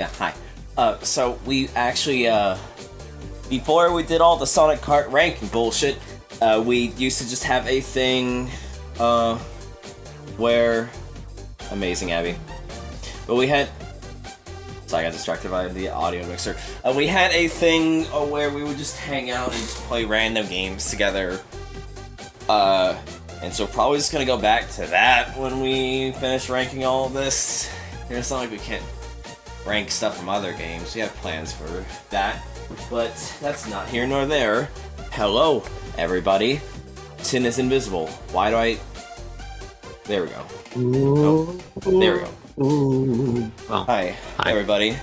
Yeah, hi. So we actually, before we did all the Sonic Kart ranking bullshit, we used to just have a thing, where... Amazing, Abby. But we had... Sorry, I got distracted by the audio mixer. We had a thing where we would just hang out and just play random games together. And so probably just gonna go back to that when we finish ranking all of this. It's not like we can't rank stuff from other games. We have plans for that. But that's not here nor there. Hello, everybody. Tin is invisible. Why do I... There we go. Oh, there we go. Well, hi, everybody.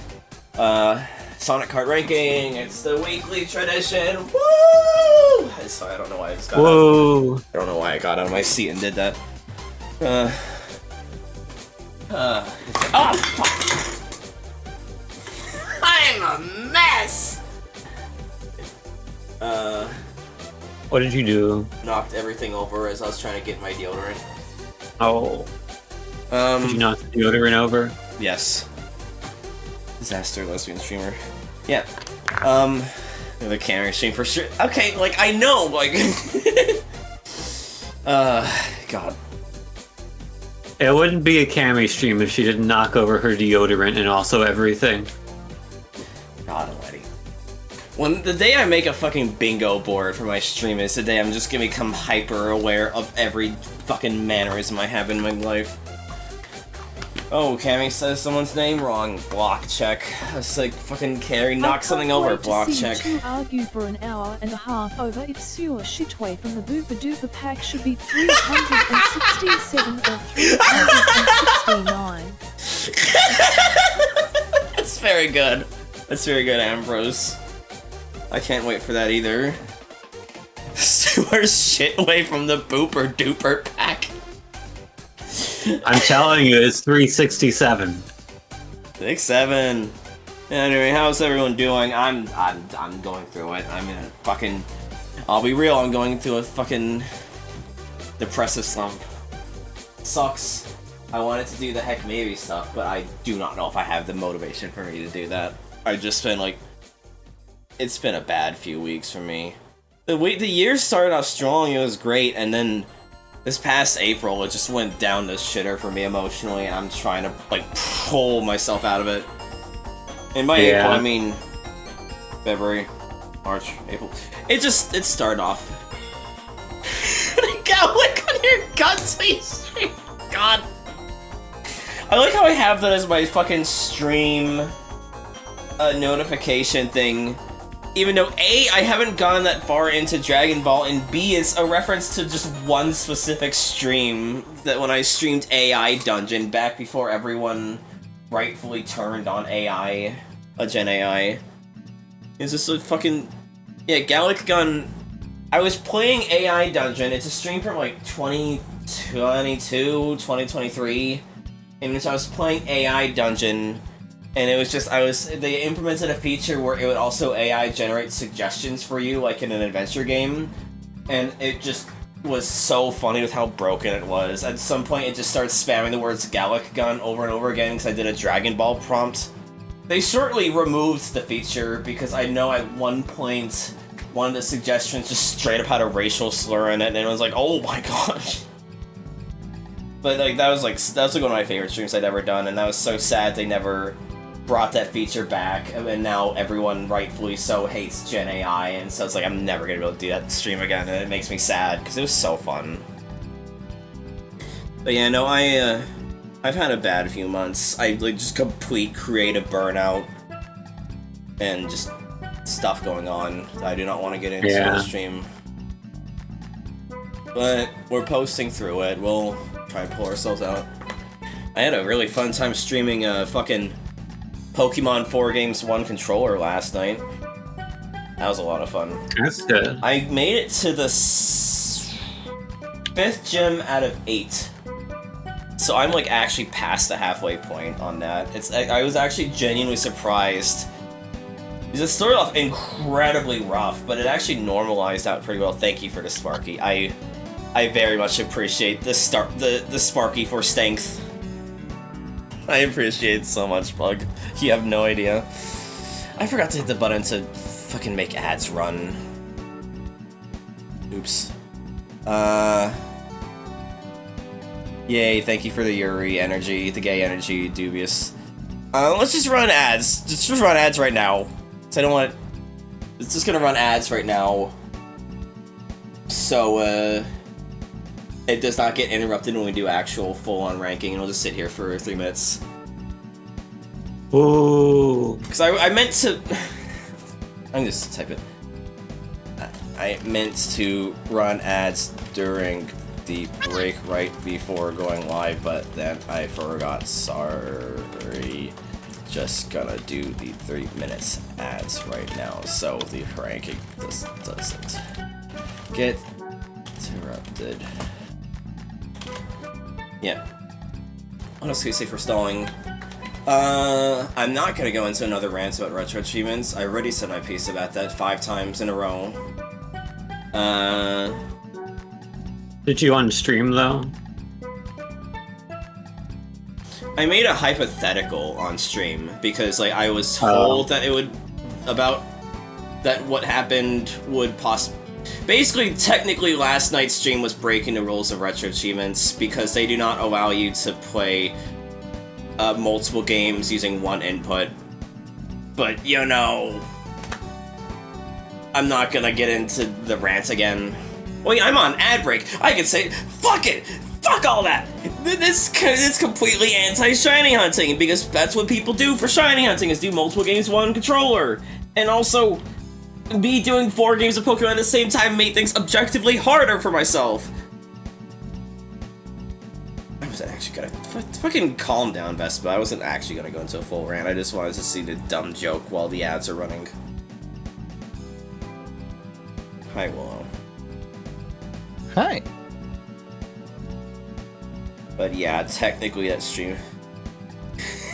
Sonic Kart ranking. It's the weekly tradition. Woo! Sorry, I don't know why I just got out. I don't know why I got out of my seat and did that. Oh, fuck! I'm a mess. what did you do? Knocked everything over as I was trying to get my deodorant. Oh. Did you knock the deodorant over? Yes. Disaster lesbian streamer. Yeah. The camera stream for sure. Okay, like, I know, like... God. It wouldn't be a Cammy stream if she didn't knock over her deodorant and also everything. God almighty. When the day I make a fucking bingo board for my stream is the day I'm just gonna become hyper aware of every fucking mannerism I have in my life. Oh, Cammy says someone's name wrong. Block check. It's like fucking Carrie knock something over. Block check. To argue for an hour and a half over if sewer shitway from the Boopa Doopa pack should be 367 or 369. That's very good. That's very good, Ambrose. I can't wait for that either. Sewer shitway from the Booper Dooper pack. I'm telling you, it's 367. 6-7. Anyway, how's everyone doing? I'm going through it. I'm in a fucking... I'll be real, I'm going through a fucking... depressive slump. Sucks. I wanted to do the heck maybe stuff, but I do not know if I have the motivation for me to do that. I've just been like... It's been a bad few weeks for me. The year started off strong, it was great, and then... This past April, it just went down the shitter for me emotionally, and I'm trying to, like, pull myself out of it. And by April, I mean... February, March, April. It started off. Lick on your guts, please! God. I like how I have that as my fucking stream... notification thing. Even though A, I haven't gone that far into Dragon Ball, and B, is a reference to just one specific stream, that when I streamed AI Dungeon back before everyone rightfully turned on AI, Gen AI. It's just a fucking... Yeah, Gallic Gun... I was playing AI Dungeon, it's a stream from like 2022, 2023, in which I was playing AI Dungeon. And it was just, they implemented a feature where it would also AI generate suggestions for you, like in an adventure game. And it just was so funny with how broken it was. At some point, it just started spamming the words Gallic Gun over and over again because I did a Dragon Ball prompt. They shortly removed the feature because I know at one point, one of the suggestions just straight up had a racial slur in it, and it was like, oh my gosh. But like, that was like one of my favorite streams I'd ever done, and that was so sad they never brought that feature back, and now everyone rightfully so hates Gen AI, and so it's like I'm never gonna be able to do that stream again, and it makes me sad because it was so fun. But yeah, no, I've had a bad few months. I like just complete creative burnout and just stuff going on that I do not want to get into the stream. But we're posting through it. We'll try and pull ourselves out. I had a really fun time streaming fucking Pokemon 4 Games 1 controller last night. That was a lot of fun. That's good. I made it to the 5th gym out of 8. So I'm like actually past the halfway point on that. I was actually genuinely surprised. Because it started off incredibly rough, but it actually normalized out pretty well. Thank you for the Sparky. I very much appreciate the Sparky for strength. I appreciate it so much, Bug. You have no idea. I forgot to hit the button to fucking make ads run. Oops. Yay, thank you for the Yuri energy, the gay energy, dubious. Let's just run ads. Just run ads right now. So I don't want... It's just gonna run ads right now. So, it does not get interrupted when we do actual full-on ranking, and we'll just sit here for 3 minutes. Ooh. Because I meant to... I'm just type it. I meant to run ads during the break right before going live, but then I forgot. Sorry. Just gonna do the 3 minutes ads right now, so the ranking doesn't get interrupted. Yeah. What else can you say for stalling? I'm not gonna go into another rant about retro achievements. I already said my piece about that 5 times in a row. Did you unstream though? I made a hypothetical on stream because, like, I was told that it would that what happened would basically, technically, last night's stream was breaking the rules of retro achievements because they do not allow you to play multiple games using one input. But, you know, I'm not gonna get into the rant again. Wait, I'm on ad break. I could say, fuck it! Fuck all that! This is completely anti-shiny hunting, because that's what people do for shiny hunting, is do multiple games with one controller. And also, me doing 4 games of Pokemon at the same time made things objectively harder for myself. I wasn't actually gonna... Fucking calm down, Vespa. I wasn't actually gonna go into a full rant. I just wanted to see the dumb joke while the ads are running. Hi, Willow. Hi. But yeah, technically that stream...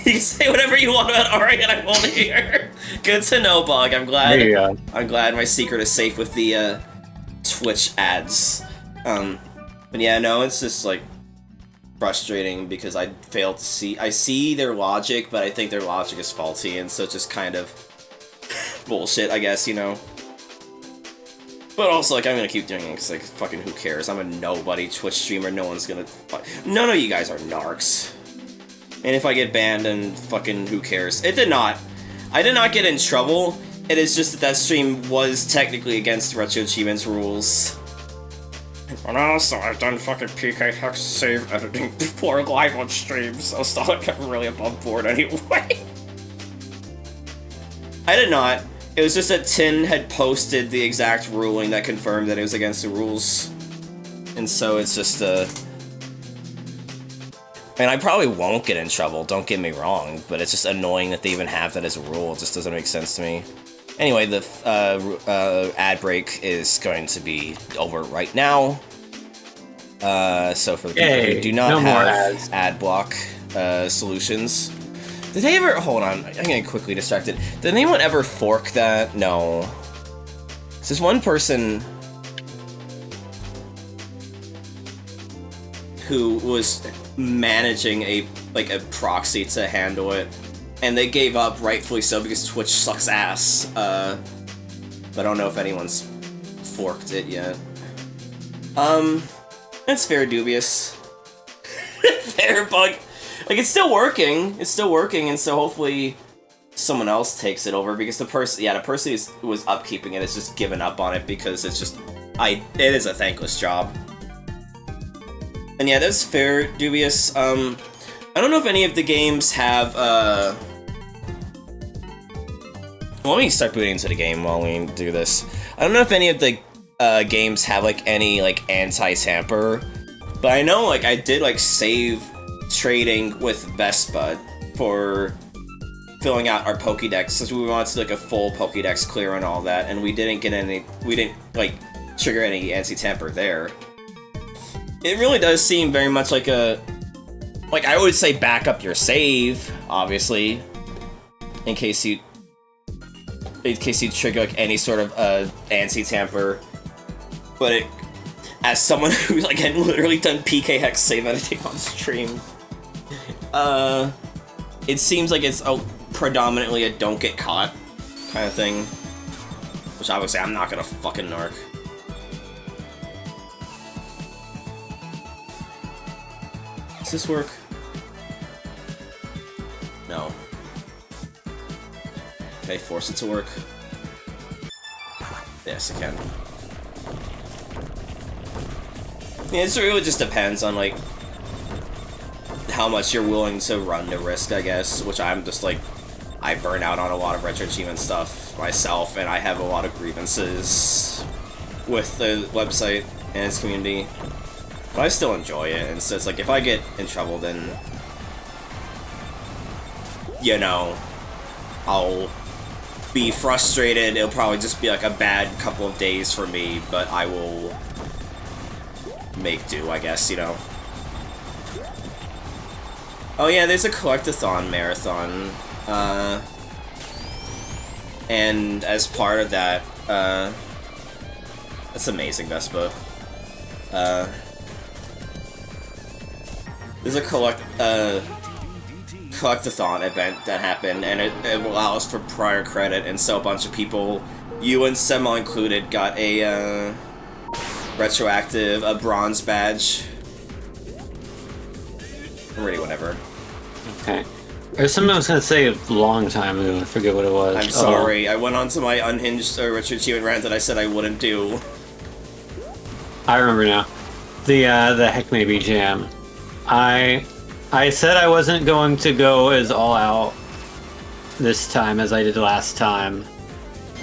You can say whatever you want about Ari and I won't hear. Good to know, Bug. I'm glad. There you go. I'm glad my secret is safe with the Twitch ads. But yeah, no, it's just like frustrating because I fail to see. I see their logic, but I think their logic is faulty, and so it's just kind of bullshit, I guess, you know. But also, like, I'm gonna keep doing it because, like, fucking who cares? I'm a nobody Twitch streamer. No one's gonna. None of you guys are narcs. And if I get banned, then fucking who cares? It did not. I did not get in trouble. It is just that that stream was technically against Retro Achievements rules. And also, I've done fucking PK Hex save editing before live on stream, so it's not like I'm really above board anyway. I did not. It was just that Tin had posted the exact ruling that confirmed that it was against the rules. And so it's just, and I probably won't get in trouble, don't get me wrong, but it's just annoying that they even have that as a rule. It just doesn't make sense to me. Anyway, the ad break is going to be over right now. So for the people who do not have ad block solutions... Did they ever... Hold on, I'm getting quickly distracted. Did anyone ever fork that? No. There's one person who was managing a proxy to handle it, and they gave up, rightfully so, because Twitch sucks ass. But I don't know if anyone's forked it yet. It's fair dubious. Fair bug. Like, it's still working, and so hopefully someone else takes it over, because the person who was upkeeping it has just given up on it, because it's just, it is a thankless job. And yeah, that's fair dubious. I don't know if any of the games have, well, let me start booting into the game while we do this. I don't know if any of the games have, like, any, like, anti-tamper, but I know, like, I did, like, save trading with Vespa for filling out our Pokédex, since we wanted to, like, a full Pokédex clear and all that, and we didn't, like, trigger any anti-tamper there. It really does seem very much like a... Like, I would say back up your save, obviously, in case you trigger, like, any sort of, anti-tamper, but it... As someone who's, like, had literally done PK Hex save editing on stream, it seems like it's predominantly a don't get caught kind of thing. Which obviously I'm not gonna fucking narc. Does this work? No. Okay, force it to work. Yes, it can. Yeah, it really just depends on, like, how much you're willing to run the risk, I guess, which I'm just, like, I burn out on a lot of retro achievement stuff myself, and I have a lot of grievances with the website and its community. But I still enjoy it, and so it's like, if I get in trouble, then, you know, I'll be frustrated. It'll probably just be like a bad couple of days for me, but I will make do, I guess, you know. Oh yeah, there's a collectathon marathon, and as part of that, that's amazing, Vespa. There's a collectathon event that happened, and it allows for prior credit, and so a bunch of people, you and Sema included, got a a bronze badge. Really, whatever. Okay. There's something I was gonna say a long time ago. I forget what it was. I'm sorry. I went on to my unhinged retro achievement rant that I said I wouldn't do. I remember now. The Heckmaybe Jam. I said I wasn't going to go as all out this time as I did last time.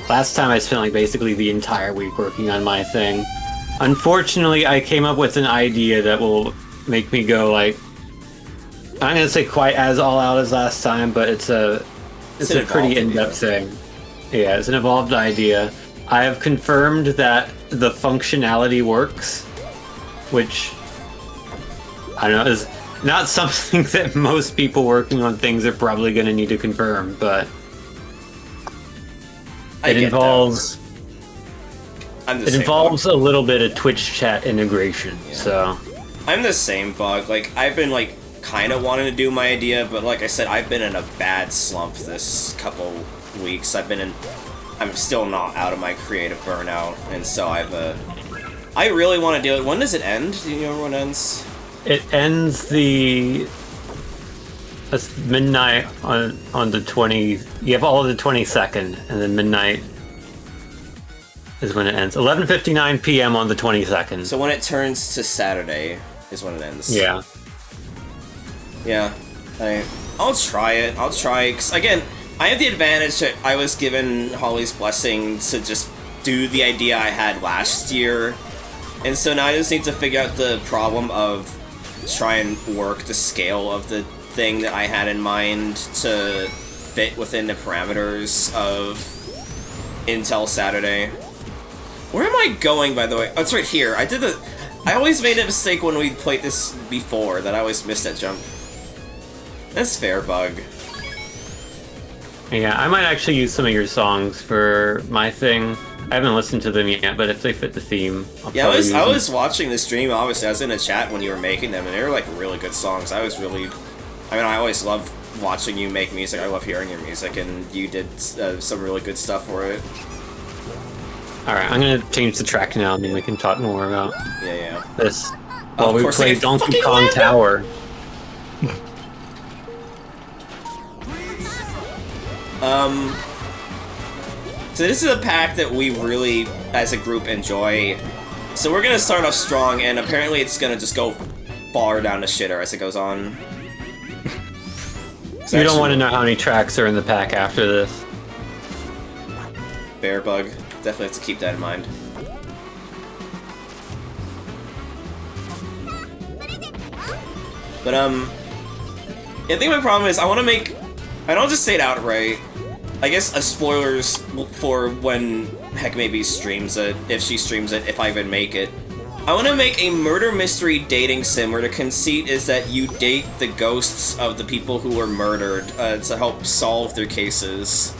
Last time I spent like basically the entire week working on my thing. Unfortunately, I came up with an idea that will make me go like, I'm gonna say quite as all out as last time, but it's a pretty in-depth thing. Yeah, it's an evolved idea. I have confirmed that the functionality works, which I don't know is not something that most people working on things are probably going to need to confirm, but it involves a little bit of Twitch chat integration. Yeah. So I'm the same, Bug. Like, I've been like kind of wanting to do my idea, but like I said, I've been in a bad slump this couple weeks. I'm still not out of my creative burnout, and so I really want to do it. When does it end? Do you know when it ends? It ends that's midnight on the 20. You have all of the 22nd, and then midnight is when it ends. 11:59 p.m. on the 22nd. So when it turns to Saturday is when it ends. Yeah. Yeah. I'll try it. Cause again, I have the advantage that I was given Holly's blessing to just do the idea I had last year. And so now I just need to figure out the problem of try and work the scale of the thing that I had in mind to fit within the parameters of Intel Saturday. Where am I going, by the way? Oh, it's right here. I always made a mistake when we played this before, that I always missed that jump. That's fair, Bug. Yeah, I might actually use some of your songs for my thing. I haven't listened to them yet, but if they fit the theme, I was watching the stream, obviously. I was in a chat when you were making them, and they were, like, really good songs. I always love watching you make music. I love hearing your music, and you did some really good stuff for it. Alright, I'm gonna change the track now, and then we can talk more about this. While we play Donkey Kong Tower. So this is a pack that we really, as a group, enjoy. So we're gonna start off strong, and apparently it's gonna just go far down the shitter as it goes on. You don't want to know how many tracks are in the pack after this. Bear Bug. Definitely have to keep that in mind. But, I think my problem is I don't just say it outright. I guess spoilers for when Heckmaybe streams it, if she streams it, if I even make it. I want to make a murder mystery dating sim where the conceit is that you date the ghosts of the people who were murdered to help solve their cases.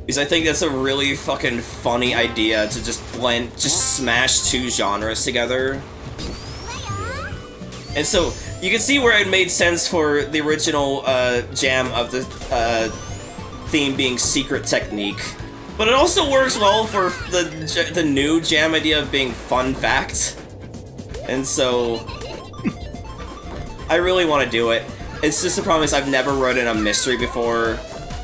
Because I think that's a really fucking funny idea to just smash two genres together. And so, you can see where it made sense for the original jam of the theme being secret technique, but it also works well for the new jam idea of being fun fact, and so I really want to do it. It's just the problem is I've never written a mystery before.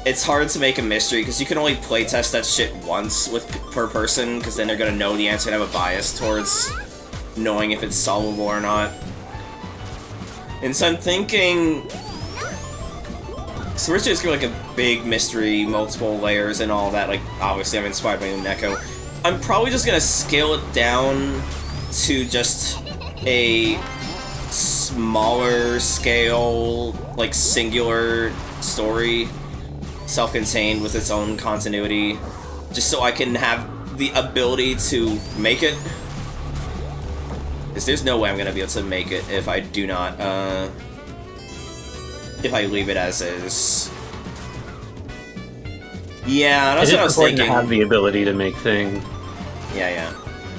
It's hard to make a mystery because you can only playtest that shit once per person, because then they're gonna know the answer and have a bias towards knowing if it's solvable or not. And so I'm thinking, so originally it's gonna be like a big mystery, multiple layers and all that. Like obviously I'm inspired by Neko. I'm probably just gonna scale it down to just a smaller scale, like singular story, self-contained with its own continuity, just so I can have the ability to make it. Because there's no way I'm gonna be able to make it if I do not, if I leave it as is. Yeah, that's what I was thinking. To have the ability to make things. Yeah.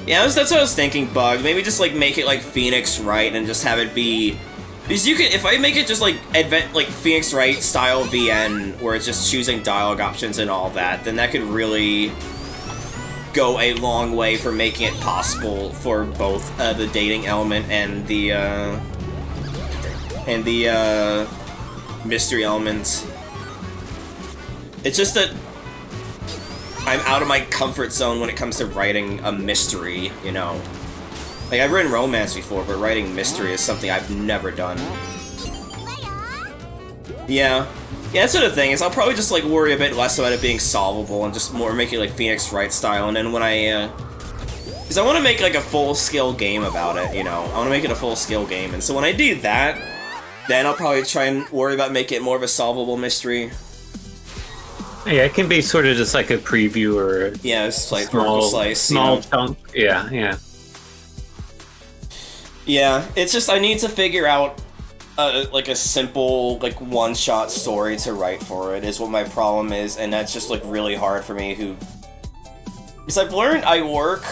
Yeah, that's what I was thinking, Bug. Maybe just, like, make it, like, Phoenix Wright and just have it be... Because you can... If I make it just, like, Phoenix Wright style VN, where it's just choosing dialogue options and all that, then that could really go a long way for making it possible for both the dating element and the mystery element. It's just that I'm out of my comfort zone when it comes to writing a mystery, you know. Like, I've written romance before, but writing mystery is something I've never done. Yeah, that's sort of thing, is I'll probably just, like, worry a bit less about it being solvable and just more make it, like, Phoenix Wright style, and then when I, because I want to make, like, a full-scale game about it, you know? I want to make it a full-scale game, and so when I do that, then I'll probably try and worry about making it more of a solvable mystery. Yeah, it can be sort of just like a preview or it's like vertical slice, small chunk. Yeah. Yeah, it's just I need to figure out like a simple like one-shot story to write for it is what my problem is, and that's just like really hard for me. Because I've learned I work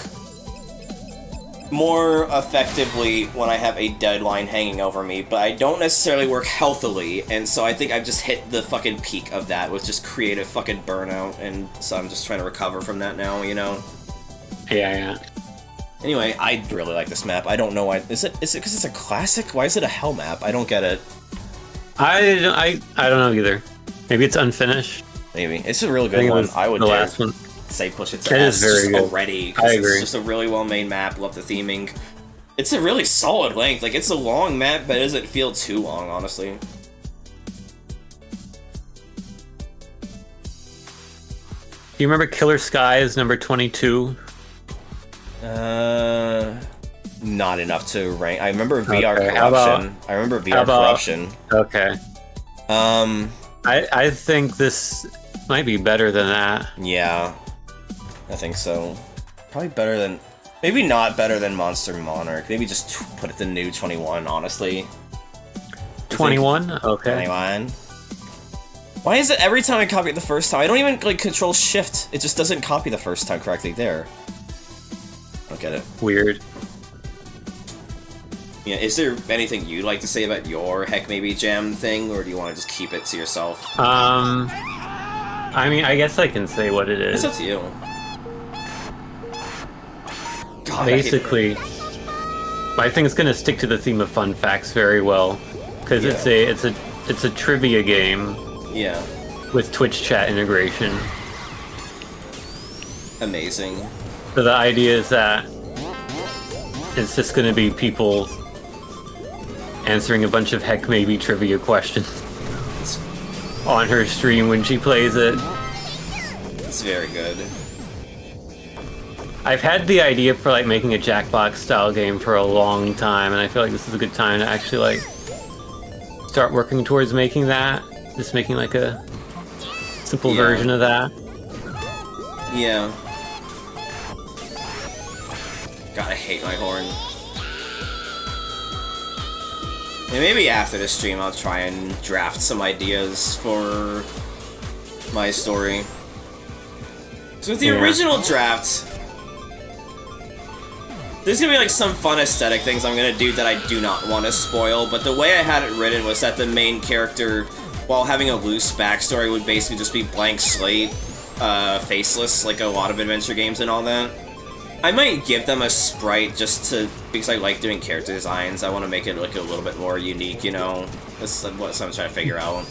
more effectively when I have a deadline hanging over me, but I don't necessarily work healthily, and so I think I've just hit the fucking peak of that with just creative fucking burnout, and so I'm just trying to recover from that now, you know? Yeah. Anyway, I really like this map. I don't know why. Is it because it's a classic? Why is it a hell map? I don't get it. I don't know either. Maybe it's unfinished. Maybe. It's a really good one. I would the last one. Say push it to S is very good. Already. I agree. It's just a really well-made map. Love the theming. It's a really solid length. Like, it's a long map, but it doesn't feel too long, honestly. Do you remember Killer Skies number 22? Not enough to rank. I remember VR Okay, Corruption. I remember VR Corruption. Okay. I think this might be better than that. Yeah. I think so. Probably better than... Maybe not better than Monster Monarch. Maybe just put it the new 21, honestly. 21? Okay. 21. Why is it every time I copy it the first time? I don't even, like, control shift. It just doesn't copy the first time correctly there. I don't get it. Weird. Yeah, is there anything you'd like to say about your Heck Maybe Jam thing, or do you want to just keep it to yourself? I mean, I guess I can say what it is. It's up to you. God, basically, I think it's gonna stick to the theme of fun facts very well, because it's a trivia game. Yeah. With Twitch chat integration. Amazing. So the idea is that it's just gonna be people answering a bunch of Heck Maybe trivia questions on her stream when she plays it. It's very good. I've had the idea for like making a Jackbox style game for a long time, and I feel like this is a good time to actually like start working towards making that. Just making like a simple version of that. Yeah. God, I hate my horn. And maybe after this stream I'll try and draft some ideas for my story. So with the original draft, There's gonna be like some fun aesthetic things I'm gonna do that I do not want to spoil, but the way I had it written was that the main character, while having a loose backstory, would basically just be blank slate, faceless, like a lot of adventure games and all that. I might give them a sprite just to, because I like doing character designs. I want to make it like a little bit more unique, you know? That's what I'm trying to figure out.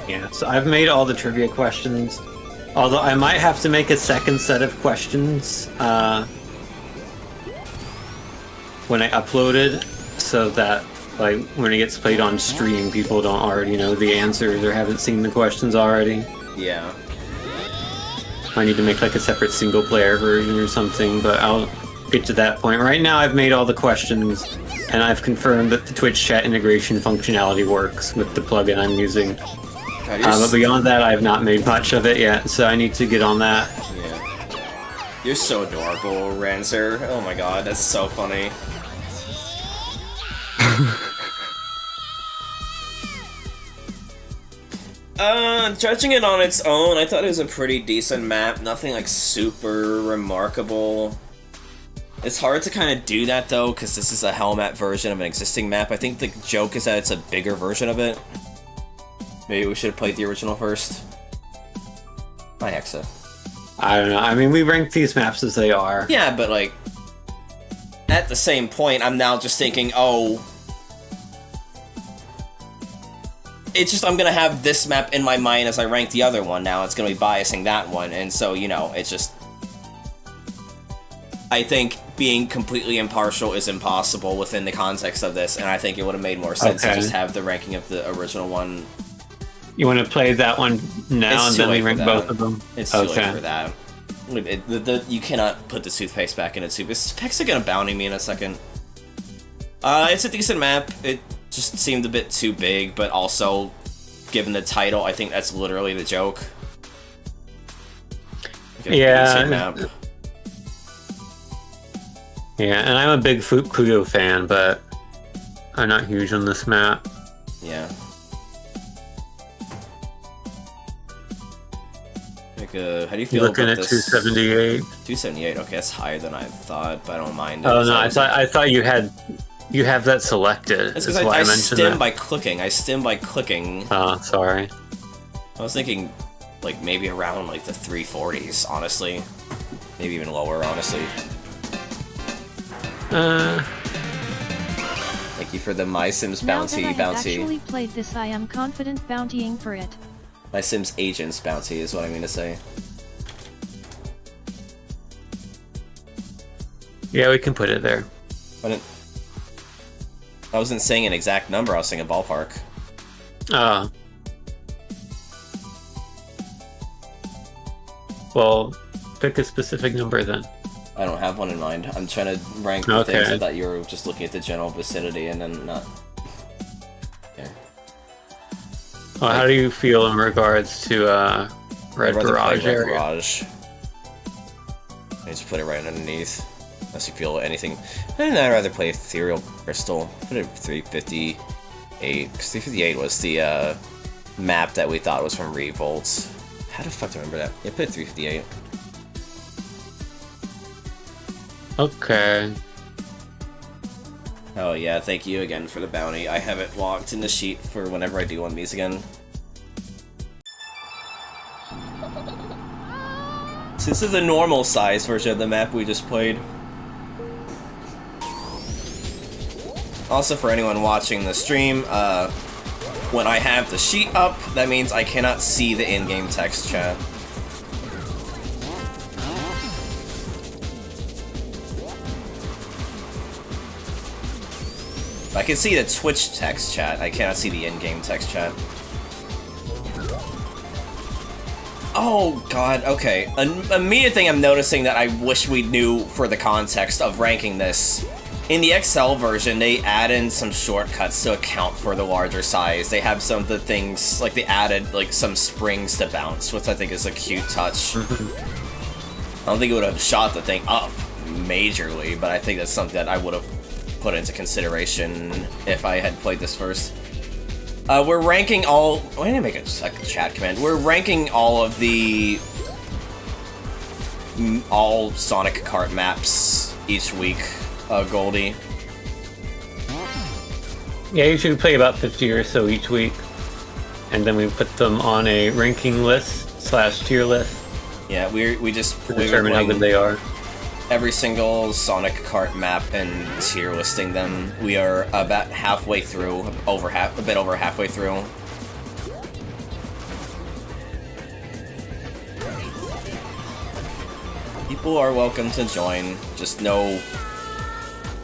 Yeah, so I've made all the trivia questions. Although I might have to make a second set of questions when I upload it, so that like when it gets played on stream, people don't already know the answers or haven't seen the questions already. Yeah. I need to make like a separate single player version or something, but I'll get to that point. Right now I've made all the questions, and I've confirmed that the Twitch chat integration functionality works with the plugin I'm using. But beyond that, I have not made much of it yet, so I need to get on that. Yeah. You're so adorable, Rancer. Oh my god, that's so funny. Judging it on its own, I thought it was a pretty decent map. Nothing like super remarkable. It's hard to kind of do that though, because this is a hell map version of an existing map. I think the joke is that it's a bigger version of it. Maybe we should have played the original first. My Hexa. I don't know. I mean, we rank these maps as they are. Yeah, but like, at the same point, I'm now just thinking, oh, it's just I'm gonna have this map in my mind as I rank the other one now. It's gonna be biasing that one, and so, you know, it's just... I think being completely impartial is impossible within the context of this, and I think it would have made more sense to just have the ranking of the original one. You want to play that one now and then we rank both of them? It's too late for that. You cannot put the toothpaste back in its soup. Is Pexa gonna bounty me in a second? It's a decent map. It just seemed a bit too big, but also, given the title, I think that's literally the joke. Yeah. Map. Yeah, and I'm a big Kuyo fan, but I'm not huge on this map. Yeah. How do you feel looking about at this? 278. 278. Okay, that's higher than I thought, but I don't mind it. Oh no, I thought you have that selected. It's because I stim by clicking. I stim by clicking. Oh, sorry. I was thinking, like, maybe around, like, the 340s, honestly. Maybe even lower, honestly. Thank you for the My Sims Now bounty. that I have actually played this, I am confident bountying for it. My Sims Agents bounty is what I mean to say. Yeah, we can put it there. I wasn't saying an exact number, I was saying a ballpark. Well, pick a specific number then. I don't have one in mind. I'm trying to rank the things. I thought you were just looking at the general vicinity and then not... Okay. Well, how do you feel in regards to Red Barrage area? Barrage. I just put it right underneath. Unless you feel anything. I'd rather play Ethereal Crystal. Put it 358. Because 358 was the map that we thought was from Revolt. How the fuck do I remember that? Yeah, put it 358. Okay. Oh yeah, thank you again for the bounty. I have it locked in the sheet for whenever I do one of these again. So this is the normal size version of the map we just played. Also, for anyone watching the stream, when I have the sheet up, that means I cannot see the in-game text chat. I can see the Twitch text chat, I cannot see the in-game text chat. Oh god, okay. An immediate thing I'm noticing that I wish we knew for the context of ranking this. In the XL version, they add in some shortcuts to account for the larger size. They have some of the things, like they added like some springs to bounce, which I think is a cute touch. I don't think it would have shot the thing up majorly, but I think that's something that I would have put into consideration if I had played this first. We're ranking all. Why didn't I make a chat command? We're ranking all of the all Sonic Kart maps each week. Goldie. Yeah, usually we play about 50 or so each week, and then we put them on a ranking list / tier list. Yeah, we just determine how good they are. Every single Sonic Kart map and tier listing them. We are about halfway through, a bit over halfway through. People are welcome to join. Just no,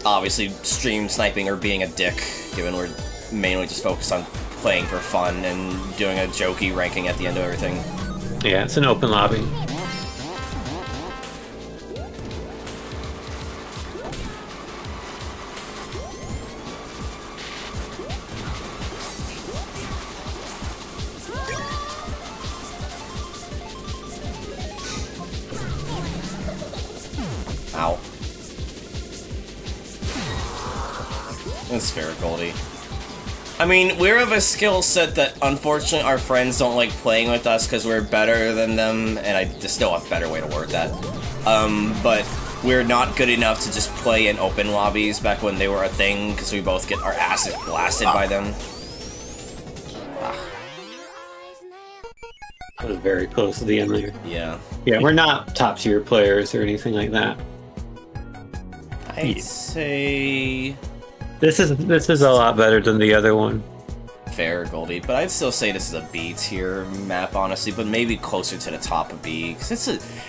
obviously, stream sniping or being a dick, given we're mainly just focused on playing for fun and doing a jokey ranking at the end of everything. Yeah, it's an open lobby. Ow. That's fair, Goldie. I mean, we're of a skill set that, unfortunately, our friends don't like playing with us because we're better than them, and I just still have a better way to word that. But we're not good enough to just play in open lobbies back when they were a thing, because we both get our asses blasted by them. I was very close to the end there. Yeah. Yeah, we're not top tier players or anything like that. I'd say... This is a lot better than the other one. Fair, Goldie, but I'd still say this is a B tier map, honestly, but maybe closer to the top of B, because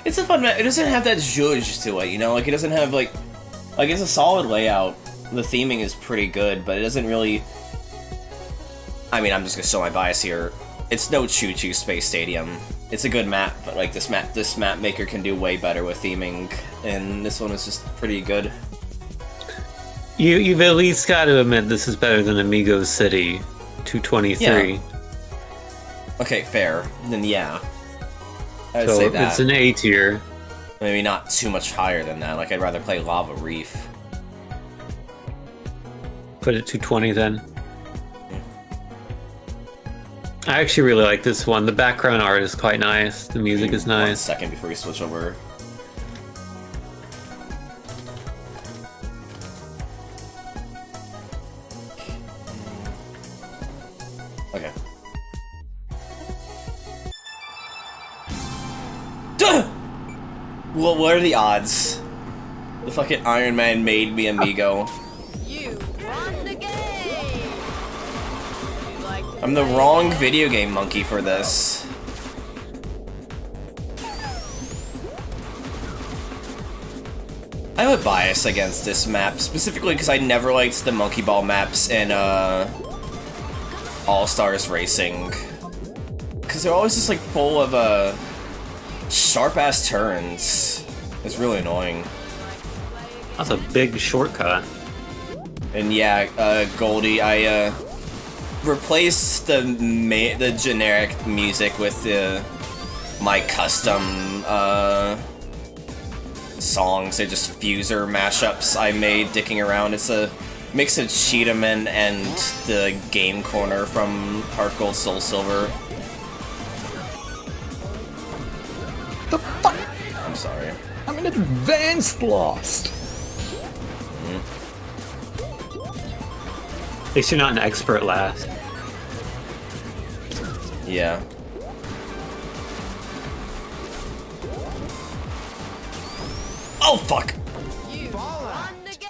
it's a fun map. It doesn't have that zhuzh to it, you know? Like, it doesn't have, like, it's a solid layout. The theming is pretty good, but it doesn't really... I mean, I'm just gonna show my bias here. It's no Choo Choo Space Stadium. It's a good map, but, like, this map maker can do way better with theming, and this one is just pretty good. You've at least got to admit this is better than Amigos City 223. Yeah. Okay, fair. Then yeah. I'd so say that. It's an A tier. Maybe not too much higher than that. Like, I'd rather play Lava Reef. Put it 220 then. I actually really like this one. The background art is quite nice. The music is nice. 1 second before we switch over. Okay. Duh! Well, what are the odds? The fucking Iron Man made me amigo. You won the game. I'm the wrong video game monkey for this. I have a bias against this map, specifically because I never liked the Monkey Ball maps in All-Stars Racing. Because they're always just like full of sharp-ass turns. It's really annoying. That's a big shortcut. And yeah, Goldie, I replaced the generic music with my custom songs. They're just fuser mashups I made dicking around. It's a mix of Cheetahman and the Game Corner from Heart Gold Soul Silver. The fuck? I'm sorry. I'm an advanced lost. At least you're not an expert last. Yeah. Oh fuck! You won the game.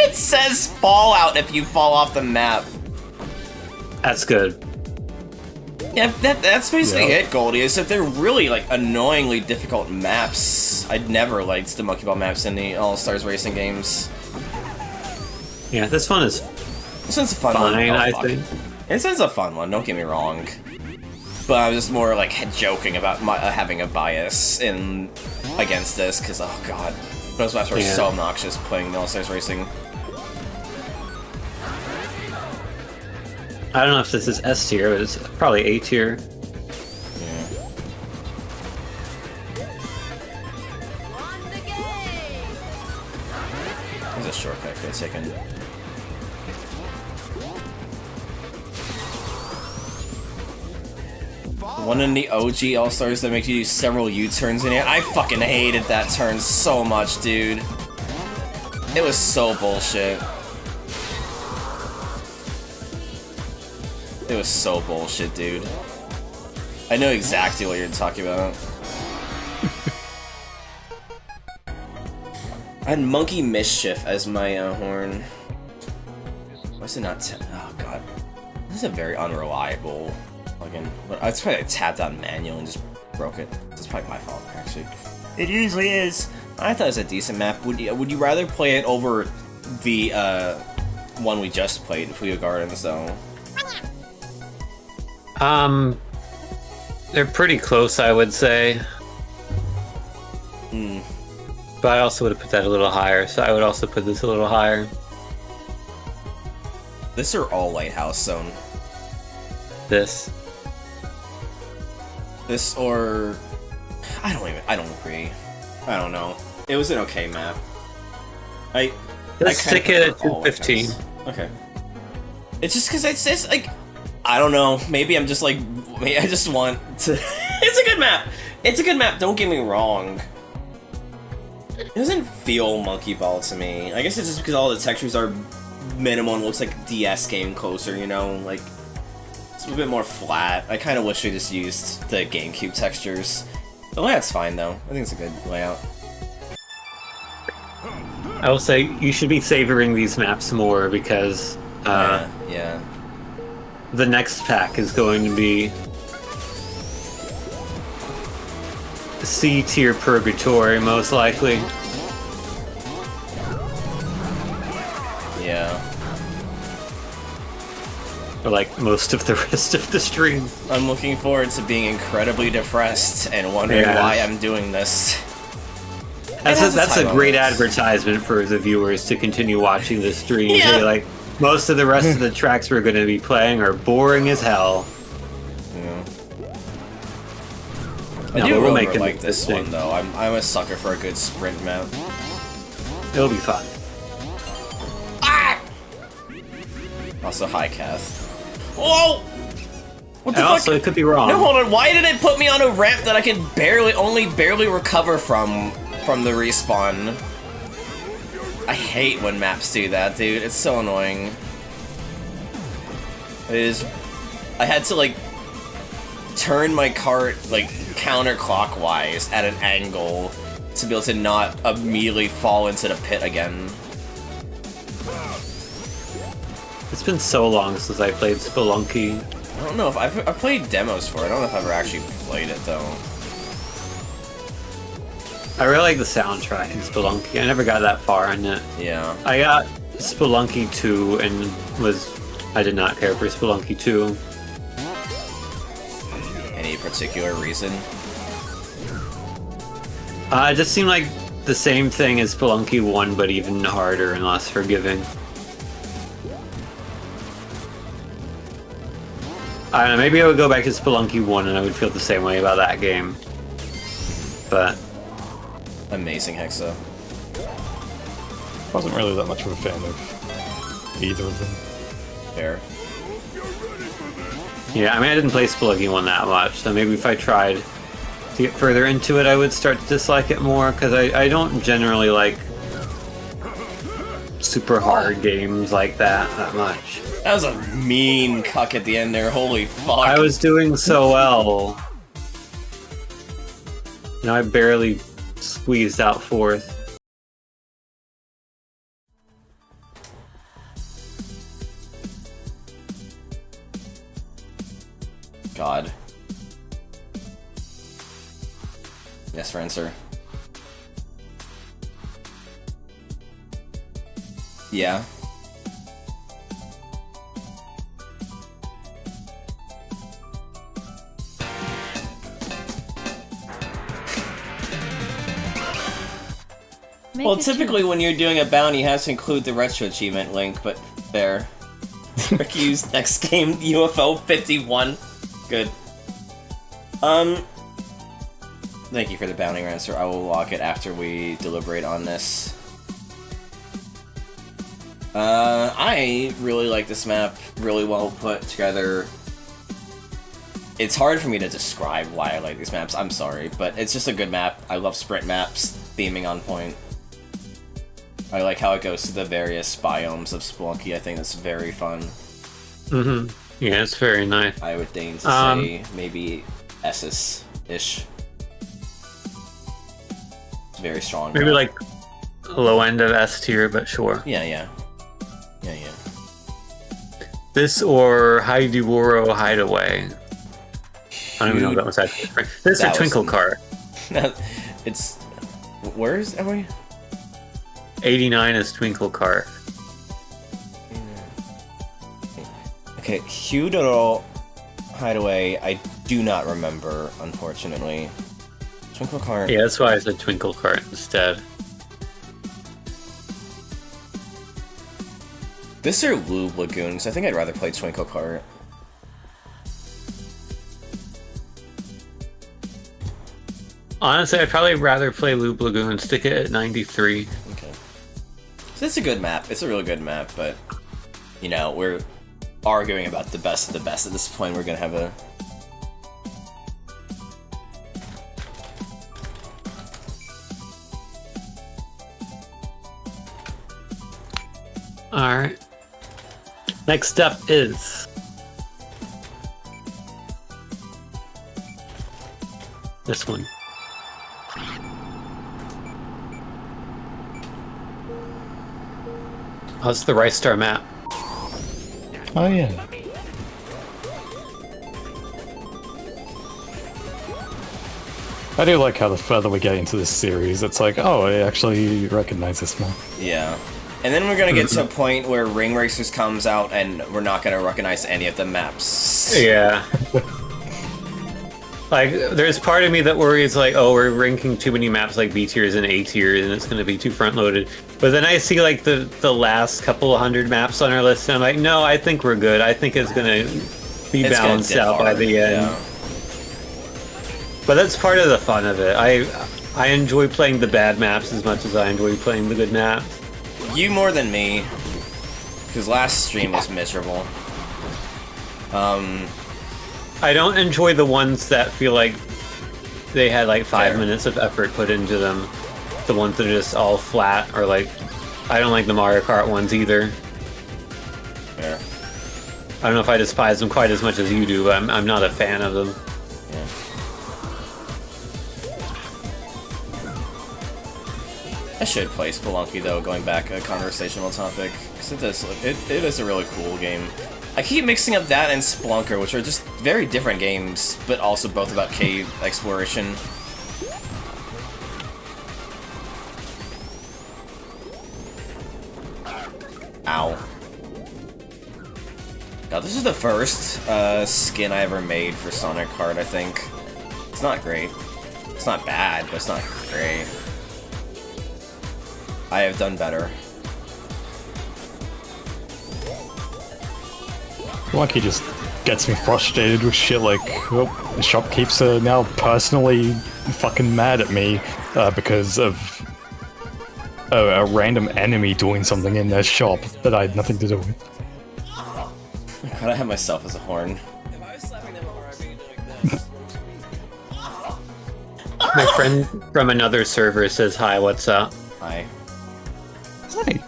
It says Fallout if you fall off the map. That's good. Yeah, that's basically it, Goldie, is that they're really, like, annoyingly difficult maps. I'd never liked the Monkey Ball maps in the All-Stars Racing games. Yeah, this one is This one's a fun one. fine, Oh, I fuck. think. This one's a fun one, don't get me wrong. But I was just more, like, joking about my, having a bias against this, because, oh god. Those maps were so obnoxious playing the All-Stars Racing. I don't know if this is S tier, but it's probably A tier. Yeah. Won the game. There's a shortcut for a second. One in the OG All-Stars that makes you do several U-turns in it. I fucking hated that turn so much, dude. It was so bullshit. It was so bullshit, dude. I know exactly what you're talking about. I had Monkey Mischief as my horn. Why is it not? Oh god, this is a very unreliable plugin. But I probably tapped on manual and just broke it. It's probably my fault, actually. It usually is. I thought it was a decent map. Would you rather play it over the one we just played, Puyo Gardens, though? They're pretty close, I would say. But I also would have put that a little higher, so I would also put this a little higher. This are all Lighthouse Zone. This. This or... I don't agree. I don't know. It was an okay map. Let's stick it at 215. Okay. It's just because it's like... I don't know. Maybe I'm just like... Maybe I just want to... It's a good map! It's a good map, don't get me wrong. It doesn't feel Monkey Ball to me. I guess it's just because all the textures are minimal and looks like DS game closer, you know? Like, it's a bit more flat. I kind of wish we just used the GameCube textures. The layout's fine, though. I think it's a good layout. I will say, you should be savoring these maps more because... yeah. The next pack is going to be... C-tier Purgatory, most likely. Yeah. Or like most of the rest of the stream. I'm looking forward to being incredibly depressed and wondering why I'm doing this. That's a great advertisement for the viewers to continue watching this stream. Yeah. Like, most of the rest of the tracks we're going to be playing are boring as hell. Yeah. No, I do we'll really make it like this interesting. one, though. I'm a sucker for a good sprint map. It'll be fun. Ah! Also, hi, Kath. Whoa! What the And fuck? also, it could be wrong. No, hold on. Why did it put me on a ramp that I can only barely recover from the respawn? I hate when maps do that, dude. It's so annoying. It is. I had to like turn my cart like counterclockwise at an angle to be able to not immediately fall into the pit again. It's been so long since I played Spelunky. I don't know if I've played demos for it. I don't know if I've ever actually played it though. I really like the soundtrack in Spelunky. I never got that far in it. Yeah. I got Spelunky 2 and I did not care for Spelunky 2. Any particular reason? It just seemed like the same thing as Spelunky 1, but even harder and less forgiving. I don't know, maybe I would go back to Spelunky 1 and I would feel the same way about that game. But... Amazing Hexa. Wasn't really that much of a fan of either of them. Fair. yeah, I mean, I didn't play Spelunky 1 that much, so maybe if I tried to get further into it, I would start to dislike it more, because I don't generally like super hard games like that much. That was a mean cuck at the end there. Holy fuck. I was doing so well. Now I barely squeezed out fourth. God. Yes, Rancer. Yeah. Well, typically when you're doing a bounty, you have to include the retro achievement link, but there. Ricky's next game, UFO 51. Good. Thank you for the bounty, Rancer. I will lock it after we deliberate on this. I really like this map. Really well put together. It's hard for me to describe why I like these maps. I'm sorry, but it's just a good map. I love sprint maps, theming on point. I like how it goes to the various biomes of Spelunky. I think that's very fun. Mm-hmm. Yeah, it's very nice. I would deign to say maybe Essus-ish. It's very strong. Maybe like low end of S tier, but sure. Yeah. This or Haidiworo Hideaway. I don't even know if that was actually. This or Twinkle Cart. It's where is everybody? 89 is Twinkle Cart. Okay, Hyudoro Hideaway, I do not remember, unfortunately. Twinkle Cart. Yeah, that's why I said Twinkle Cart instead. This or Lube Lagoon, because I think I'd rather play Twinkle Cart. Honestly, I'd probably rather play Lube Lagoon and stick it at 93. Okay. So it's a good map. It's a really good map, but, you know, we're arguing about the best of the best. At this point, we're gonna have a... Alright. Next up is... this one. Oh, it's the Rice Star map. Oh yeah. I do like how the further we get into this series, it's like, oh, I actually recognize this map. Yeah. And then we're gonna get to a point where Ring Racers comes out and we're not gonna recognize any of the maps. Yeah. Like, there's part of me that worries, like, oh, we're ranking too many maps like B tiers and A tiers, and it's going to be too front-loaded. But then I see, like, the last couple of hundred maps on our list, and I'm like, no, I think we're good. I think it's going to be balanced out by the end. Yeah. But that's part of the fun of it. I enjoy playing the bad maps as much as I enjoy playing the good maps. You more than me, because last stream was miserable. I don't enjoy the ones that feel like they had like 5 Fair. minutes of effort put into them. The ones that are just all flat, or like, I don't like the Mario Kart ones either. Fair. I don't know if I despise them quite as much as you do, but I'm not a fan of them. Yeah. I should play Spelunky though, going back a conversational topic, because it is a really cool game. I keep mixing up that and Spelunker, which are just very different games, but also both about cave exploration. Ow. Now, this is the first skin I ever made for Sonic Kart, I think. It's not great. It's not bad, but it's not great. I have done better. Lucky just gets me frustrated with shit like, well, the shopkeepers are now personally fucking mad at me because of a random enemy doing something in their shop that I had nothing to do with. God, I have myself as a horn. My friend from another server says, hi, what's up? Hi. Hey.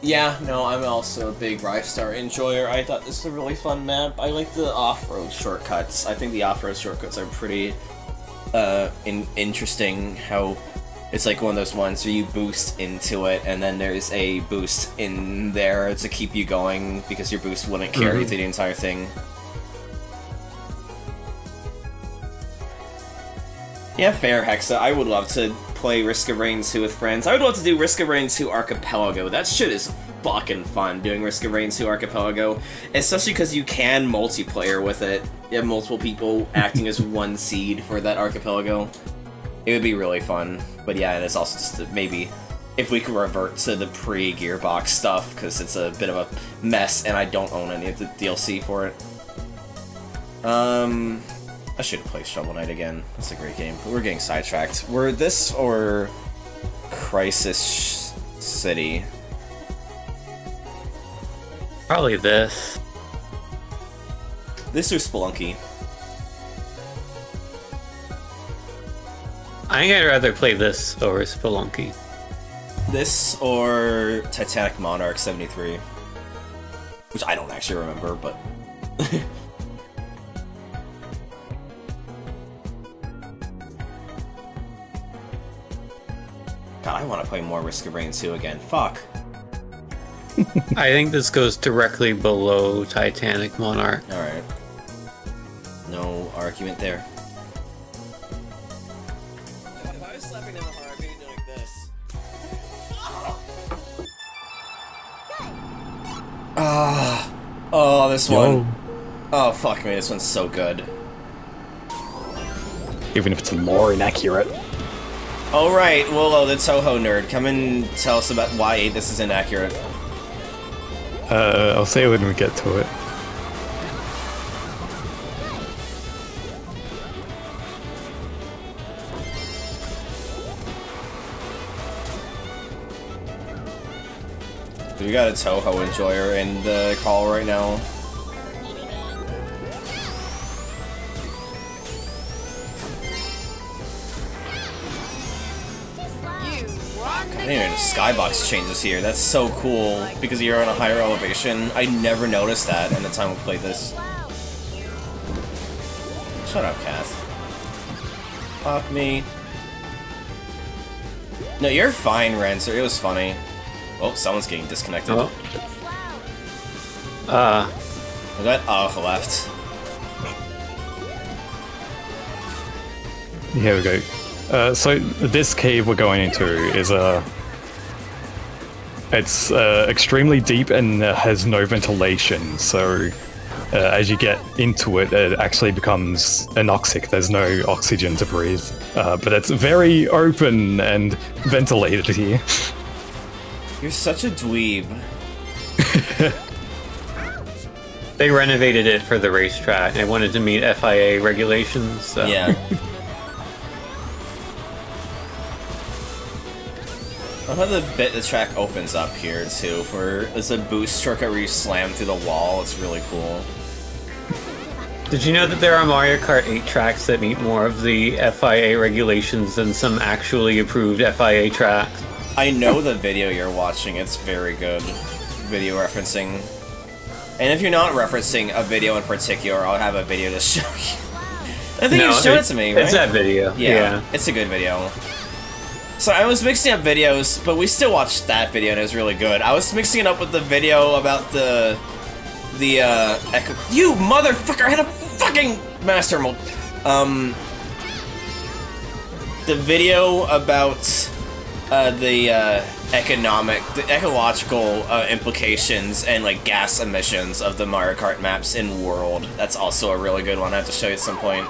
Yeah, no, I'm also a big Rice Star enjoyer. I thought this was a really fun map. I like the off-road shortcuts. I think the off-road shortcuts are pretty, interesting. How it's like one of those ones where you boost into it, and then there's a boost in there to keep you going, because your boost wouldn't carry you through the entire thing. Yeah, fair, Hexa. I would love to play Risk of Rain 2 with friends. I would love to do Risk of Rain 2 Archipelago. That shit is fucking fun, doing Risk of Rain 2 Archipelago. Especially because you can multiplayer with it. You have multiple people acting as one seed for that archipelago. It would be really fun. But yeah, and it's also just maybe if we could revert to the pre-Gearbox stuff, because it's a bit of a mess, and I don't own any of the DLC for it. I should play Shovel Knight again. That's a great game. But we're getting sidetracked. Were this or Crisis City? Probably this. This or Spelunky? I think I'd rather play this over Spelunky. This or Titanic Monarch 73? Which I don't actually remember, but... God, I want to play more Risk of Rain 2 again. Fuck. I think this goes directly below Titanic Monarch. Alright. No argument there. If I was slapping them hard, I'd be doing this. Oh, this one. Oh, fuck me, this one's so good. Even if it's more inaccurate. Alright, Willow, the Toho nerd, come and tell us about why this is inaccurate. I'll say it when we get to it. We got a Toho enjoyer in the call right now. You won the I didn't even game. know skybox changes here. That's so cool because you're on a higher elevation. I never noticed that in the time we played this. Shut up, Kath. Fuck me. No, you're fine, Rancer. It was funny. Oh, someone's getting disconnected. Oh. We got left. Here we go. So this cave we're going into is it's extremely deep and has no ventilation. So as you get into it, it actually becomes anoxic. There's no oxygen to breathe, but it's very open and ventilated here. You're such a dweeb. They renovated it for the racetrack. They wanted to meet FIA regulations. So. Yeah. I love the bit the track opens up here too. It's a boost circuit where you slam through the wall. It's really cool. Did you know that there are Mario Kart 8 tracks that meet more of the FIA regulations than some actually approved FIA tracks? I know the video you're watching. It's very good. Video referencing. And if you're not referencing a video in particular, I'll have a video to show you. I think you showed it to me, right? It's that video. Yeah. It's a good video. So I was mixing up videos, but we still watched that video and it was really good. I was mixing it up with the video about the Echo. You motherfucker! I had a fucking master mold. The video about the ecological implications and like gas emissions of the Mario Kart maps in World. That's also a really good one. I have to show you at some point.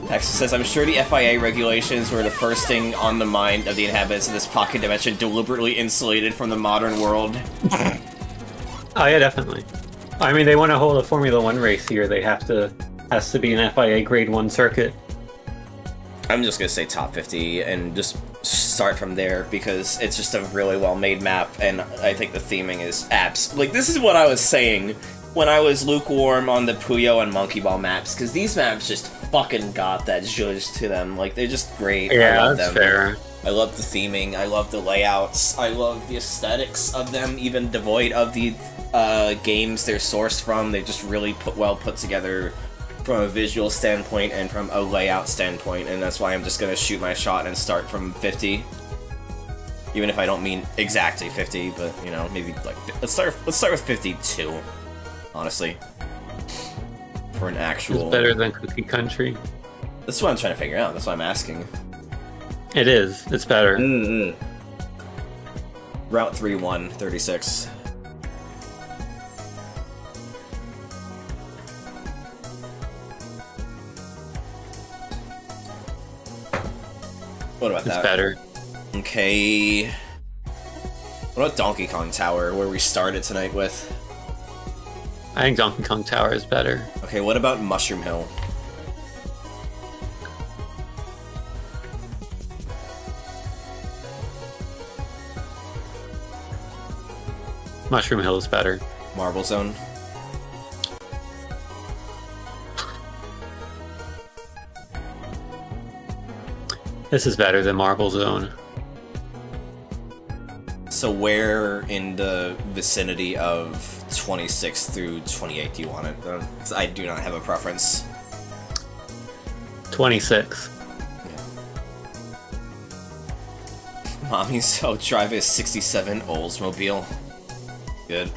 Axel says, I'm sure the FIA regulations were the first thing on the mind of the inhabitants of this pocket dimension, deliberately insulated from the modern world. Oh yeah, definitely. I mean, they want to hold a Formula 1 race here. Has to be an FIA Grade 1 circuit. I'm just gonna say top 50 and just start from there because it's just a really well-made map, and I think the theming is abs. Like, this is what I was saying when I was lukewarm on the Puyo and Monkey Ball maps, because these maps just fucking got that zhuzh to them. Like, they're just great. Yeah, I love that's them. fair. I love the theming, I love the layouts, I love the aesthetics of them, even devoid of the games they're sourced from. They're just really well put together from a visual standpoint and from a layout standpoint, and that's why I'm just gonna shoot my shot and start from 50. Even if I don't mean exactly 50, but, you know, maybe, like, let's start with 52, honestly. For an actual... It's better than Cookie Country. This is what I'm trying to figure out, that's why I'm asking. It is. It's better. Route 3136. What about It's that? better. Okay. What about Donkey Kong Tower, where we started tonight with? I think Donkey Kong Tower is better. Okay, what about Mushroom Hill? Mushroom Hill is better. Marble Zone. This is better than Marble Zone. So where in the vicinity of 26 through 28 do you want it? 'Cause I do not have a preference. 26. Mommy's so drive a 67 Oldsmobile. Good.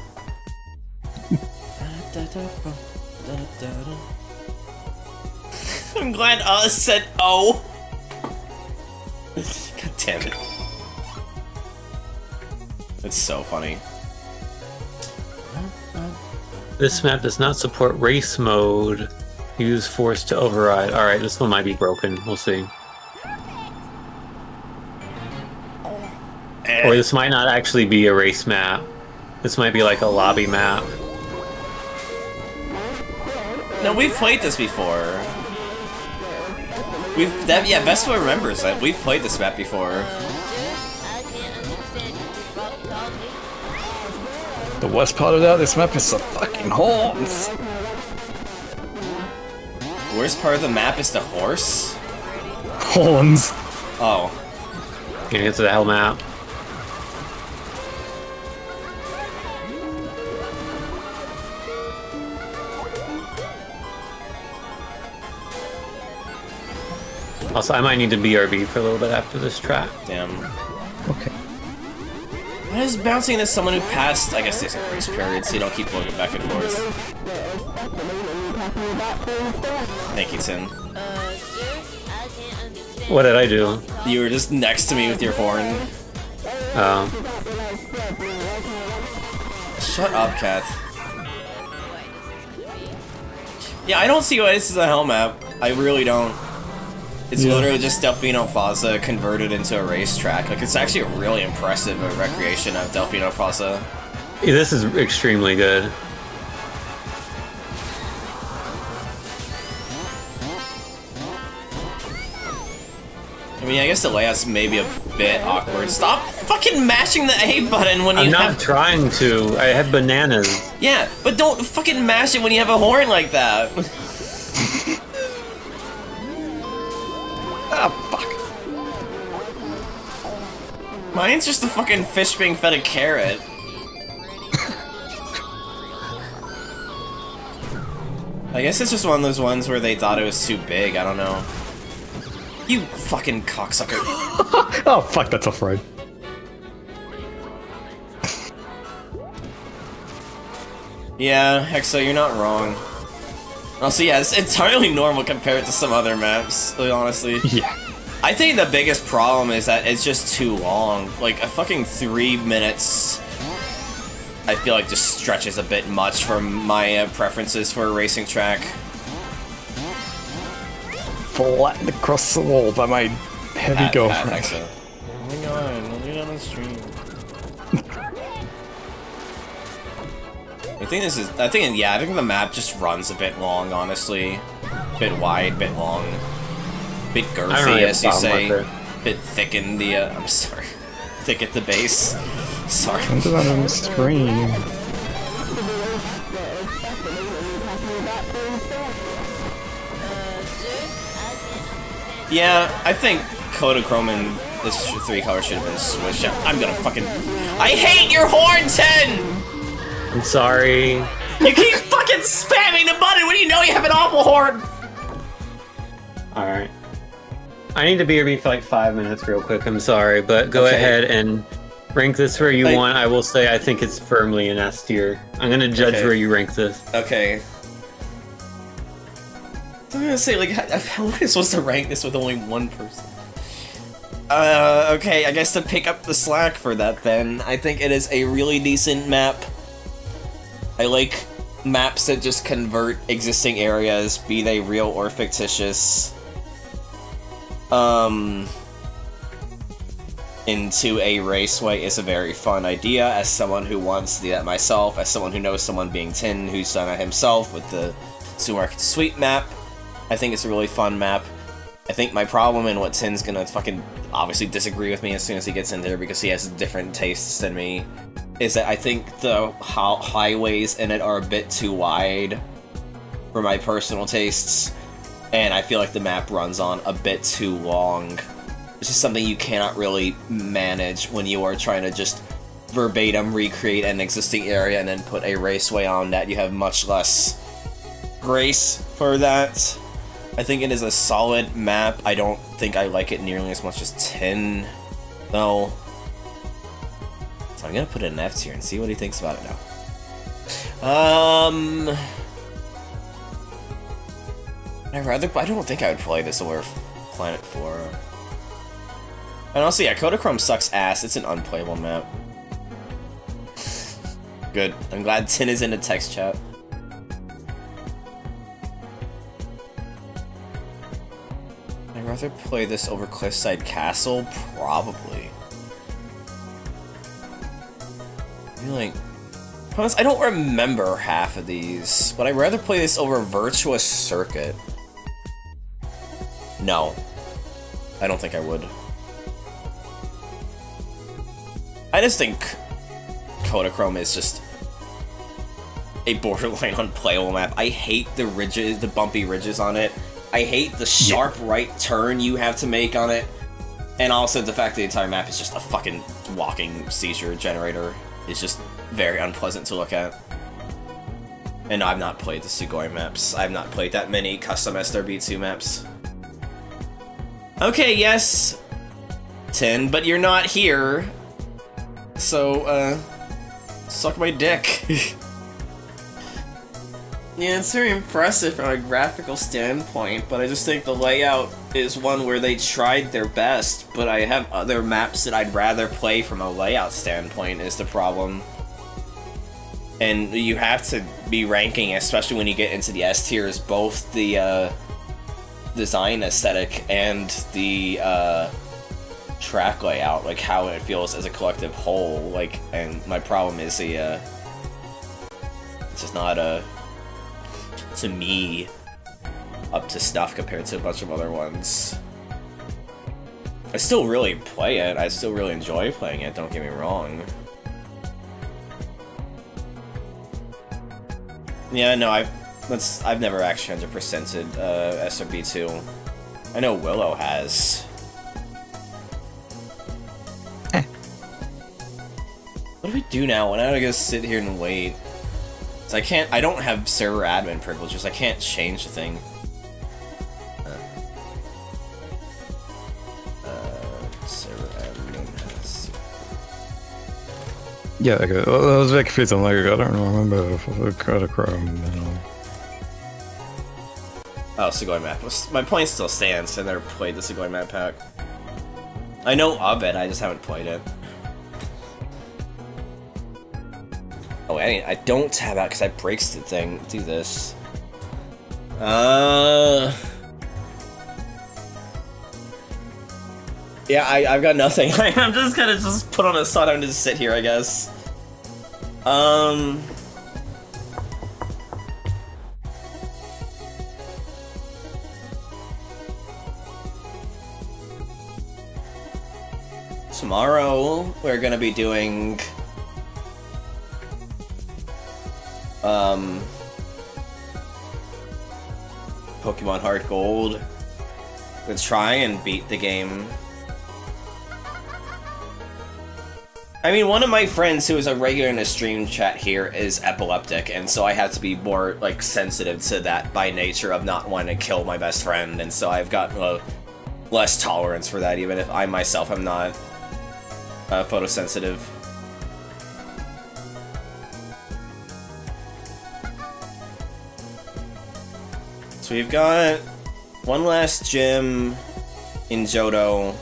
I'm glad said oh. God damn it. It's so funny. This map does not support race mode. Use force to override. Alright, this one might be broken. We'll see. Or this might not actually be a race map. This might be like a lobby map. No, we've played this before. Yeah, Vespa remembers that. We've played this map before. The worst part about this map is the fucking horns. Worst part of the map is the horse? Horns. Oh. Gonna get to the hell map. Also, I might need to BRB for a little bit after this track. Damn. Okay. Why is bouncing into someone who passed? I guess there's a grace period, so you don't keep going back and forth. Thank you, Tin. What did I do? You were just next to me with your horn. Shut up, Kath. Yeah, I don't see why this is a hell map. I really don't. It's literally just Delfino Plaza converted into a racetrack. Like, it's actually a really impressive recreation of Delfino Plaza. Yeah, this is extremely good. I mean, I guess the layout's maybe a bit awkward. Stop fucking mashing the A button when you I'm not trying to. I have bananas. Yeah, but don't fucking mash it when you have a horn like that. Ah, fuck. Mine's just a fucking fish being fed a carrot. I guess it's just one of those ones where they thought it was too big, I don't know. You fucking cocksucker. Oh, fuck, that's off-road. Yeah, Hexo, you're not wrong. Also, yeah, it's entirely normal compared to some other maps, honestly. Yeah. I think the biggest problem is that it's just too long. Like, a fucking 3 minutes, I feel like just stretches a bit much for my preferences for a racing track. Flattened across the wall by my heavy girlfriend. Hexo. Oh my god, we'll do it on the stream. I think the map just runs a bit long, honestly. Bit wide, bit long. Bit girthy, as you say. Bit thick in the, I'm sorry. Thick at the base. Sorry. I'll do that on the stream. Yeah, I think Kodachrome and this 3-color should have been switched out. I'm gonna fucking... I hate your horn, 10! I'm sorry. You keep fucking spamming the button when you know you have an awful horn! Alright. I need to BRB for like 5 minutes real quick, I'm sorry, but go Okay. ahead and rank this where you want. I will say I think it's firmly an S tier. I'm gonna judge where you rank this. Okay. I'm gonna say, like, how am I supposed to rank this with only one person? Okay, I guess to pick up the slack for that then, I think it is a really decent map. I like maps that just convert existing areas, be they real or fictitious, into a raceway is a very fun idea. As someone who wants to do that myself, as someone who knows someone being Tin who's done it himself with the Supermarket Sweep map, I think it's a really fun map. I think my problem and what Tin's gonna fucking obviously disagree with me as soon as he gets in there because he has different tastes than me, is that I think the highways in it are a bit too wide for my personal tastes, and I feel like the map runs on a bit too long. It's just something you cannot really manage when you are trying to just verbatim recreate an existing area and then put a raceway on that. You have much less grace for that. I think it is a solid map. I don't think I like it nearly as much as 10, though. So I'm gonna put an F tier and see what he thinks about it now. I don't think I would play this over Planet 4. And also, yeah, Kodachrome sucks ass. It's an unplayable map. Good. I'm glad Tin is in the text chat. I'd rather play this over Cliffside Castle? Probably. I feel like... I don't remember half of these, but I'd rather play this over Virtuous Circuit. No. I don't think I would. I just think Kodachrome is just a borderline unplayable map. I hate the ridges, the bumpy ridges on it. I hate the sharp right turn you have to make on it. And also the fact that the entire map is just a fucking walking seizure generator is just very unpleasant to look at. And I've not played the Sugoi maps. I've not played that many custom SRB2 maps. Okay, yes, Tin, but you're not here. So, suck my dick. Yeah, it's very impressive from a graphical standpoint, but I just think the layout is one where they tried their best, but I have other maps that I'd rather play from a layout standpoint is the problem. And you have to be ranking, especially when you get into the S tiers, both the design aesthetic and the track layout, like how it feels as a collective whole. Like, and my problem is it's just not to me up to snuff compared to a bunch of other ones. I still really play it. I still really enjoy playing it. Don't get me wrong. Yeah, no, I've never actually 100%ed SRB2. I know Willow has. What do we do now? When I gotta sit here and wait? So I don't have server admin privileges. I can't change the thing. Server admin has... Yeah, okay. Well, I was very confused. I'm like, I don't remember Kodachrome, you know. Oh, Sugoi map. My point still stands. I never played the Sugoi map pack. I know of it, I just haven't played it. Oh, I don't tab out because I breaks the thing. Do this. Yeah, I've got nothing. I'm just gonna put on a side and just sit here, I guess. Tomorrow, we're gonna be doing... Pokemon Heart Gold. To try and beat the game. I mean, one of my friends who is a regular in the stream chat here is epileptic, and so I have to be more, like, sensitive to that by nature of not wanting to kill my best friend, and so I've got less tolerance for that, even if I myself am not photosensitive. So we've got one last gym in Johto,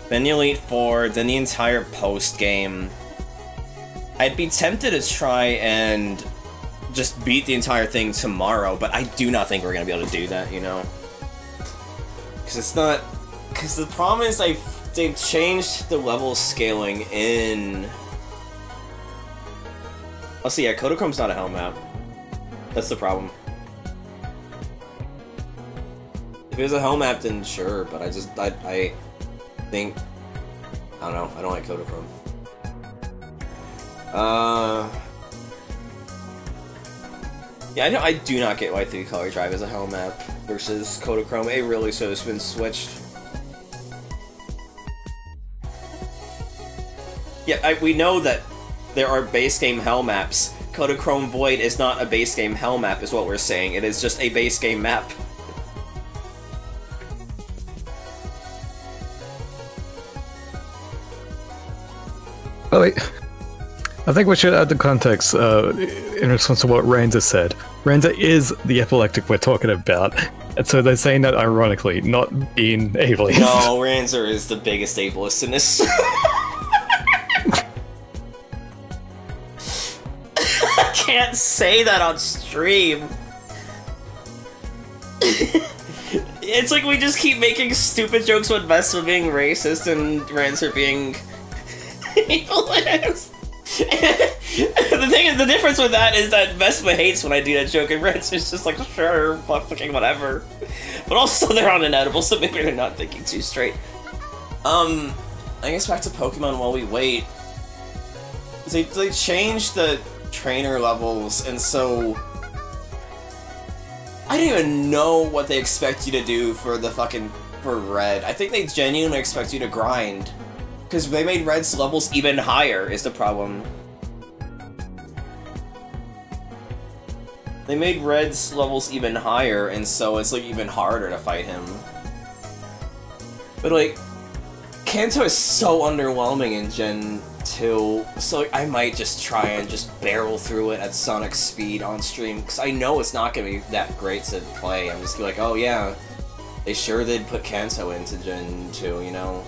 then the Elite Four, then the entire post-game. I'd be tempted to try and just beat the entire thing tomorrow, but I do not think we're going to be able to do that, you know? Because it's not... Because the problem is they've changed the level scaling in... Oh, so yeah, Kodachrome's not a hell map. That's the problem. If it was a hell map, then sure, but I think... I don't know, I don't like Kodachrome. Yeah, I do not get why 3-color drive is a hell map versus Kodachrome. It really should have been switched. Yeah, we know that there are base game hell maps. Kodachrome Void is not a base game hell map, is what we're saying. It is just a base game map. Oh wait, I think we should add the context in response to what Ranza said. Ranza is the epileptic we're talking about, and so they're saying that ironically, not being ableist. No, Ranzer is the biggest ableist in this. I can't say that on stream. It's like we just keep making stupid jokes about Vespa being racist and Ranzer being ableist. The difference with that is that Vespa hates when I do that joke, and Ransom's just like, sure, fucking whatever. But also, they're on inedible, so maybe they're not thinking too straight. I guess back to Pokemon while we wait. They changed the trainer levels, and so I don't even know what they expect you to do for Red. I think they genuinely expect you to grind. Because they made Red's levels even higher, is the problem. They made Red's levels even higher, and so it's like even harder to fight him. But like, Kanto is so underwhelming in Gen 2, so like, I might just try and just barrel through it at Sonic speed on stream, because I know it's not going to be that great to play. I'm just like, oh yeah, they sure did put Kanto into Gen 2, you know?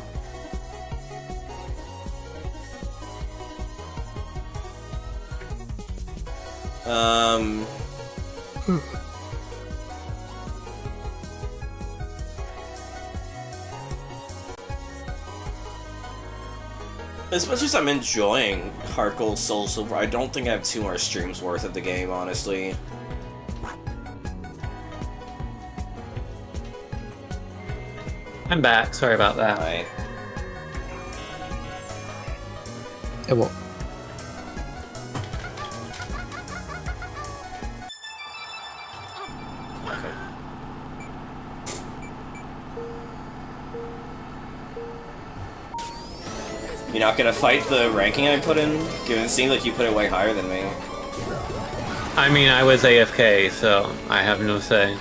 As much as I'm enjoying Heart Gold Soul Silver, I don't think I have 2 more streams worth of the game, honestly. I'm back. Sorry about that. Right. Yeah, well, You're not gonna fight the ranking I put in? Given it seems like you put it way higher than me. I mean, I was AFK, so I have no say.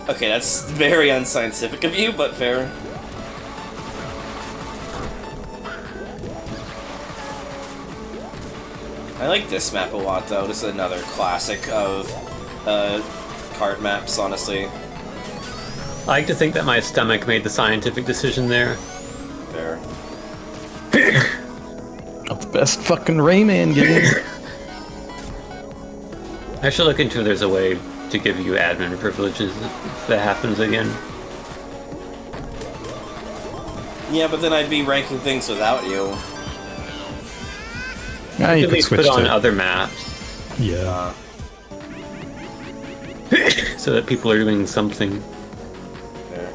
Okay, that's very unscientific of you, but fair. I like this map a lot, though. This is another classic of Kart maps, honestly. I like to think that my stomach made the scientific decision there. Fair. not the best fucking Rayman game. I should look into if there's a way to give you admin privileges if that happens again. Yeah, but then I'd be ranking things without you. Yeah, you At can least switch put on to other maps yeah. so that people are doing something. Fair.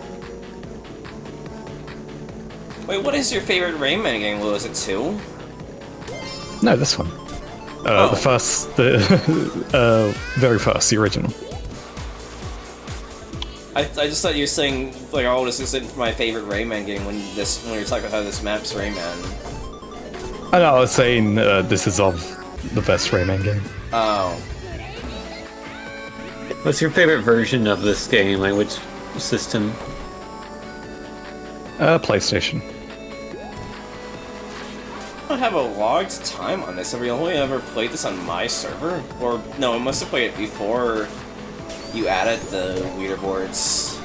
Wait, what is your favorite Rayman game, Lou? Is it 2? No, this one. Oh. The first, the very first, the original. I just thought you were saying, like, oh, this isn't my favorite Rayman game when you're talking about how this map's Rayman. I know, I was saying this is of the best Rayman game. Oh. What's your favorite version of this game? Like, which system? PlayStation. I don't have a logged time on this. Have we only ever played this on my server? Or, no, I must have played it before you added the leaderboards.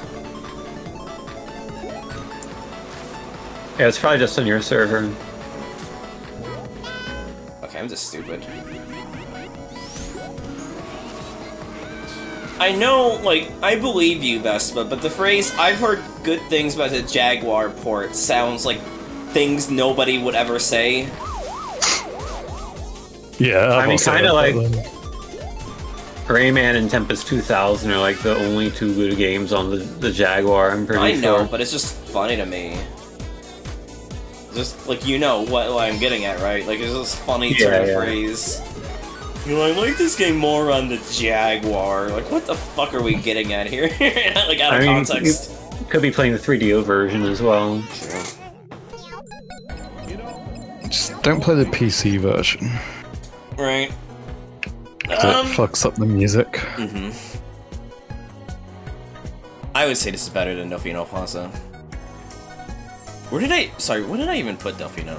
Yeah, it's probably just on your server. Okay, I'm just stupid. I know, like, I believe you, Vespa, but the phrase, I've heard good things about the Jaguar port, sounds like things nobody would ever say. Yeah, I mean, kind of like them. Rayman and Tempest 2000 are like the only two good games on the Jaguar, I'm pretty I know, sure. but it's just funny to me. Just, like, you know what I'm getting at, right? Like, it's just funny Yeah, turn of yeah. phrase. You know, I like this game more on the Jaguar. Like, what the fuck are we getting at here? Like, out of context. You could be playing the 3DO version as well. Just don't play the PC version. Right. That fucks up the music. I would say this is better than Delfino Plaza. Where did I... Sorry, when did I even put Delfino?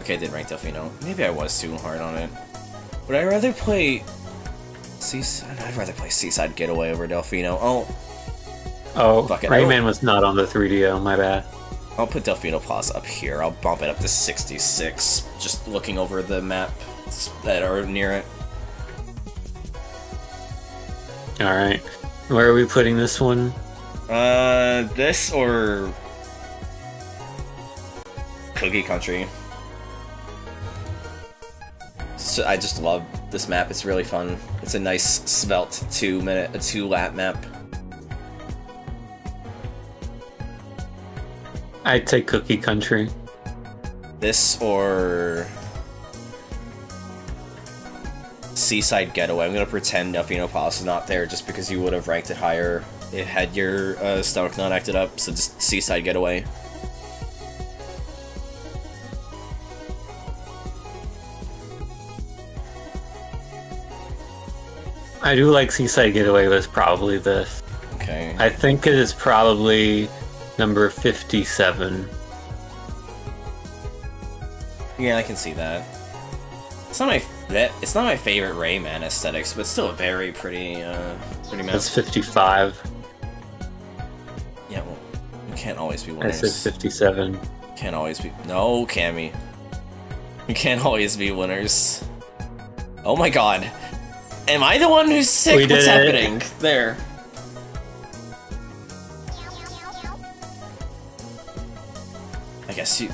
Okay, I did rank Delfino. Maybe I was too hard on it. Would I rather play... I'd rather play Seaside Getaway over Delfino. Oh, Fuck it, Rayman was not on the 3DO, my bad. I'll put Delfino Plaza up here. I'll bump it up to 66, just looking over the map that are near it. Alright. Where are we putting this one? This or... Cookie Country. So I just love this map. It's really fun. It's a nice, svelte 2-lap map. I'd take Cookie Country. This or... Seaside Getaway. I'm gonna pretend Delfino Palace is not there just because you would have ranked it higher. It had your stomach not acted up, so just Seaside Getaway. I do like Seaside Getaway, but it's probably this. Okay. I think it is probably number 57. Yeah, I can see that. It's not my favorite Rayman aesthetics, but still a very pretty map. That's 55. Yeah, well, you can't always be I winners. said 57. Can't always be. No, Cammy. You can't always be winners. Oh my god. Am I the one who's sick? We did What's it. happening? There. I guess you.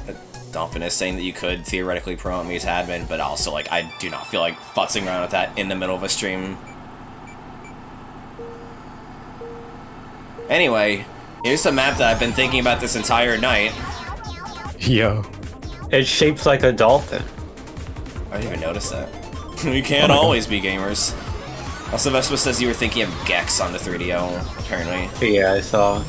Dolphin is saying that you could theoretically promote me as admin, but also, like, I do not feel like futzing around with that in the middle of a stream. Anyway, here's the map that I've been thinking about this entire night. Yo. It's shaped like a dolphin. I didn't even notice that. We can't always be gamers. Also, Vespa says you were thinking of Gex on the 3DO, apparently. But yeah, I saw.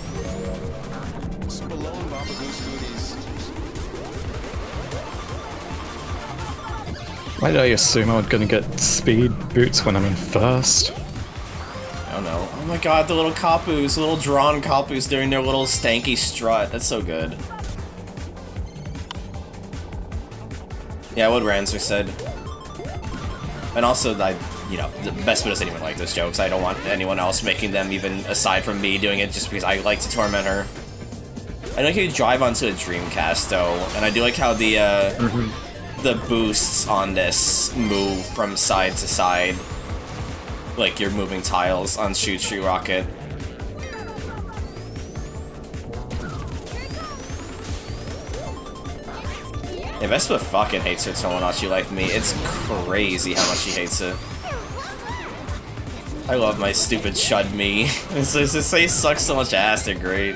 Why did I assume I was gonna get speed boots when I'm in first? I don't know. Oh my god, the little Kapus, little drawn Kapus doing their little stanky strut. That's so good. Yeah, what Ranzer said. And also, you know, the Vespa doesn't even like those jokes. I don't want anyone else making them, even aside from me doing it, just because I like to torment her. I like how you drive onto a Dreamcast, though, and I do like how the boosts on this move from side to side. Like you're moving tiles on Shoot Shoot Rocket. Yeah, Vespa fucking hates her Tomodachi like me. It's crazy how much she hates it. I love my stupid Chud me. They suck so much ass, they're great.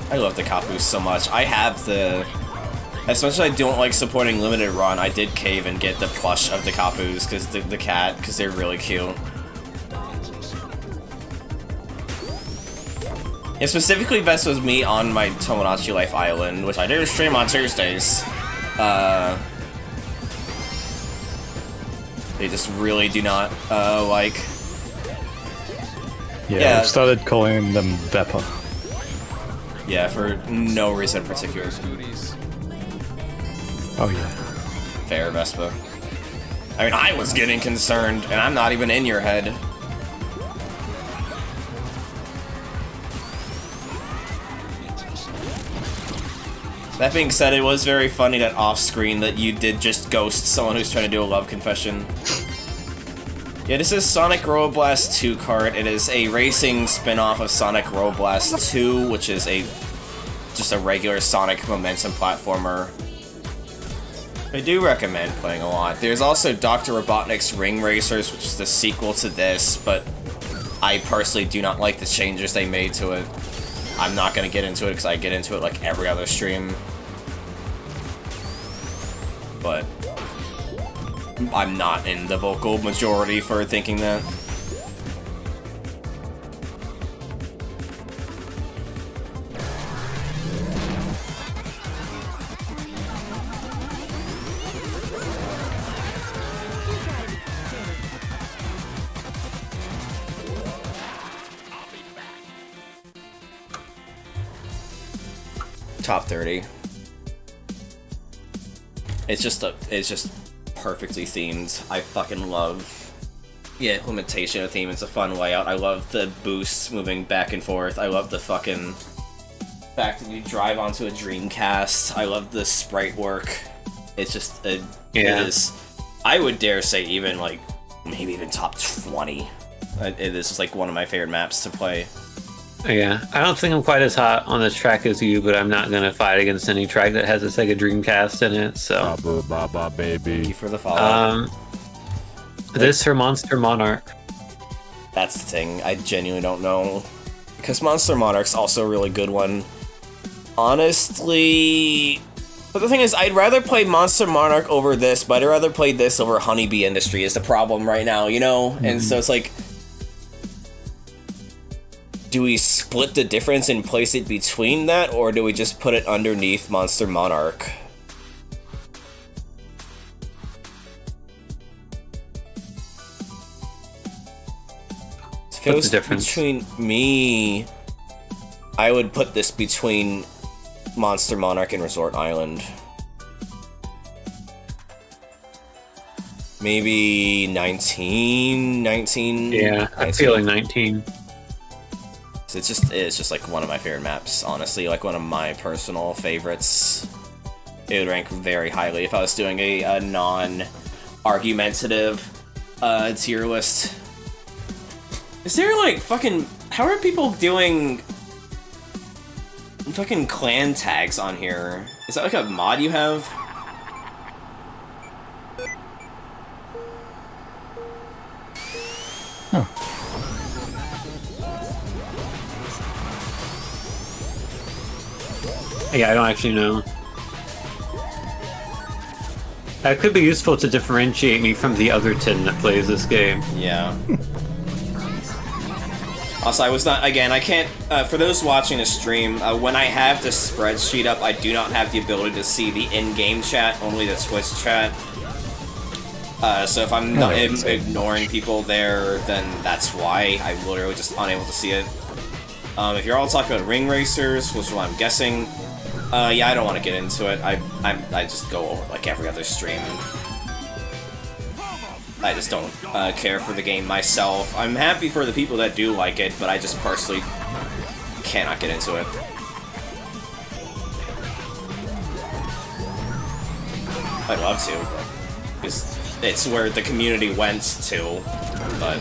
I love the Kapus so much. I have the... As much as I don't like supporting Limited Run, I did cave and get the plush of the Kapus, because the cat, because they're really cute. Yeah, specifically Vespa's me on my Tomodachi Life Island, which I do stream on Tuesdays. They just really do not, like... Yeah, I've started calling them Veppa. Yeah, for no reason in particular. Oh yeah. Fair, Vespa. I mean, I was getting concerned, and I'm not even in your head. That being said, it was very funny that off-screen that you did just ghost someone who's trying to do a love confession. Yeah, this is Sonic Road Blast 2 Kart. It is a racing spin-off of Sonic Road Blast 2, which is just a regular Sonic momentum platformer. I do recommend playing a lot. There's also Dr. Robotnik's Ring Racers, which is the sequel to this, but I personally do not like the changes they made to it. I'm not gonna get into it because I get into it like every other stream. But I'm not in the vocal majority for thinking that. Top 30. It's just perfectly themed. I fucking love the implementation of theme. It's a fun layout. I love the boosts moving back and forth. I love the fucking fact that you drive onto a Dreamcast. I love the sprite work. It's just it is. I would dare say even like maybe even top 20. This is like one of my favorite maps to play. Yeah, I don't think I'm quite as hot on this track as you, but I'm not gonna fight against any track that has a Sega Dreamcast in it. So, baby. Thank you for the follow. This or Monster Monarch? That's the thing. I genuinely don't know, because Monster Monarch's also a really good one. Honestly, but the thing is, I'd rather play Monster Monarch over this, but I'd rather play this over Honeybee Industry. Is the problem right now, you know? And so it's like, do we split the difference and place it between that, or do we just put it underneath Monster Monarch? If it was between me, I would put this between Monster Monarch and Resort Island. Maybe 19? Yeah, I'm feeling 19. So it's just like one of my favorite maps, honestly, like one of my personal favorites. It would rank very highly if I was doing a non-argumentative tier list. Is there like fucking... How are people doing fucking clan tags on here? Is that like a mod you have? Yeah, I don't actually know. That could be useful to differentiate me from the other 10 that plays this game. Yeah. Also, I was not, again, I can't, for those watching the stream, when I have the spreadsheet up, I do not have the ability to see the in-game chat, only the Twitch chat. So if I'm not ignoring people there, then that's why I'm literally just unable to see it. If you're all talking about ring racers, which is what I'm guessing, yeah, I don't want to get into it. I just go over like every other stream. I just don't care for the game myself. I'm happy for the people that do like it, but I just personally cannot get into it. I'd love to, because it's where the community went to, but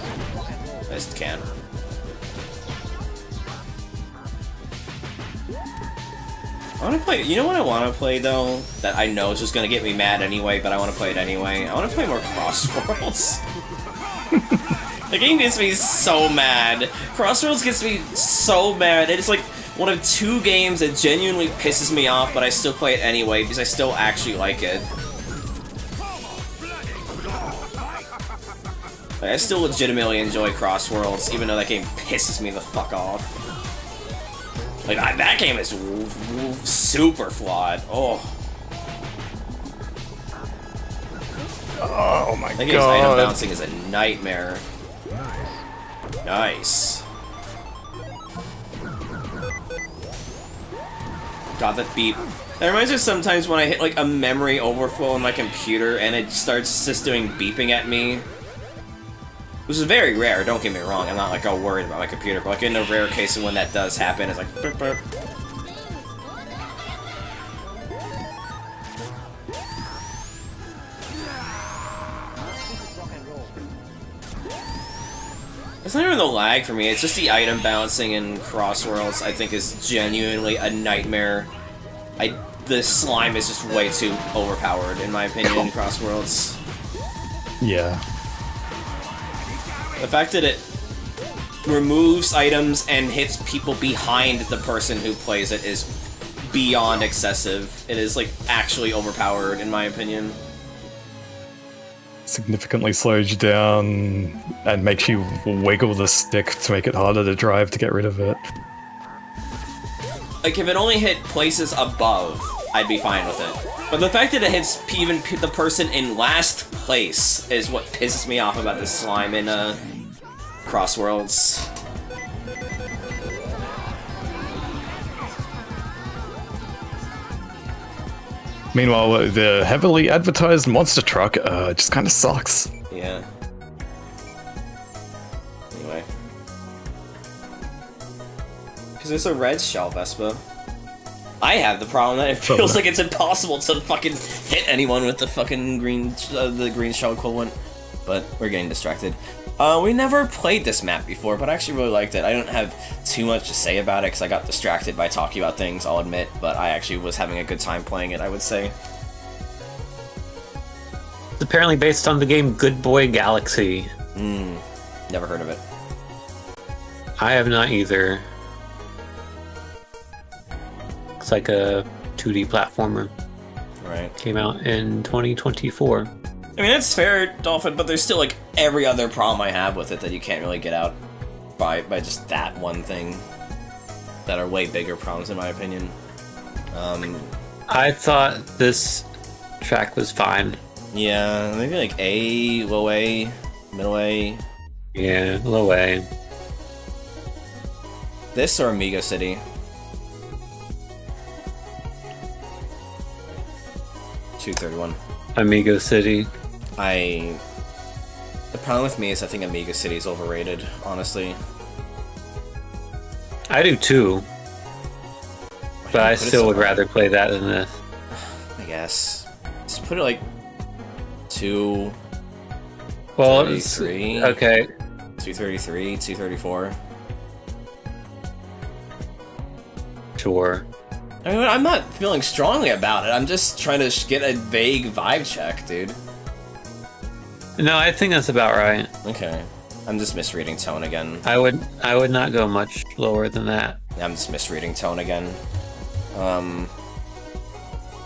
I just can't. I want to play, you know what I want to play though, that I know is just going to get me mad anyway, but I want to play it anyway? I want to play more Crossworlds. The game gets me so mad. Crossworlds gets me so mad. It's like one of two games that genuinely pisses me off, but I still play it anyway because I still actually like it. Like, I still legitimately enjoy Crossworlds, even though that game pisses me the fuck off. Like, that game is super flawed. Oh. Oh my god. That game's item bouncing is a nightmare. Nice. God, that beep. That reminds me of sometimes when I hit, like, a memory overflow on my computer and it starts just doing beeping at me. Which is very rare, don't get me wrong. I'm not, like, all worried about my computer, but, like, in a rare case of when that does happen, it's like, burp, burp. It's not even the lag for me, it's just the item bouncing in Crossworlds, I think, is genuinely a nightmare. The slime is just way too overpowered, in my opinion, in Crossworlds. Yeah. The fact that it removes items and hits people behind the person who plays it is beyond excessive. It is, like, actually overpowered, in my opinion. Significantly slows you down and makes you wiggle the stick to make it harder to drive to get rid of it. Like, if it only hit places above, I'd be fine with it. But the fact that it hits even the person in last place is what pisses me off about this slime in, Crossworlds. Meanwhile, the heavily advertised monster truck just kind of sucks. Yeah. Anyway. Because it's a red shell, Vespa. I have the problem that it feels like it's impossible to fucking hit anyone with the fucking green shell equivalent. But we're getting distracted. We never played this map before, but I actually really liked it. I don't have too much to say about it because I got distracted by talking about things, I'll admit, but I actually was having a good time playing it, I would say. It's apparently based on the game Good Boy Galaxy. Never heard of it. I have not either. It's like a 2D platformer. Right. Came out in 2024. I mean, that's fair, Dolphin, but there's still, like, every other problem I have with it that you can't really get out by just that one thing. That are way bigger problems, in my opinion. I thought this track was fine. Yeah, maybe, like, A, low A, middle A. Yeah, low A. This or Amigo City? 231. Amigo City. The problem with me is I think Amiga City is overrated, honestly. I do too. But I Put it still would somewhere. rather play that than this. I guess. Just put it like 2. Well, 33. okay. 233, 234. Sure. I mean, I'm not feeling strongly about it. I'm just trying to get a vague vibe check, dude. No, I think that's about right. Okay. I'm just misreading tone again. I would not go much lower than that. I'm just misreading tone again.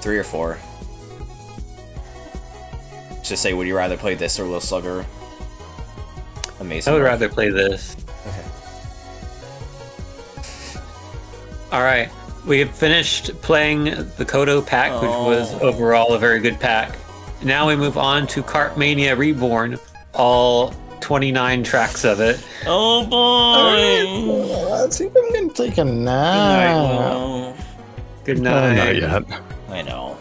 3 or 4. Just say, would you rather play this or Lil Slugger? Amazing. I would work. rather play this. Okay. Alright, we have finished playing the Kodo pack, which was overall a very good pack. Now we move on to Kart Mania Reborn, all 29 tracks of it. Oh boy! I think I'm gonna take a nap. Good Not night. yet. I know.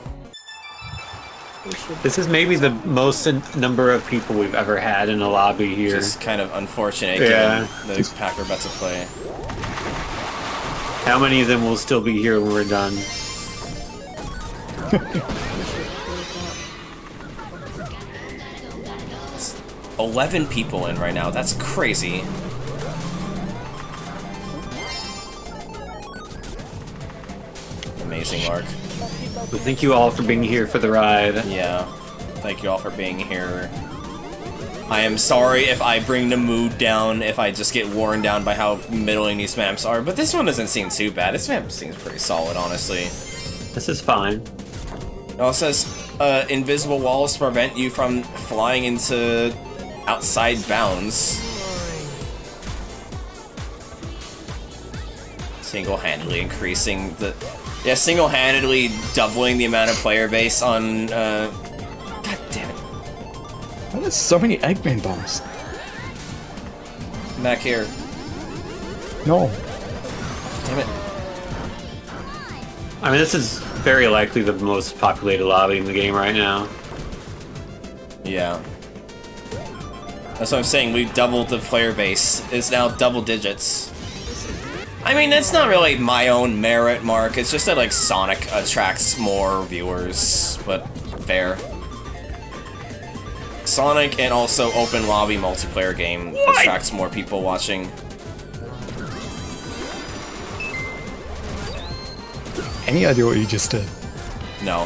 This is maybe the most number of people we've ever had in a lobby here. Just kind of unfortunate Yeah. given the pack we're about to play. How many of them will still be here when we're done? 11 people in right now. That's crazy. Amazing, Mark. Well, thank you all for being here for the ride. Yeah. Thank you all for being here. I am sorry if I bring the mood down, if I just get worn down by how middling these maps are, but this one doesn't seem too bad. This map seems pretty solid, honestly. This is fine. It also says, invisible walls prevent you from flying into outside bounds. Single-handedly increasing the... Yeah, single-handedly doubling the amount of player base on, God damn it. Why there's so many Eggman bombs? Back here. No. Damn it. I mean, this is very likely the most populated lobby in the game right now. Yeah. That's what I'm saying, we've doubled the player base. It's now double digits. I mean, that's not really my own merit, Mark. It's just that, like, Sonic attracts more viewers, but fair. Sonic and also open lobby multiplayer game attracts more people watching. Any idea what you just did? No.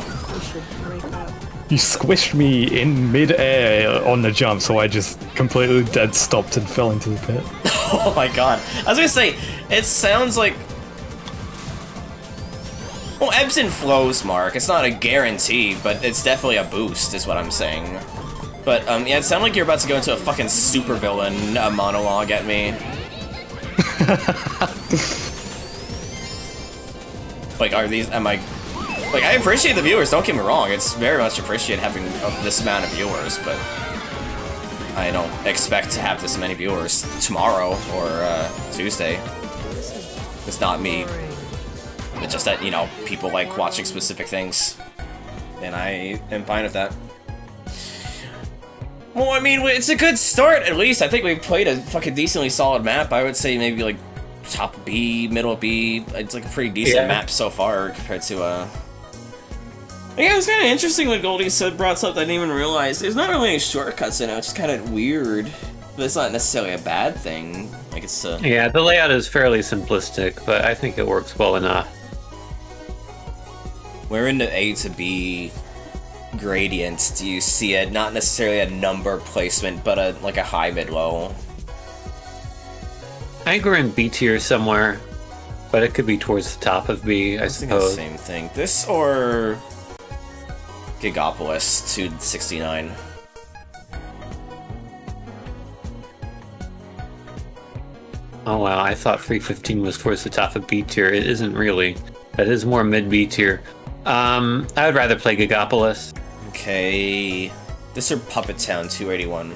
You squished me in mid-air on the jump, so I just completely dead stopped and fell into the pit. Oh my god. I was gonna say, it sounds like... Well, ebbs and flows, Mark. It's not a guarantee, but it's definitely a boost, is what I'm saying. But, yeah, it sounded like you're about to go into a fucking supervillain monologue at me. Like, Like, I appreciate the viewers, don't get me wrong. It's very much appreciate having this amount of viewers, but I don't expect to have this many viewers tomorrow or Tuesday. It's not me. It's just that, you know, people like watching specific things. And I am fine with that. Well, I mean, it's a good start, at least. I think we played a fucking decently solid map. I would say maybe, like, top B, middle B. It's, like, a pretty decent map so far compared to, Yeah, it was kind of interesting what Goldie said, brought something I didn't even realize. There's not really any shortcuts in it, it's just kind of weird. But it's not necessarily a bad thing. Like, it's, Yeah, the layout is fairly simplistic, but I think it works well enough. Where in the A to B gradients do you see it? Not necessarily a number placement, but like a high, mid, low. I think we're in B tier somewhere, but it could be towards the top of B, I I think it's the suppose. same thing. This or Gigapolis 269. Oh wow, I thought 315 was towards the top of B tier. It isn't really. That is more mid B tier. I would rather play Gigapolis. Okay. This or Puppet Town 281.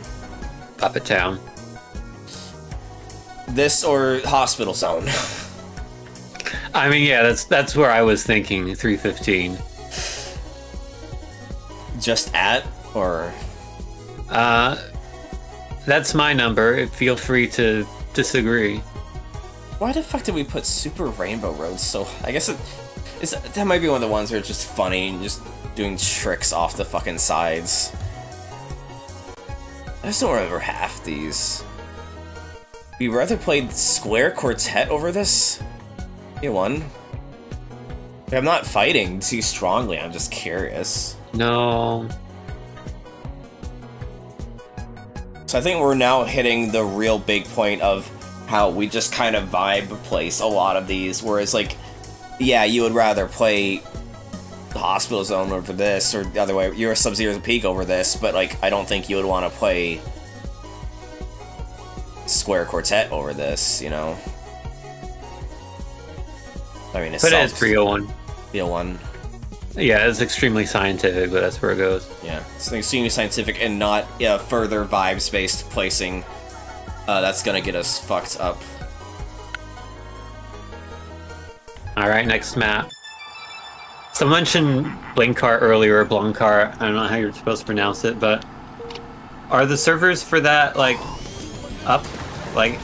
Puppet Town. This or Hospital Zone. I mean, yeah, that's where I was thinking. 315. Just at or That's my number. Feel free to disagree. why the fuck did we put Super Rainbow Road so? I guess that might be one of the ones where it's just funny and just doing tricks off the fucking sides. I just don't remember half these. We rather played Square Quartet over this? You won. I'm not fighting too strongly, I'm just curious. No. So I think we're now hitting the real big point of how we just kind of vibe place a lot of these, whereas like, yeah, you would rather play the Hospital Zone over this, or the other way, you're a Sub-Zero's Peak over this, but like, I don't think you would want to play Square Quartet over this, you know? I mean, it's But it is 301. 301. Yeah, it's extremely scientific, but that's where it goes. Yeah, something extremely scientific and not further vibes-based placing. That's gonna get us fucked up. Alright, next map. So I mentioned Kart earlier, or Kart. I don't know how you're supposed to pronounce it, but are the servers for that, like, up? Like,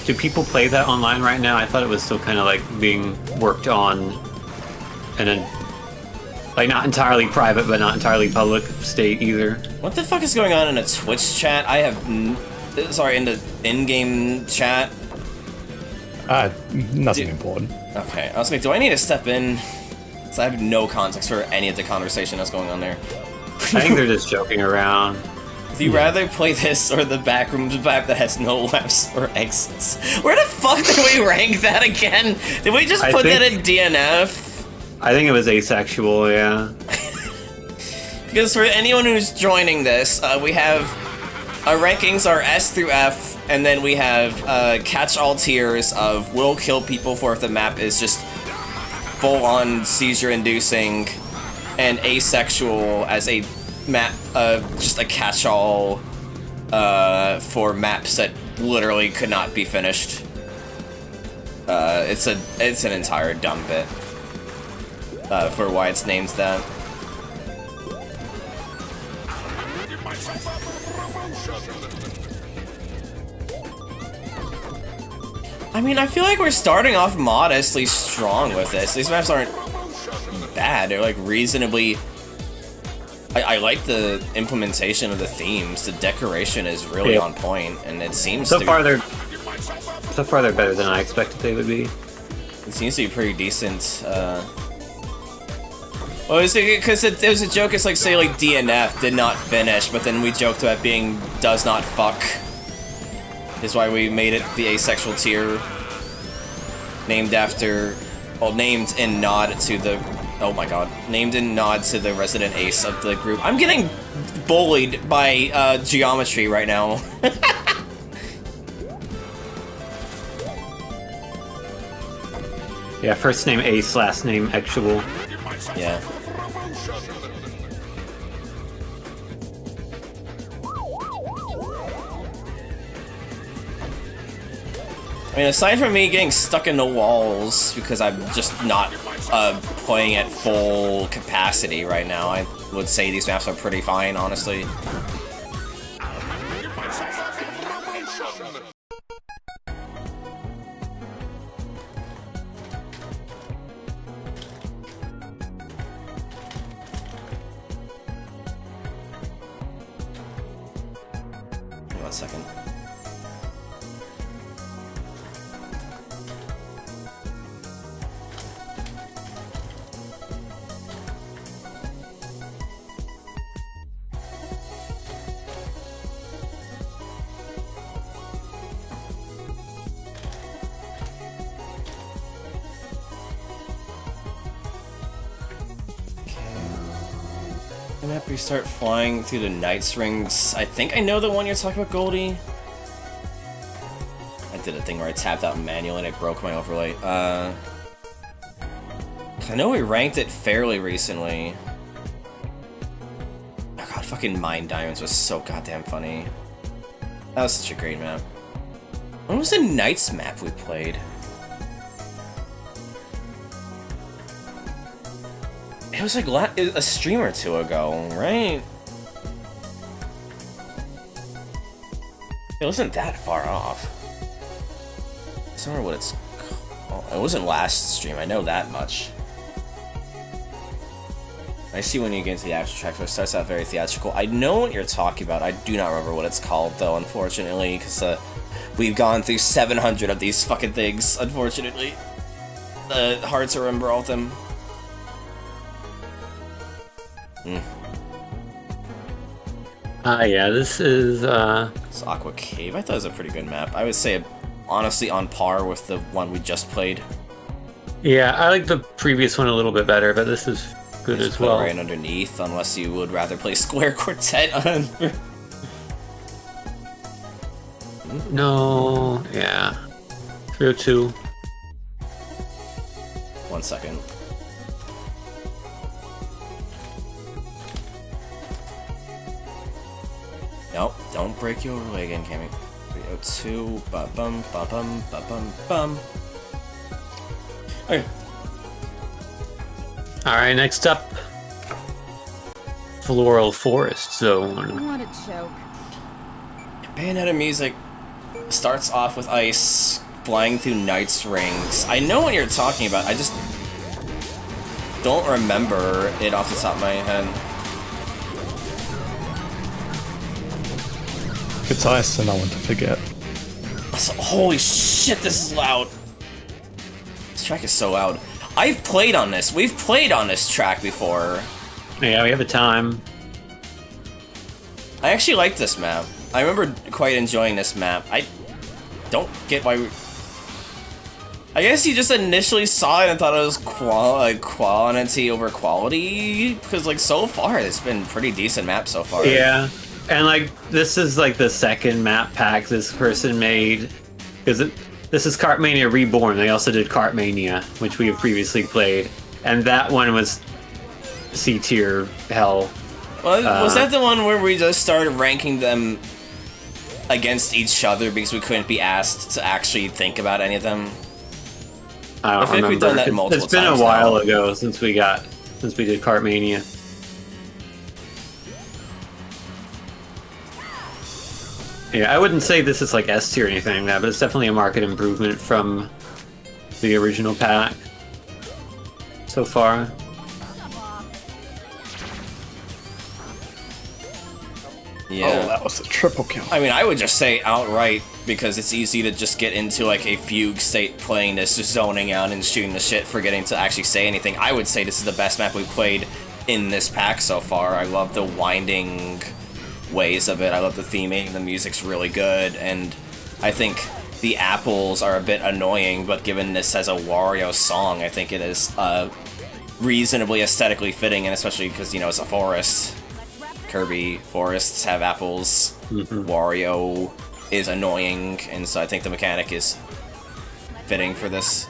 do people play that online right now? I thought it was still kind of, like, being worked on in a, like, not entirely private, but not entirely public state either. What the fuck is going on in a Twitch chat? I have sorry, in the in-game chat? Nothing important. Okay, I was like, do I need to step in? Because I have no context for any of the conversation that's going on there. I think they're just joking around. Do you rather play this or the backrooms map that has no lefts or exits? Where the fuck did we rank that again? Did we just put that in DNF? I think it was asexual, yeah. Because for anyone who's joining this, we have our rankings are S through F, and then we have catch-all tiers of will kill people for if the map is just full-on seizure-inducing, and asexual as a map, just a catch-all for maps that literally could not be finished. It's an entire dumb bit for why it's named that. I mean, I feel like we're starting off modestly strong with this. These maps aren't bad. They're like reasonably... I like the implementation of the themes. The decoration is really on point, and it seems so far they're better than I expected they would be. It seems to be pretty decent Well, it was because it was a joke. It's like, say, like DNF did not finish, but then we joked about being does not fuck. Is why we made it the asexual tier. Named after, well, named in nod to the, oh my god, named in nod to the resident ace of the group. I'm getting bullied by geometry right now. Yeah, first name Ace, last name Actual. Yeah. I mean, aside from me getting stuck in the walls because I'm just not playing at full capacity right now, I would say these maps are pretty fine, honestly. Give me 1 second. After you start flying through the night rings, I think I know the one you're talking about, Goldie. I did a thing where I tapped out manually and I broke my overlay. I know we ranked it fairly recently. Oh god, fucking Mine Diamonds was so goddamn funny. That was such a great map. When was the Knights map we played? It was like a stream or two ago, right? It wasn't that far off. I don't remember what it's called. It wasn't last stream, I know that much. I see when you get into the actual track, so it starts out very theatrical. I know what you're talking about. I do not remember what it's called, though, unfortunately, because we've gone through 700 of these fucking things, unfortunately. Hard to remember all of them. Yeah, this is, It's Aqua Cave. I thought it was a pretty good map. I would say, honestly, on par with the one we just played. Yeah, I like the previous one a little bit better, but this is good as well. Right underneath, unless you would rather play Square Quartet on... No, yeah. 302. 1 second. Nope, don't break your overlay again, Cammy. 302, ba-bum, ba-bum, ba-bum, bum. Okay. Alright, next up. Floral Forest Zone. What a joke. Bayonetta music starts off with ice flying through Night's Rings. I know what you're talking about, I just don't remember it off the top of my head. It's ice and I want to forget. Holy shit, this is loud. This track is so loud. I've played on this. We've played on this track before. Yeah, we have a time. I actually like this map. I remember quite enjoying this map. I don't get why I guess you just initially saw it and thought it was quantity over quality, because like so far it's been pretty decent map so far. Yeah. And like this is like the second map pack this person made, because this is Kartmania Reborn. They also did Kartmania, which we have previously played, and that one was C tier hell. Well, was that the one where we just started ranking them against each other because we couldn't be asked to actually think about any of them? I don't I think remember. we've done that multiple times. It's been times a while now. ago since we did Kartmania. Yeah, I wouldn't say this is like S tier or anything like that, but it's definitely a market improvement from the original pack so far. Yeah. Oh, that was a triple kill. I mean, I would just say outright, because it's easy to just get into like a fugue state playing this, just zoning out and shooting the shit, forgetting to actually say anything. I would say this is the best map we've played in this pack so far. I love the winding ways of it. I love the theming. The music's really good, and I think the apples are a bit annoying, but given this as a Wario song, I think it is reasonably aesthetically fitting, and especially because, you know, it's a forest. Kirby forests have apples. Wario is annoying, and so I think the mechanic is fitting for this.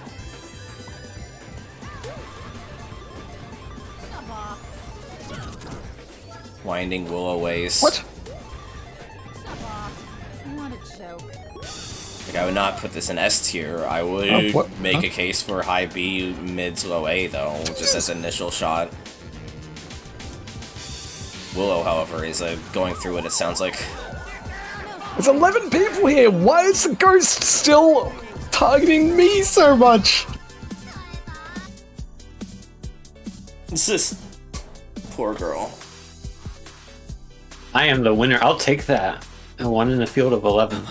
Winding willow ways. What? What a joke. Like, I would not put this in S tier. I would what? make Huh? a case for high B, mid to low A, though, just as an initial shot. Willow, however, is going through it sounds like. There's 11 people here. Why is the ghost still targeting me so much? It's this poor girl. I am the winner. I'll take that. I won in a field of 11.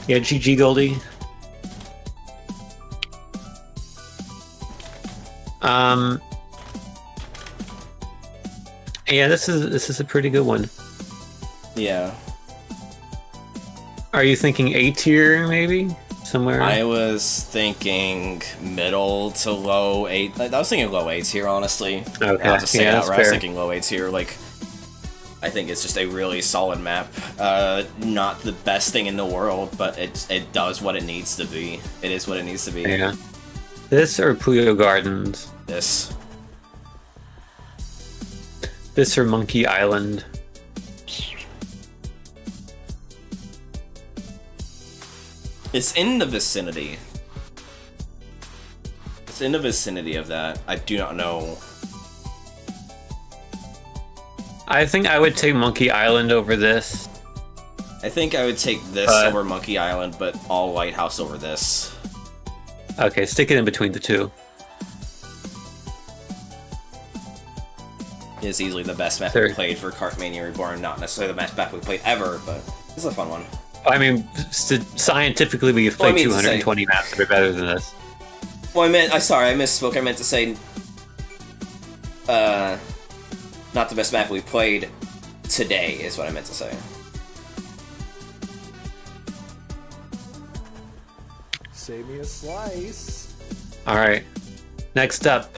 Yeah, GG Goldie. Yeah, this is a pretty good one. Yeah. Are you thinking A tier maybe? Somewhere? I was thinking middle to low 8. I was thinking low 8s here, honestly. Okay, I'll just say yeah, it that's outright. I was fair. thinking low 8s here. Like, I think it's just a really solid map. Not the best thing in the world, but it does what it needs to be. It is what it needs to be. Yeah. This or Puyo Gardens? This. This or Monkey Island? It's in the vicinity. It's in the vicinity of that. I do not know. I think I would take Monkey Island over this. I think I would take this over Monkey Island, but all Lighthouse over this. Okay, stick it in between the two. It's easily the best map Sure. we played for Kart Mania Reborn. Not necessarily the best map we played ever, but this is a fun one. I mean, scientifically, we've Well, I played mean to 220 maps that are better than this. Well, I misspoke. I meant to say, not the best map we played today is what I meant to say. Save me a slice. All right, next up,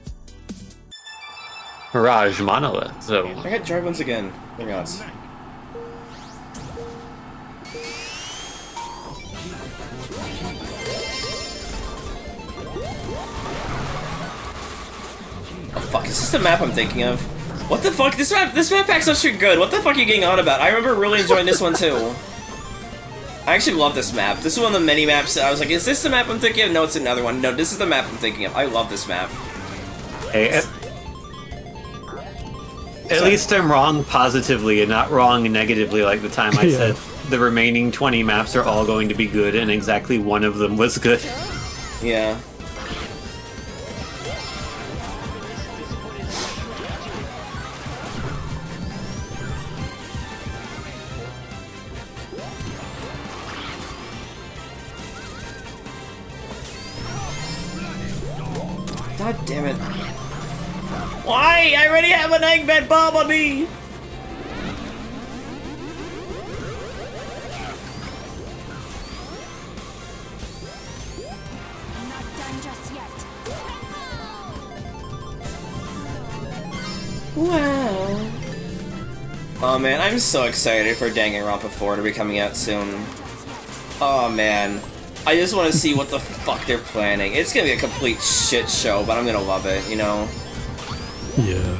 Mirage Monolith. So I got dry bones again. Hang on. Oh fuck, is this the map I'm thinking of? What the fuck? This map pack's so shit good. What the fuck are you getting on about? I remember really enjoying this one too. I actually love this map. This is one of the many maps that I was like, is this the map I'm thinking of? No, it's another one. No, this is the map I'm thinking of. I love this map. hey, at least I'm wrong positively and not wrong negatively. Like the time I said the remaining 20 maps are all going to be good, and exactly one of them was good. Yeah. God damn it. Why? I already have an egg bed bomb on me! I'm not done just yet. Wow. Oh man, I'm so excited for Danganronpa 4 to be coming out soon. Oh man. I just want to see what the fuck they're planning. It's gonna be a complete shit show, but I'm gonna love it, you know? Yeah.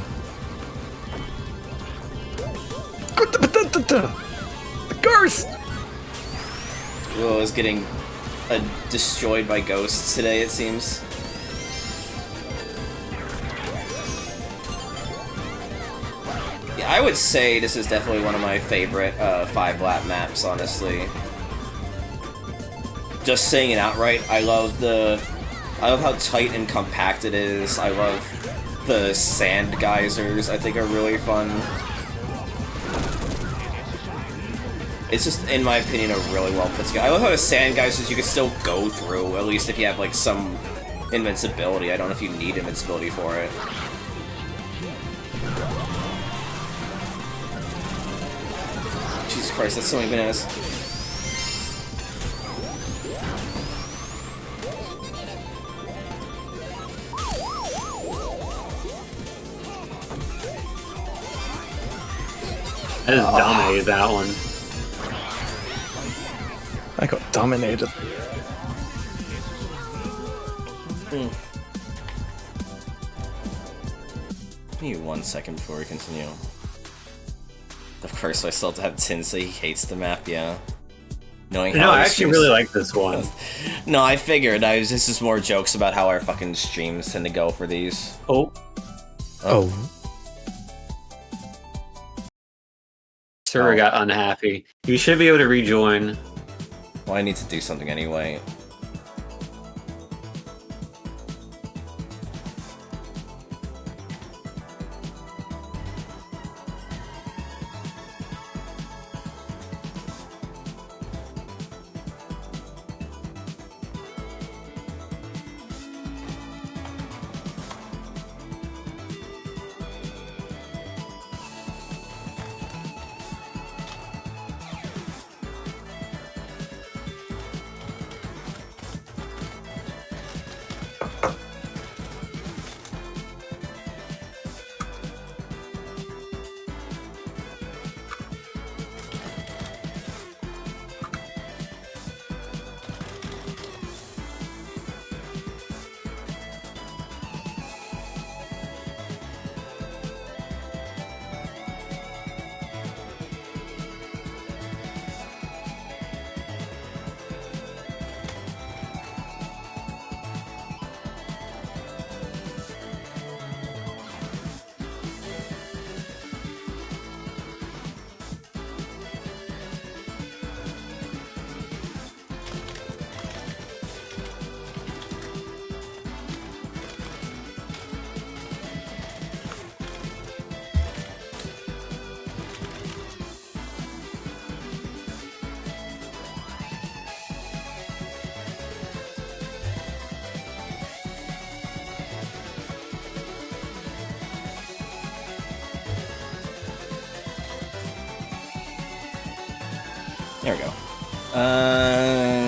The ghost! Willow is getting destroyed by ghosts today, it seems. Yeah, I would say this is definitely one of my favorite 5-lap maps, honestly. Just saying it outright, I love how tight and compact it is. I love The sand geysers, I think, are really fun. It's just, in my opinion, a really well put together. I love how the sand geysers you can still go through, at least if you have, like, some invincibility. I don't know if you need invincibility for it. Jesus Christ, that's so many bananas. I just dominated that one. I got dominated. Give me 1 second before we continue. Of course, I still have Tin say he hates the map, yeah. Knowing how No, I our actually streams- really like this one. No, I figured. This is more jokes about how our fucking streams tend to go for these. Oh, Oh. server Oh. got unhappy. You should be able to rejoin. Well, I need to do something anyway. There we go.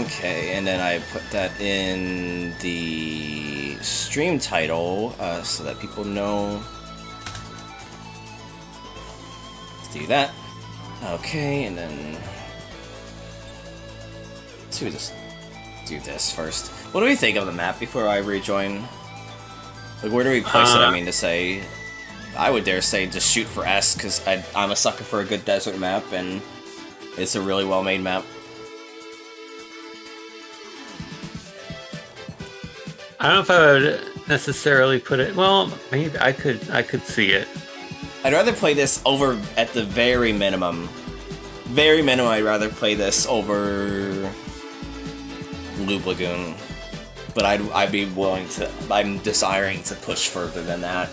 Okay, and then I put that in the stream title so that people know to do that. Okay, and then let's just do this first. What do we think of the map before I rejoin? Like, where do we place it? I mean to say, I would dare say just shoot for S because I'm a sucker for a good desert map, and it's a really well-made map. I don't know if I would necessarily put it. Well, maybe I could see it. I'd rather play this over at the very minimum. Very minimum, I'd rather play this over Loop Lagoon. But I'd be willing to. I'm desiring to push further than that.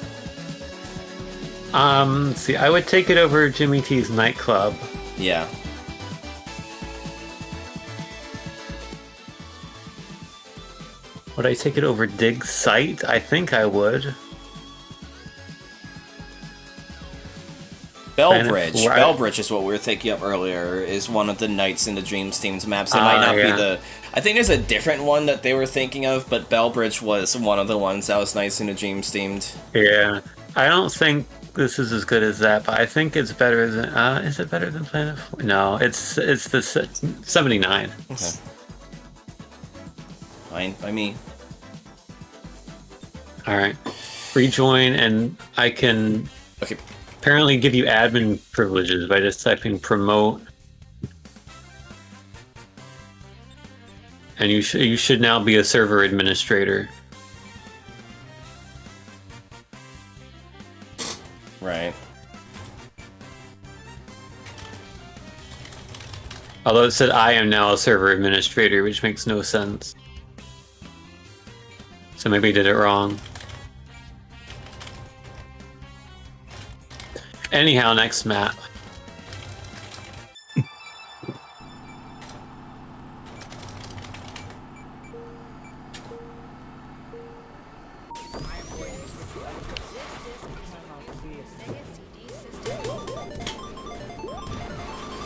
See, I would take it over Jimmy T's nightclub. Yeah. Would I take it over Dig's site? I think I would. Bellbridge. Right. Bellbridge is what we were thinking up earlier. Is one of the Nights in the Dreams themed maps. It might not yeah. be the. I think there's a different one that they were thinking of, but Bellbridge was one of the ones that was Nights in the Dreams themed. Yeah. I don't think this is as good as that, but I think it's better than. Is it better than Planet 4? No, it's the 79. Okay. Fine by me. All right. Rejoin, and I can Okay. apparently give you admin privileges by just typing promote. And you should now be a server administrator. Right. Although it said I am now a server administrator, which makes no sense. So maybe I did it wrong. Anyhow, next map.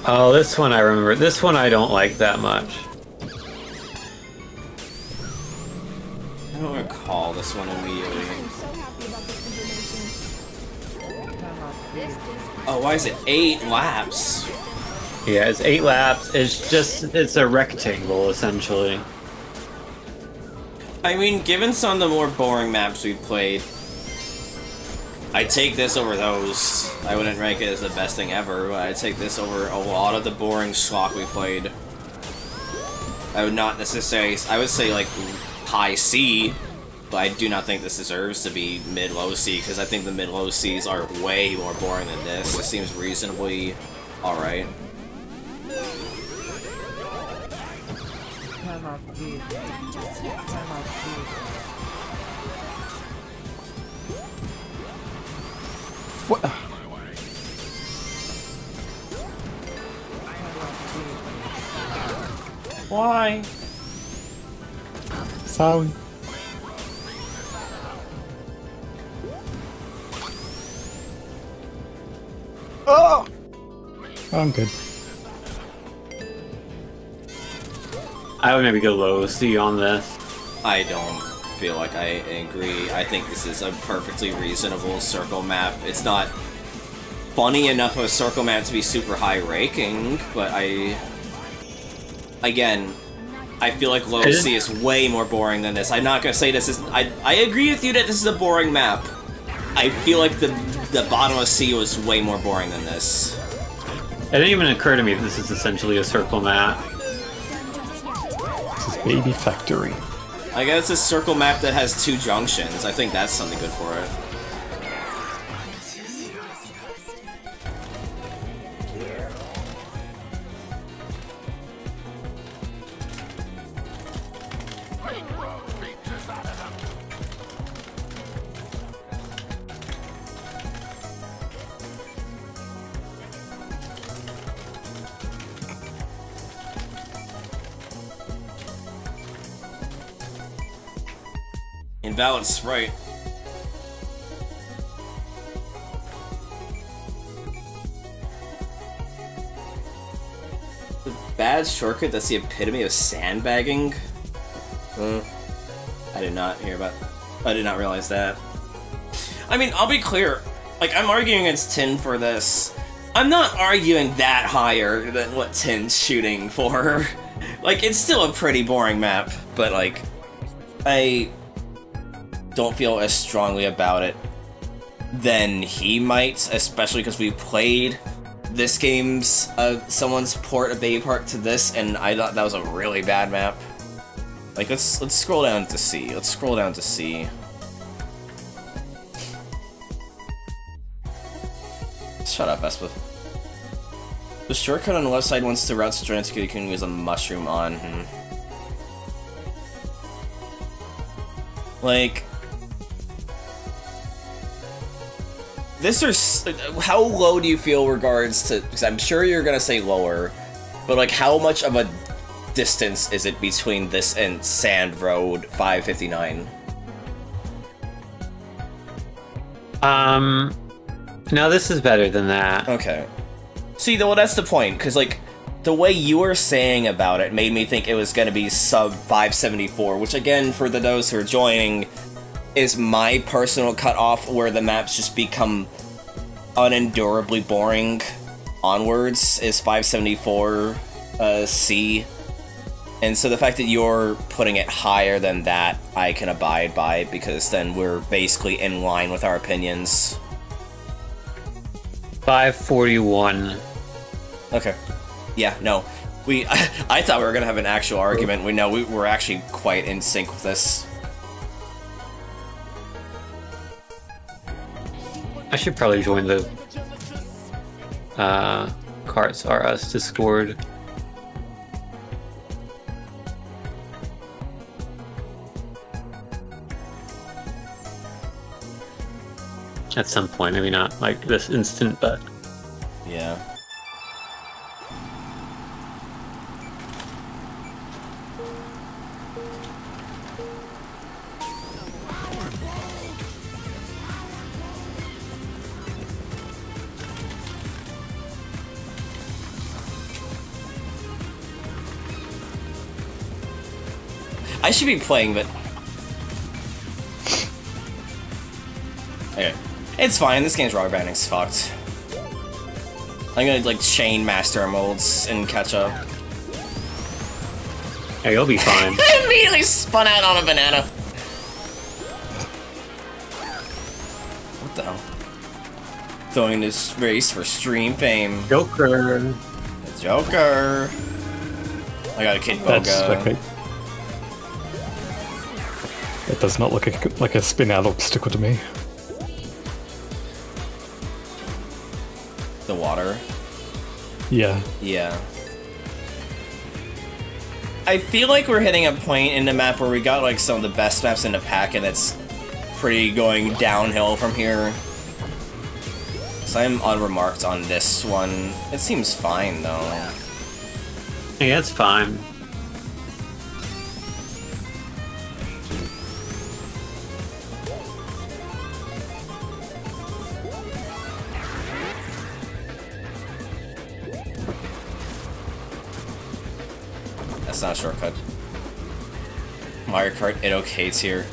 Oh, this one I remember. This one I don't like that much. I don't recall this one immediately. I'm so happy about this information. Oh, why is it 8 laps? Yeah, it's 8 laps. It's a rectangle, essentially. I mean, given some of the more boring maps we've played, I'd take this over those. I wouldn't rank it as the best thing ever, but I'd take this over a lot of the boring schlock we played. I would not necessarily... I would say, like, high C, but I do not think this deserves to be mid-low C, because I think the mid-low Cs are way more boring than this. This seems reasonably alright. What? Why? Sorry. Oh! I'm good. I would maybe go low C on this. I don't feel like I agree. I think this is a perfectly reasonable circle map. It's not funny enough of a circle map to be super high ranking, but again, I feel like low C is way more boring than this. I'm not gonna say this is... I agree with you that this is a boring map. I feel like the bottom of C was way more boring than this. It didn't even occur to me that this is essentially a circle map. This is Baby Factory. I guess it's a circle map that has 2 junctions. I think that's something good for it. Invalid sprite. The bad shortcut that's the epitome of sandbagging? I did not hear about... I did not realize that. I mean, I'll be clear. Like, I'm arguing against Tin for this. I'm not arguing that higher than what Tin's shooting for. Like, it's still a pretty boring map, but, like, I don't feel as strongly about it than he might, especially because we played this game's someone's port of Baby Park to this, and I thought that was a really bad map. Like, let's scroll down to C. Let's scroll down to C. Shut up, Vespa. The shortcut on the left side wants to route to join you can use a mushroom on. Like, this or how low do you feel regards to? Because I'm sure you're gonna say lower, but like, how much of a distance is it between this and Sand Road 559? No, this is better than that. Okay. See, well, that's the point, because, like, the way you were saying about it made me think it was going to be sub 574, which, again, for those who are joining, is my personal cutoff where the maps just become unendurably boring onwards, is 574 C. And so the fact that you're putting it higher than that, I can abide by, because then we're basically in line with our opinions. 541. Okay. Yeah, no. I thought we were gonna have an actual argument. We were actually quite in sync with this. I should probably join the Karts R Us Discord. at some point. Maybe not like this instant, but Yeah. I should be playing, but... Okay. It's fine, this game's rubber banding's fucked. I'm gonna, like, chain master molds and catch up. hey, you'll be fine. I immediately spun out on a banana. What the hell? Throwing this race for stream fame. Joker. The Joker. I got a Kid That's Boga. okay. It does not look like a spin out obstacle to me. The water. Yeah. Yeah. I feel like we're hitting a point in the map where we got like some of the best maps in the pack, and it's pretty going downhill from here. So I'm unremarked on this one. It seems fine though. Hey, that's fine. That's not a shortcut. Mario Kart, it okays here.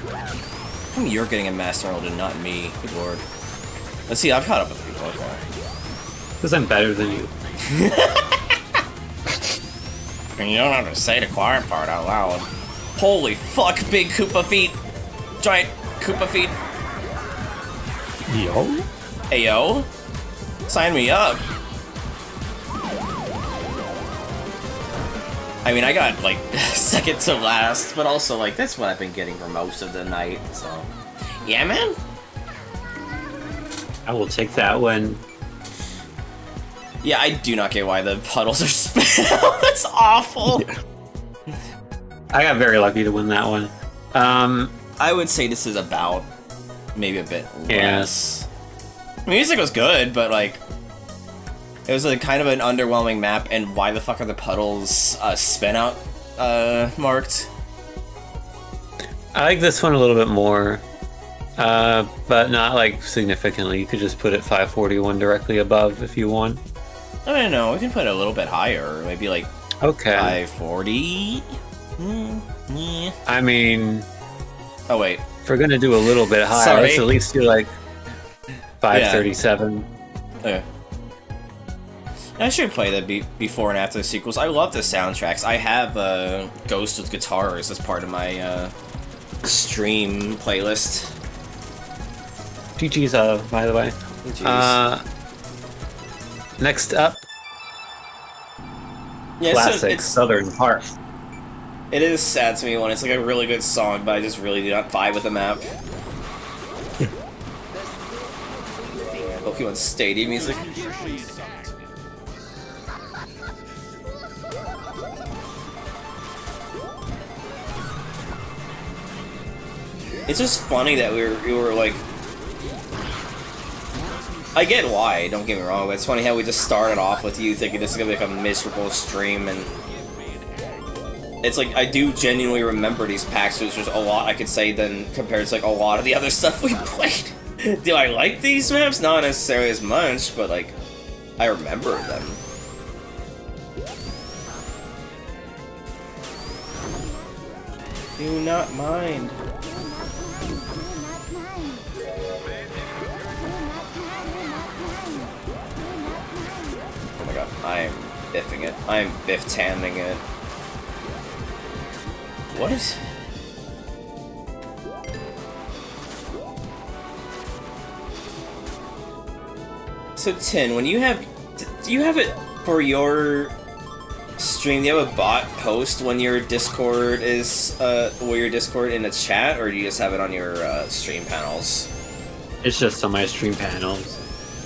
How come you're getting a Master Emerald and not me? Good lord. Let's see, I've caught up with people, okay. Because I'm better than you. And you don't have to say the quiet part out loud. Holy fuck, big Koopa feet! Giant Koopa feet! Yo. Ayo! Sign me up! I mean, I got, like, second to last, but also, like, that's what I've been getting for most of the night, so... Yeah, man? I will take that win. Yeah, I do not get why the puddles are spit out. That's awful! Yeah. I got very lucky to win that one. I would say this is about maybe a bit Yeah. less. Music was good, but, like... It was a kind of an underwhelming map, and why the fuck are the puddles spin out marked? I like this one a little bit more, but not like significantly. You could just put it 541 directly above if you want. I don't know, we can put it a little bit higher, maybe like Okay. 540? Yeah. I mean, Oh wait, if we're gonna do a little bit higher, Sorry. let's at least do like 537. okay. I should play the before and after the sequels. I love the soundtracks. I have Ghost with Guitars as part of my stream playlist. GG's, by the way. Jeez. Next up, Yeah, classic Southern Park. it is sad to me when it's like a really good song, but I just really do not vibe with the map. Pokemon Stadium music. It's just funny that we were like... I get why, don't get me wrong, but it's funny how we just started off with you thinking this is gonna be like a miserable stream, and... It's like, I do genuinely remember these packs, so there's a lot I could say than compared to like a lot of the other stuff we played. Do I like these maps? Not necessarily as much, but like, I remember them. Do not mind. Oh my god, I'm biffing it. I'm biff-tanning it. What is... So, Tin, when you have... Do you have it for your stream? Do you have a bot post when your Discord is... or your Discord in the chat, or do you just have it on your stream panels? It's just on my stream panels.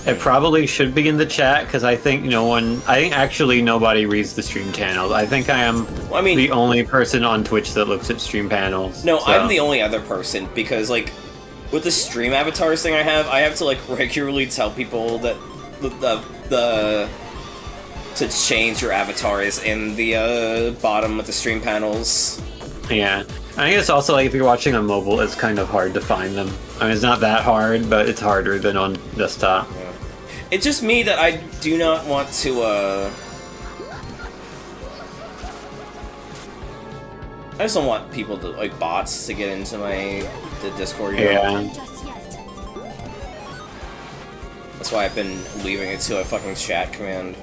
It probably should be in the chat because I think actually nobody reads the stream channels. I think I am the only person on Twitch that looks at stream panels. No, so. I'm the only other person because, like, with the stream avatars thing I have to, like, regularly tell people that to change your avatars in the bottom of the stream panels. Yeah. I think it's also, like, if you're watching on mobile, it's kind of hard to find them. I mean, it's not that hard, but it's harder than on desktop. Yeah. It's just me that I do not want to, I just don't want people to, like, bots to get into the Discord, you know? Yeah. That's why I've been leaving it to a fucking chat command.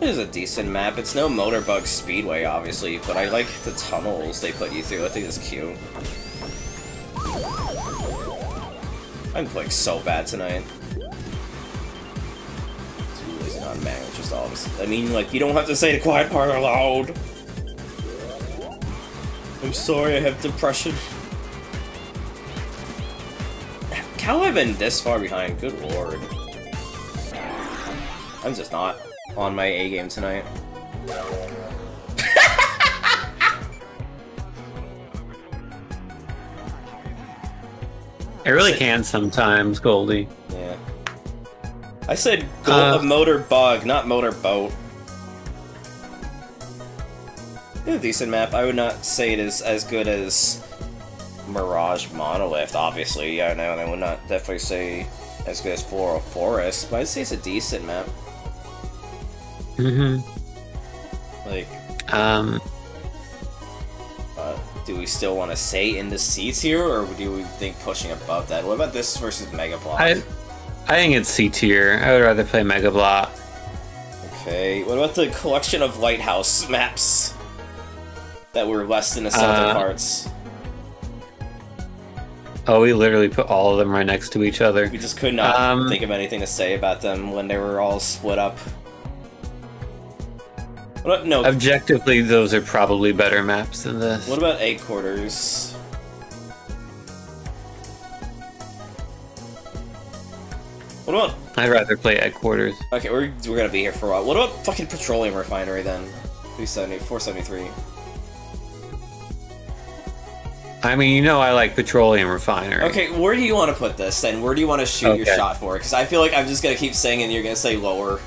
It is a decent map. It's no Motorbug Speedway, obviously, but I like the tunnels they put you through. I think it's cute. I'm playing so bad tonight. It's really not man, it's just obvious. I mean, like, you don't have to say the quiet part aloud. I'm sorry, I have depression. How have I been this far behind? Good lord. I'm just not on my A game tonight. It really can sometimes, Goldie. Yeah. I said motor bug, not motor boat. It's a decent map. I would not say it is as good as Mirage Monolith, obviously. Yeah, no, I would not definitely say as good as Floral Forest, but I'd say it's a decent map. Mm-hmm. Like, do we still want to say in the seats here, or do we think pushing above that? What about this versus Mega Block? I think it's C tier. I would rather play Mega Block. Okay, what about the collection of lighthouse maps that were less than a sum of their parts? Oh, we literally put all of them right next to each other. We just could not think of anything to say about them when they were all split up. No. Objectively, those are probably better maps than this. What about 8 quarters? What about... I'd rather play headquarters. Okay, we're gonna be here for a while. What about fucking Petroleum Refinery then? 473. I mean, I like Petroleum Refinery. Okay, where do you want to put this then? Where do you want to shoot your shot for? Because I feel like I'm just gonna keep saying it and you're gonna say lower.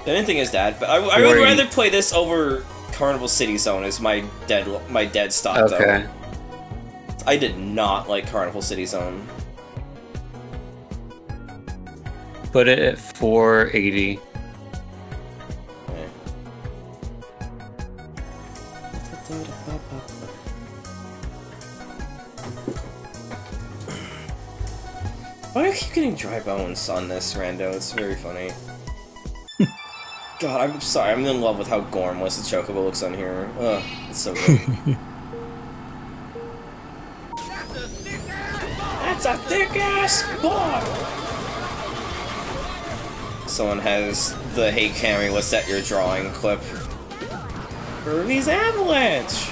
The only thing is that, but I would rather play this over Carnival City Zone as my dead stop though. I did not like Carnival City Zone. Put it at 480. Okay. Why do I keep getting dry bones on this rando? It's very funny. God, I'm sorry. I'm in love with how gormless the Chocobo looks on here. Ugh, it's so good. That's a thick-ass bar! Someone has the "Hey Camry, what's that you're drawing" clip. Kirby's Avalanche!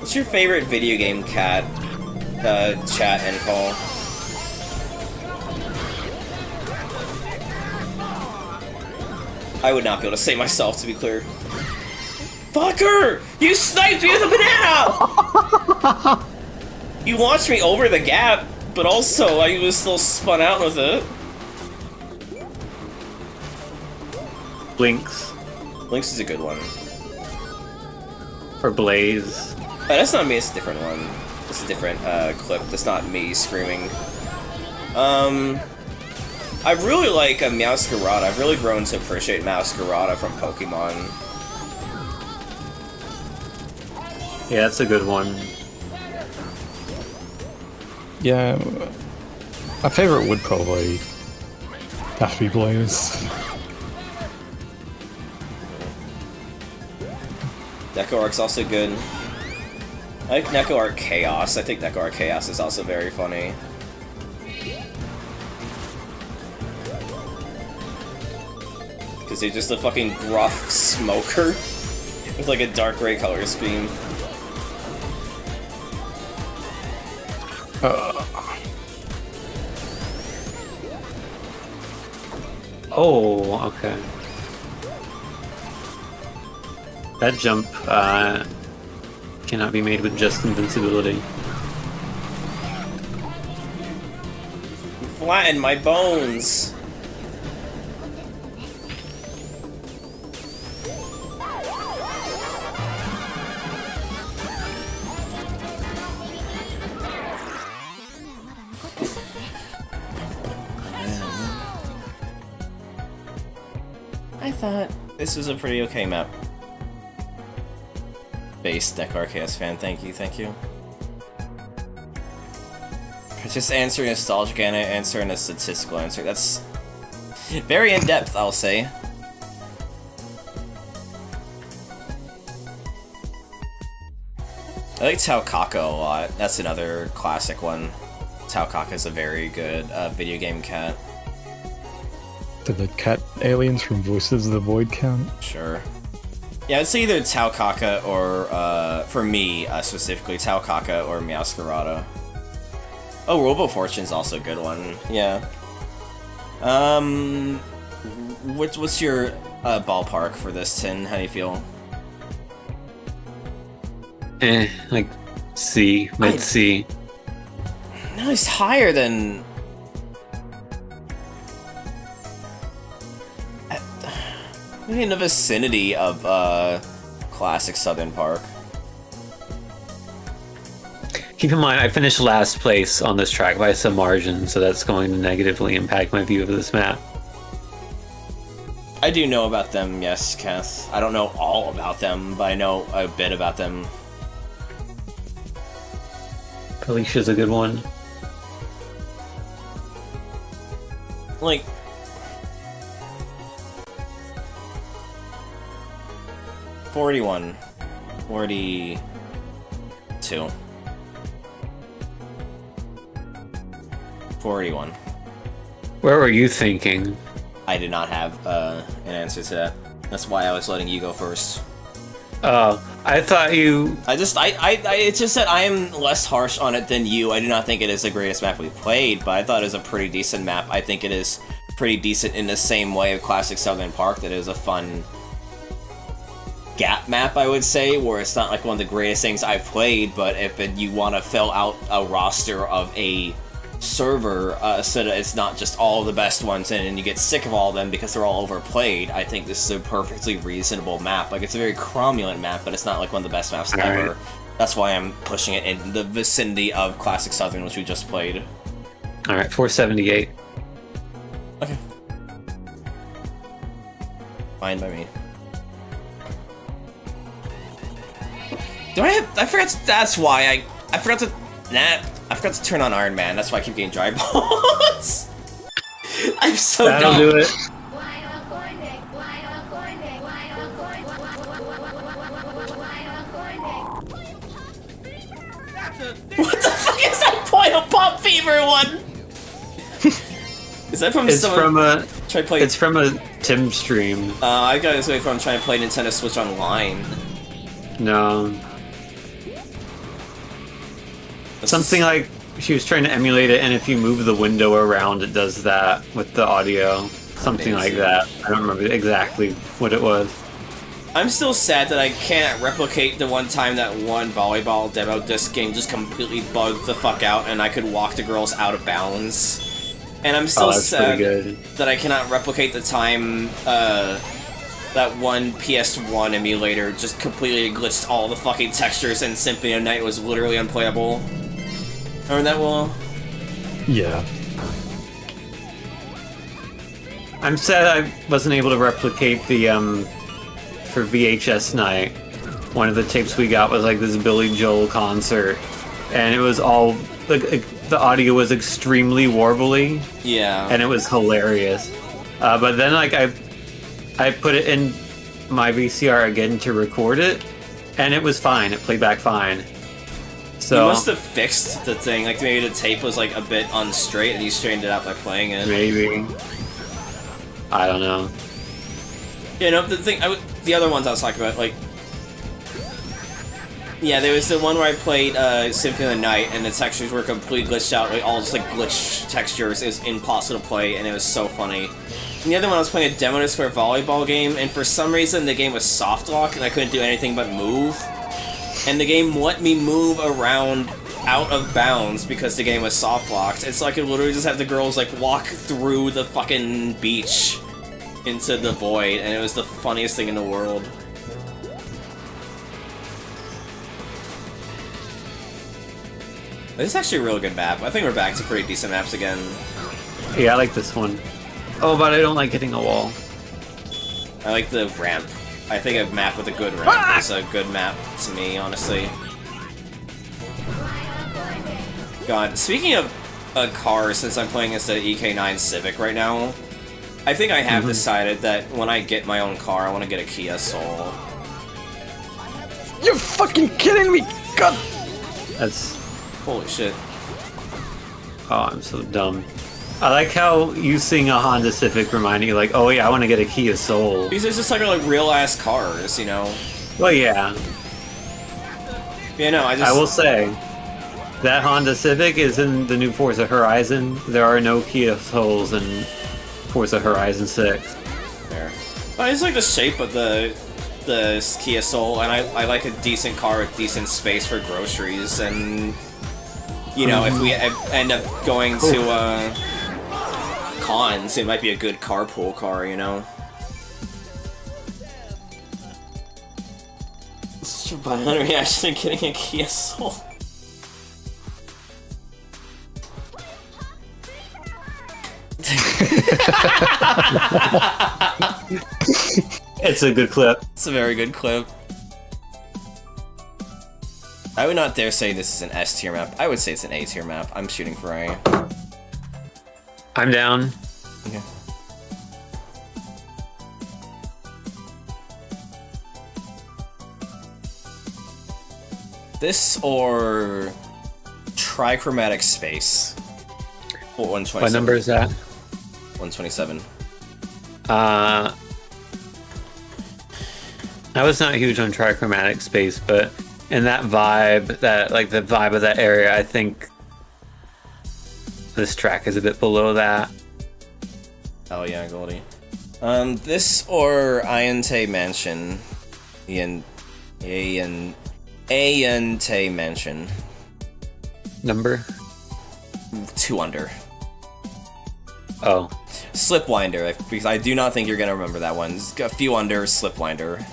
What's your favorite video game chat and call? I would not be able to say myself, to be clear. Fucker! You sniped me with a banana! You launched me over the gap, but also I was still spun out with it. Blinks. Blinks is a good one. Or Blaze. That's not me, it's a different one. It's a different clip. That's not me screaming. I really like Meowscarada. I've really grown to appreciate Meowscarada from Pokemon. Yeah, that's a good one. Yeah, my favorite would probably have to be Blaze. Neko Arc's also good. I like Neko Arc Chaos. I think Neko Arc Chaos is also very funny. Because he's just a fucking gruff smoker with like a dark gray color scheme. Oh, okay. That jump cannot be made with just invincibility. Flatten my bones! I thought this was a pretty okay map. Base Deck RKS fan, thank you, thank you. Just answering a nostalgic and answering a statistical answer. That's very in-depth, I'll say. I like Tao Kako a lot. That's another classic one. Tao Kako is a very good video game cat. Did the cat aliens from Voices of the Void count? Sure. Yeah, it's either Tao Kako or, for me, specifically, Tao Kako or Meowscarada. Oh, Robo Fortune's also a good one. Yeah. What's your ballpark for this, Tin? How do you feel? Like C, mid C. No, he's higher than... Maybe in the vicinity of classic Southern Park. Keep in mind, I finished last place on this track by some margin, so that's going to negatively impact my view of this map. I do know about them, yes, Kath. I don't know all about them, but I know a bit about them. Felicia's a good one. Like... $41. 42. 41. Where were you thinking? I did not have an answer to that. That's why I was letting you go first. Oh, I thought you... It's just that I am less harsh on it than you. I do not think it is the greatest map we've played, but I thought it was a pretty decent map. I think it is pretty decent in the same way of Classic Southern Park, that it is a fun gap map, I would say, where it's not like one of the greatest things I've played, but if you want to fill out a roster of a server so that it's not just all the best ones and you get sick of all of them because they're all overplayed, I think this is a perfectly reasonable map. Like, it's a very cromulent map, but it's not like one of the best maps ever. Right. That's why I'm pushing it in the vicinity of Classic Southern, which we just played. Alright, 478. Okay. Fine by me. Do I forgot that's why I forgot to turn on Iron Man. That's why I keep getting dry balls. I'm so That'll dumb. do it. What the fuck is that point of Pop Fever one? Is that from It's someone from a... try to play? It's from a Tim stream. I got this way from trying to play Nintendo Switch Online. No. That's Something just- like she was trying to emulate it, and if you move the window around, it does that with the audio. Something like that. I don't remember exactly what it was. I'm still sad that I can't replicate the one time that one volleyball demo disc game just completely bugged the fuck out and I could walk the girls out of bounds. And I'm still That's sad pretty good. that I cannot replicate the time that one PS1 emulator just completely glitched all the fucking textures and Symphony of Night was literally unplayable. Remember that, Will? Yeah. I'm sad I wasn't able to replicate the, for VHS night, one of the tapes we got was like this Billy Joel concert, and it was all, like, the audio was extremely warbly, Yeah. and it was hilarious. But then, like, I put it in my VCR again to record it, and it was fine. It played back fine. So You must have fixed the thing. Like maybe the tape was like a bit unstraight, and you straightened it out by playing it. maybe. I don't know. You know, the other ones I was talking about, like, yeah, there was the one where I played Symphony of the Night, and the textures were completely glitched out, like all just like glitch textures. It was impossible to play, and it was so funny. And the other one I was playing a demo disc for a volleyball game, and for some reason the game was soft lock, and I couldn't do anything but move. And the game let me move around out of bounds because the game was soft locked. It's like I literally just have the girls like walk through the fucking beach into the void, and it was the funniest thing in the world. This is actually a really good map. I think we're back to pretty decent maps again. Yeah, I like this one. Oh, but I don't like hitting a wall. I like the ramp. I think a map with a good ramp is a good map to me, honestly. God, speaking of a car, since I'm playing as the EK9 Civic right now, I think I have decided that when I get my own car, I want to get a Kia Soul. You're fucking kidding me! God! That's... Holy shit. Oh, I'm so dumb. I like how you seeing a Honda Civic reminding you, like, oh yeah, I want to get a Kia Soul. These are just like real-ass cars, you know? Well, yeah. Yeah, no, I will say, that Honda Civic is in the new Forza Horizon. There are no Kia Souls in Forza Horizon 6. There. I just like the shape of the Kia Soul, and I like a decent car with decent space for groceries, and you know, if we end up going to cons, it might be a good carpool car, you know? It's a violent reaction to getting a Kia Soul. It's a good clip. It's a very good clip. I would not dare say this is an S tier map. I would say it's an A tier map. I'm shooting for A. I'm down. Okay. This or Trichromatic Space. Or 127. What number is that? 127. I was not huge on Trichromatic Space, but in that vibe, the vibe of that area, I think this track is a bit below that. Oh yeah, Goldie. This or Ayante Mansion. Ayante Mansion. Number? 2 under. Oh. Slipwinder, because I do not think you're gonna remember that one. It's a few under, Slipwinder.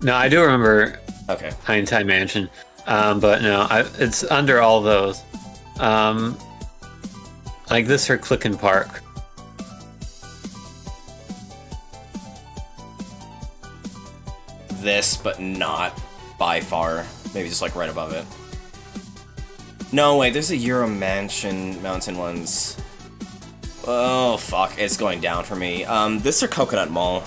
No, I do remember Okay. Einstein Mansion, but no, it's under all those. Like this or Clicken Park. This, but not by far. Maybe just like right above it. No, wait, there's a Euro Mansion Mountain ones. Oh, fuck, it's going down for me. This or Coconut Mall.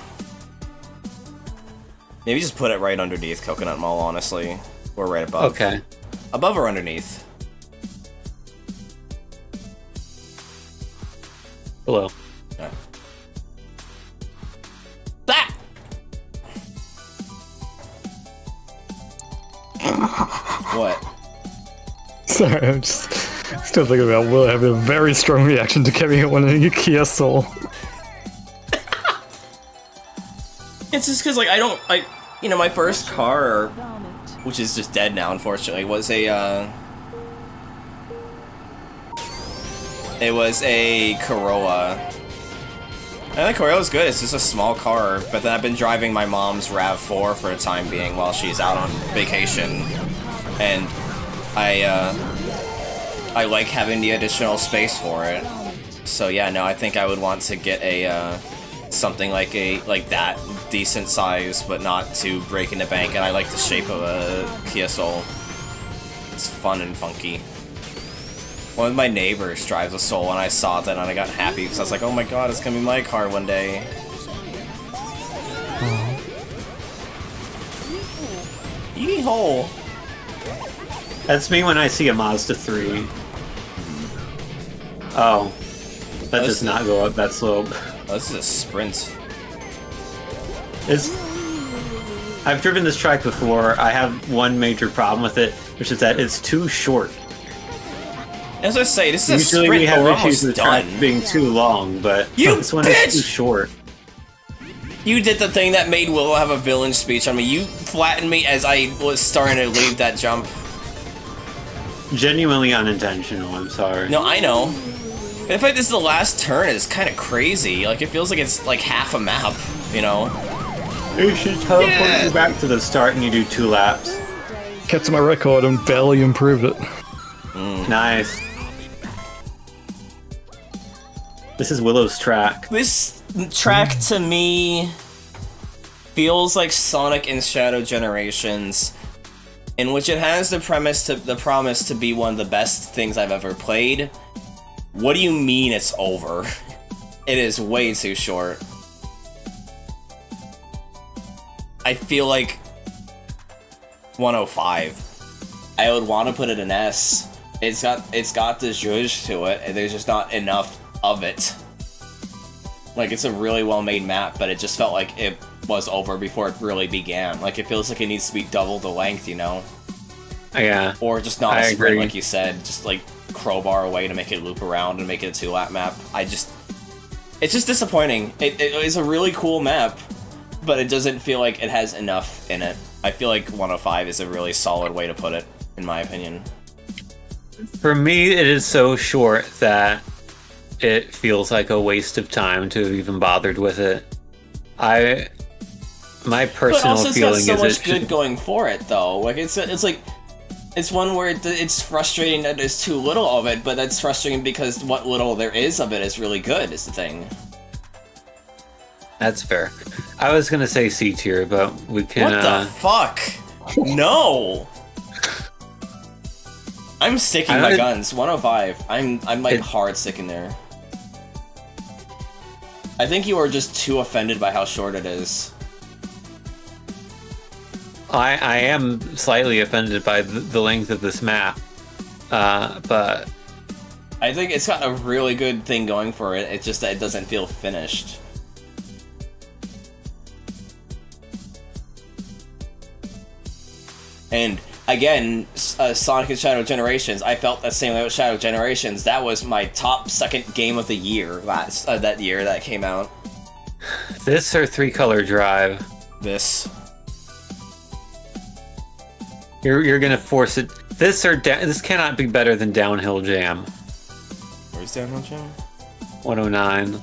Maybe just put it right underneath Coconut Mall, honestly. Or right above. Okay. Above or underneath? Below. Yeah. That! What? Sorry, I'm just still thinking about Will having a very strong reaction to getting one in a Kia Soul. It's just because, like, I don't, like, you know, my first car, which is just dead now, unfortunately, was a, it was a Corolla. And the Corolla's good, it's just a small car, but then I've been driving my mom's RAV4 for the time being while she's out on vacation, and I like having the additional space for it. So yeah, no, I think I would want to get a, something like that, decent size, but not too breaking the bank, and I like the shape of a Kia Soul. It's fun and funky. One of my neighbors drives a Soul, and I saw that, and I got happy, because I was like, oh my god, it's gonna be my car one day. Hee hole. That's me when I see a Mazda 3. Oh. That does not go up that slope. Oh, this is a sprint. I've driven this track before. I have one major problem with it, which is that it's too short. As I say, this is Usually a sprint, we but have we're issues almost with the track done. being too long, but You this one bitch! is too short. You did the thing that made Willow have a villain speech on me. You flattened me as I was starting to leave that jump. Genuinely unintentional, I'm sorry. No, I know. But I feel like this is the last turn. It's kind of crazy. Like, it feels like it's like half a map, you know? You should teleport you back to the start and you do 2 laps. Kept to my record and barely improved it. Nice. This is Willow's track. This track, to me, feels like Sonic and Shadow Generations, in which it has the promise to be one of the best things I've ever played. What do you mean it's over? It is way too short. I feel like 105. I would want to put it in S. It's got the zhuzh to it, and there's just not enough of it. Like, it's a really well-made map, but it just felt like it was over before it really began. Like, it feels like it needs to be double the length, you know? Yeah. Or just not I a sprint, agree. like you said. Just, like, crowbar away to make it loop around and make it a 2-lap map. It's just disappointing. It is a really cool map, but it doesn't feel like it has enough in it. I feel like 105 is a really solid way to put it, in my opinion. For me, it is so short that it feels like a waste of time to have even bothered with it. My But personal also, it's got feeling so is much it good should, going for it, though. Like, it's one where it's frustrating that there's too little of it, but that's frustrating because what little there is of it is really good, is the thing. That's fair. I was gonna say C tier, but we can. What the fuck? No! I'm sticking I my don't- guns. 105. I'm like hard sticking there. I think you are just too offended by how short it is. I am slightly offended by the length of this map, but I think it's got a really good thing going for it. It's just that it doesn't feel finished. And again, Sonic and Shadow Generations, I felt the same way with Shadow Generations. That was my top second game of the year that year that came out. this or 3-color drive. This. You're gonna force it. This cannot be better than Downhill Jam. Where's Downhill Jam? 109.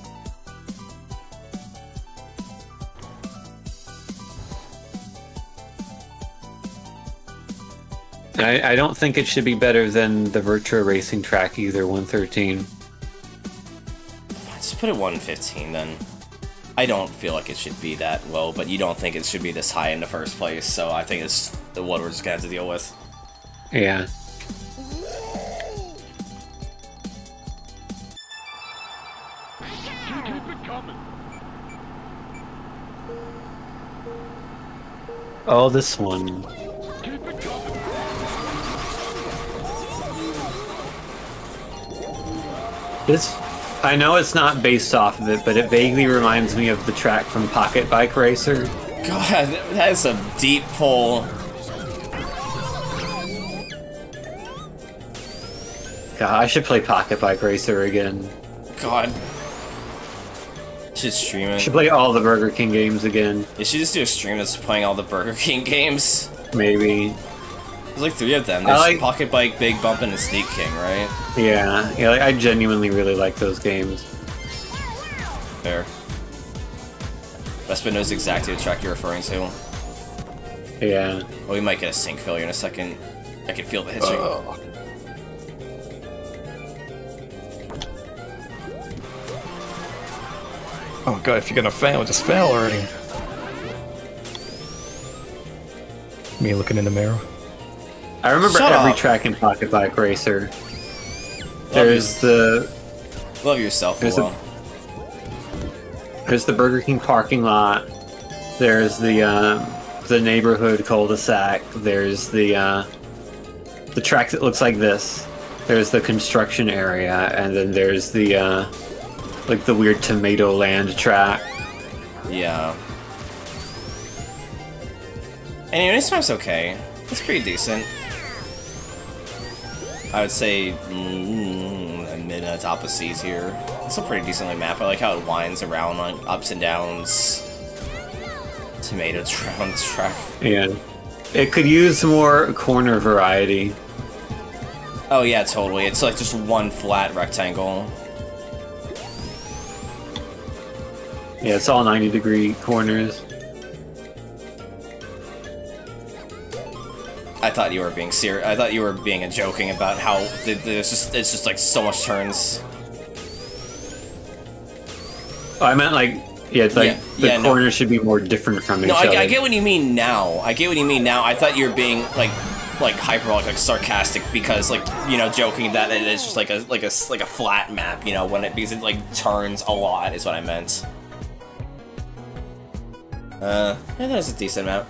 I don't think it should be better than the Virtua Racing track either, 113. Let's put it 115 then. I don't feel like it should be that low, but you don't think it should be this high in the first place, so I think it's what we're just gonna have to deal with. Yeah. Oh, this one. I know it's not based off of it, but it vaguely reminds me of the track from Pocket Bike Racer. God, that is a deep pull. God, I should play Pocket Bike Racer again. God. Should stream I it. should play all the Burger King games again. You should just do a stream that's playing all the Burger King games. Maybe. There's like 3 of them. I There's like- Pocket Bike, Big Bump, and Sneak King, right? Yeah, like, I genuinely really like those games. Fair. Bespin knows exactly the track you're referring to. Yeah. Oh, we might get a sync failure in a second. I can feel the hitching. Oh god, if you're gonna fail, just fail already. Me looking in the mirror. I remember Shut every up. track in Pocket Bike Racer. There's the Love yourself, There's Willow. there's the Burger King parking lot. There's the the neighborhood cul-de-sac. There's the track that looks like this. There's the construction area, and then there's the like the weird tomato land track. Yeah. Anyway, this map's okay. It's pretty decent. I would say mid top of C's here. It's a pretty decently map. I like how it winds around on ups and downs. Tomato track. Yeah. It could use more corner variety. Oh yeah, totally. It's like just one flat rectangle. Yeah, it's all 90-degree corners. I thought you were being serious. I thought you were being joking about how it's just like so much turns. Oh, I meant like, yeah, it's like the corners should be more different from each other. I get what you mean now. I get what you mean now. I thought you were being like hyperbolic, like sarcastic, because like, you know, joking that it's just like a flat map, you know, because it like turns a lot is what I meant. Yeah, that was a decent map.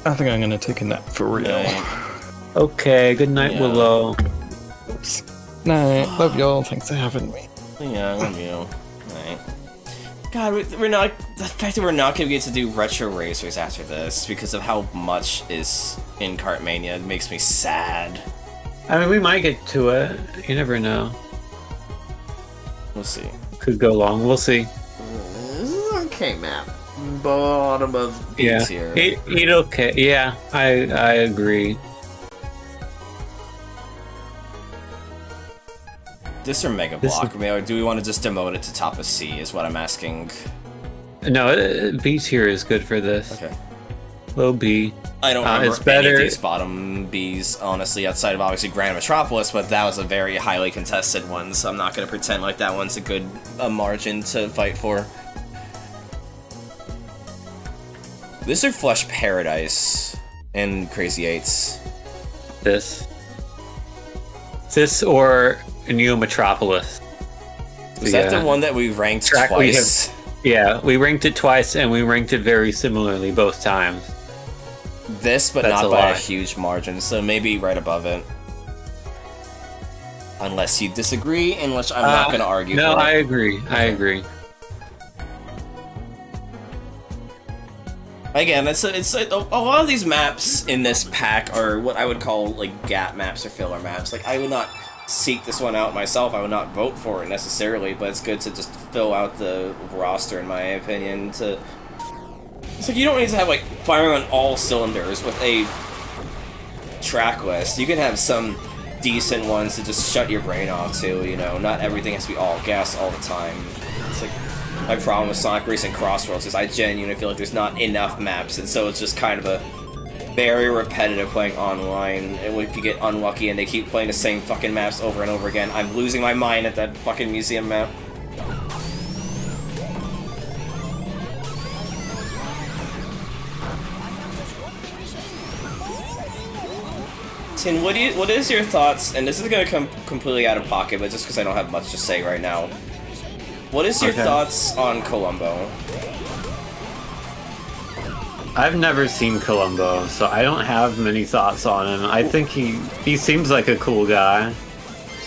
I think I'm gonna take a nap for real. Okay, good night, Yeah. Willow. Oops. Night. Love y'all. Thanks for having me. Yeah, I love you. Right. God, we're not. The fact that we're not gonna get to do retro racers after this because of how much is in Kartmania makes me sad. I mean, we might get to it. You never know. We'll see. Could go long. We'll see. This is an okay map. Bottom of beats here. It okay. Yeah, I agree. This or Mega Block? Or do we want to just demote it to top of C? Is what I'm asking. No, B's here is good for this. Okay. Low B. I don't remember it's better. any of these bottom Bs, honestly, outside of obviously Grand Metropolis, but that was a very highly contested one, so I'm not going to pretend like that one's a good margin to fight for. This or Flush Paradise and Crazy Eights? This or Neo Metropolis. Is that the one that we ranked twice? We ranked it twice, and we ranked it very similarly both times. This, but not by a huge margin, so maybe right above it. Unless you disagree, in which I'm not going to argue. No, for. I agree. I agree. Again, it's a lot of these maps in this pack are what I would call like gap maps or filler maps. Like, I would not seek this one out myself. I would not vote for it necessarily, but it's good to just fill out the roster, in my opinion. It's like you don't need to have like firing on all cylinders with a track list. You can have some decent ones to just shut your brain off to. You know, not everything has to be all gas all the time. It's like my problem with Sonic Racing Crossroads is I genuinely feel like there's not enough maps, and so it's just kind of a very repetitive playing online. And if you get unlucky and they keep playing the same fucking maps over and over again, I'm losing my mind at that fucking museum map. Tin, what is your thoughts, and this is gonna come completely out of pocket, but just because I don't have much to say right now. What is your thoughts on Columbo? I've never seen Columbo, so I don't have many thoughts on him. I think he seems like a cool guy.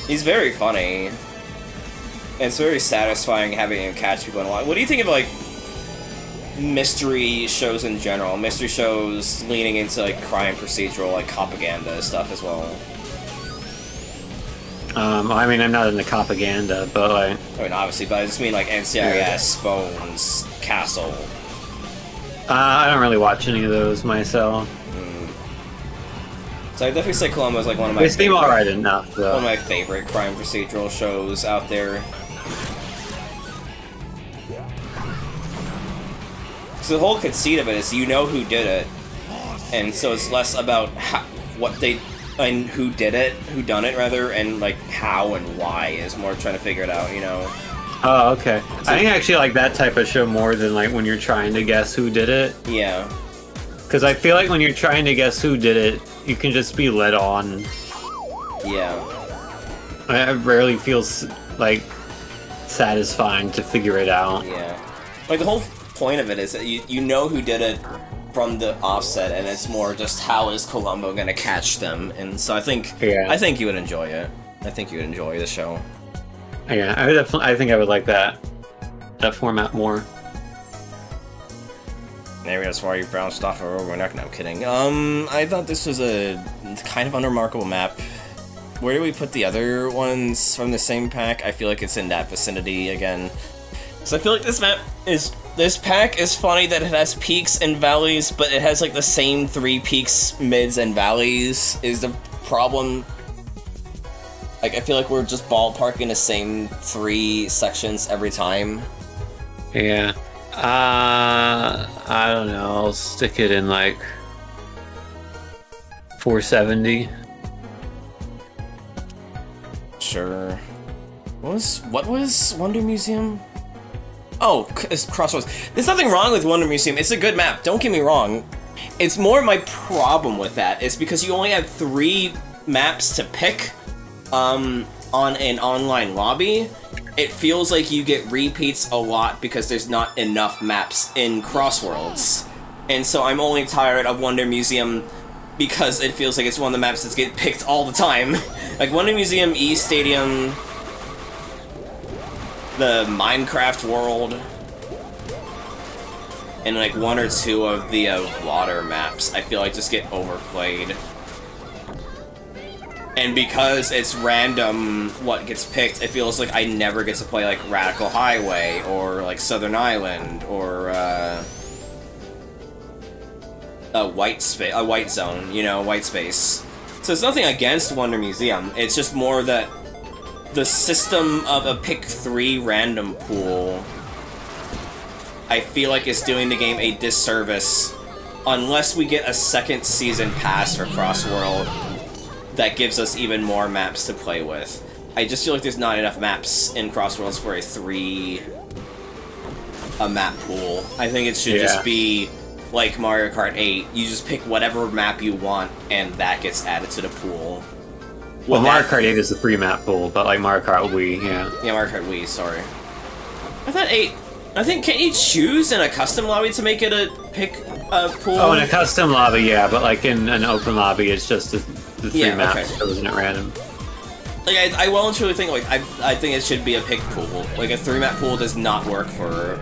He's very funny. And it's very satisfying having him catch people in a lot. What do you think of, like, mystery shows in general? Mystery shows leaning into, like, crime procedural, like, propaganda stuff as well. I mean, I'm not into propaganda, but like... I mean, obviously, but I just mean, like, NCIS, Bones, Castle. I don't really watch any of those myself. So I definitely say Columbo's like one of my They seem alright enough, though. one of my favorite crime procedural shows out there. So the whole conceit of it is you know who did it, and so it's less about what they and who did it, who done it rather, and like how and why is more trying to figure it out, you know. Oh, okay. I think I actually like that type of show more than like when you're trying to guess who did it. Yeah. Because I feel like when you're trying to guess who did it, you can just be led on. Yeah. I rarely feel like satisfying to figure it out. Yeah. Like, the whole point of it is that you know who did it from the offset, and it's more just how is Columbo gonna catch them, and so I think you would enjoy it. I think you would enjoy the show. Yeah, I think I would like that format more. Maybe that's why you bounced off of Overneck. No, I'm kidding. I thought this was a kind of unremarkable map. Where do we put the other ones from the same pack? I feel like it's in that vicinity again. So I feel like this pack is funny that it has peaks and valleys, but it has like the same 3 peaks, mids, and valleys is the problem. Like, I feel like we're just ballparking the same 3 sections every time. Yeah. I don't know. I'll stick it in like 470. Sure. What was Wonder Museum? Oh, it's Crossroads. There's nothing wrong with Wonder Museum. It's a good map. Don't get me wrong. It's more my problem with that is because you only have 3 maps to pick on an online lobby. It feels like you get repeats a lot because there's not enough maps in Crossworlds. And so I'm only tired of Wonder Museum because it feels like it's one of the maps that get picked all the time. Like Wonder Museum, E Stadium, the Minecraft world, and like 1 or 2 of the water maps I feel like just get overplayed. And because it's random what gets picked, it feels like I never get to play like Radical Highway or like Southern Island or a white zone, you know, white space. So it's nothing against Wonder Museum. It's just more that the system of a pick 3 random pool, I feel like is doing the game a disservice unless we get a second season pass for Crossworld that gives us even more maps to play with. I just feel like there's not enough maps in Crossworlds for a 3 map pool. I think it should just be like Mario Kart 8. You just pick whatever map you want and that gets added to the pool. Well, Mario Kart 8 is the 3 map pool, but like Mario Kart Wii, yeah. Yeah, Mario Kart Wii, sorry. I thought 8... I think, can't you choose in a custom lobby to make it a pick pool? Oh, in a custom lobby, yeah, but like in an open lobby, it's just the 3 maps chosen at random. Like, I well and truly think, like, I think it should be a pick pool. Like, a 3-map pool does not work for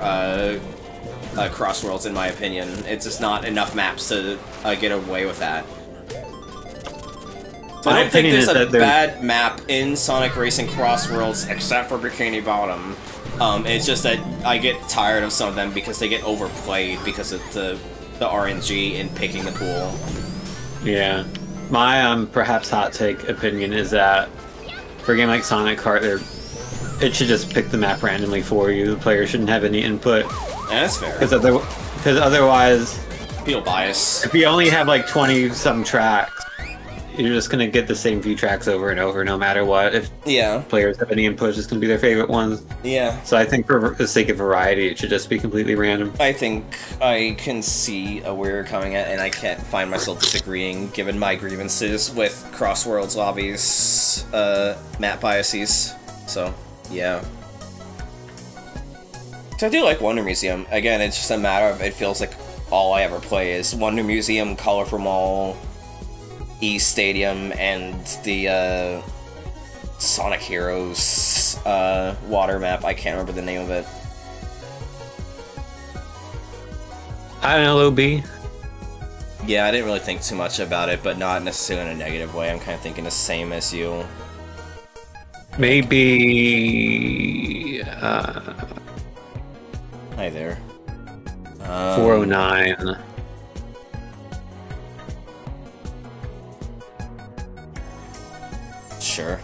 Crossworlds, in my opinion. It's just not enough maps to get away with that. So I don't think there's a bad map in Sonic Racing Crossworlds except for Bikini Bottom. It's just that I get tired of some of them because they get overplayed because of the RNG in picking the pool. Yeah. My perhaps hot take opinion is that for a game like Sonic Kart, it should just pick the map randomly for you. The player shouldn't have any input. Yeah, that's fair. Because otherwise, feel bias. If you only have like 20-some tracks, you're just gonna get the same few tracks over and over, no matter what. If players have any input, it's gonna be their favorite ones. Yeah. So I think for the sake of variety, it should just be completely random. I think I can see where you're coming at, and I can't find myself disagreeing, given my grievances with Crossworlds lobbies, map biases. So, yeah. So I do like Wonder Museum. Again, it's just a matter of, it feels like all I ever play is Wonder Museum, Colorful Mall, E Stadium, and the Sonic Heroes water map. I can't remember the name of it. I don't know, Lil B. Yeah, I didn't really think too much about it, but not necessarily in a negative way. I'm kind of thinking the same as you. Maybe... Hi there. 409. Sure.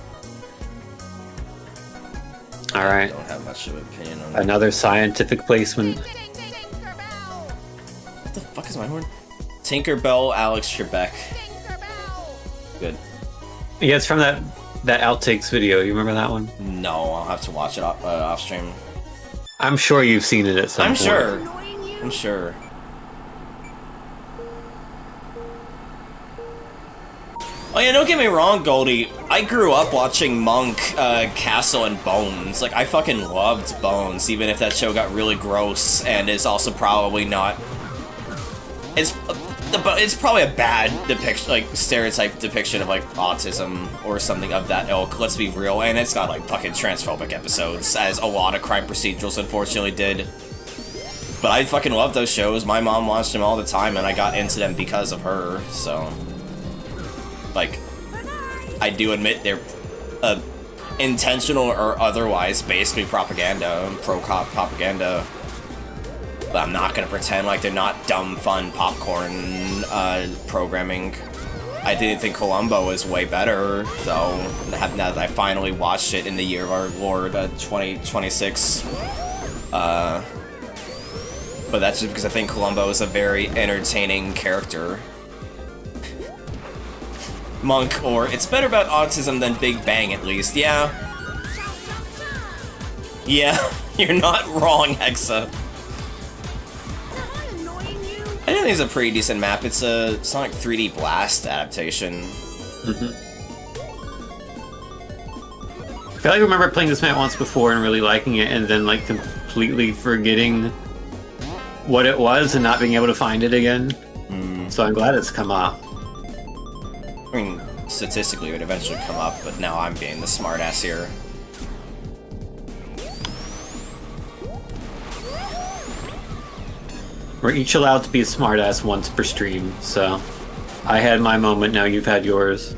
All right. I don't have much of an opinion on that. Another scientific placement. What the fuck is my horn? Tinkerbell, Alex Trebek. Good. Yeah, it's from that outtakes video. You remember that one? No, I'll have to watch it off stream. I'm sure you've seen it at some point. I'm sure. Oh yeah, don't get me wrong, Goldie. I grew up watching Monk, Castle, and Bones. Like, I fucking loved Bones, even if that show got really gross and is also probably not... It's probably a bad depiction, like, stereotype depiction of, like, autism or something of that ilk, let's be real. And it's got, like, fucking transphobic episodes, as a lot of crime procedurals unfortunately did. But I fucking love those shows. My mom watched them all the time, and I got into them because of her, so... Like, I do admit they're intentional or otherwise basically propaganda, pro-cop propaganda. But I'm not gonna pretend like they're not dumb, fun popcorn programming. I didn't think Columbo was way better, though, now that I finally watched it in the year of our Lord, 2026. But that's just because I think Columbo is a very entertaining character. Monk, or it's better about autism than Big Bang, at least. Yeah. Yeah, you're not wrong, Hexa. I think it's a pretty decent map. It's a Sonic 3D Blast adaptation. Mm-hmm. I feel like I remember playing this map once before and really liking it, and then like completely forgetting what it was and not being able to find it again. So I'm glad it's come up. I mean, statistically it would eventually come up, but now I'm being the smartass here. We're each allowed to be a smartass once per stream, so I had my moment, now you've had yours.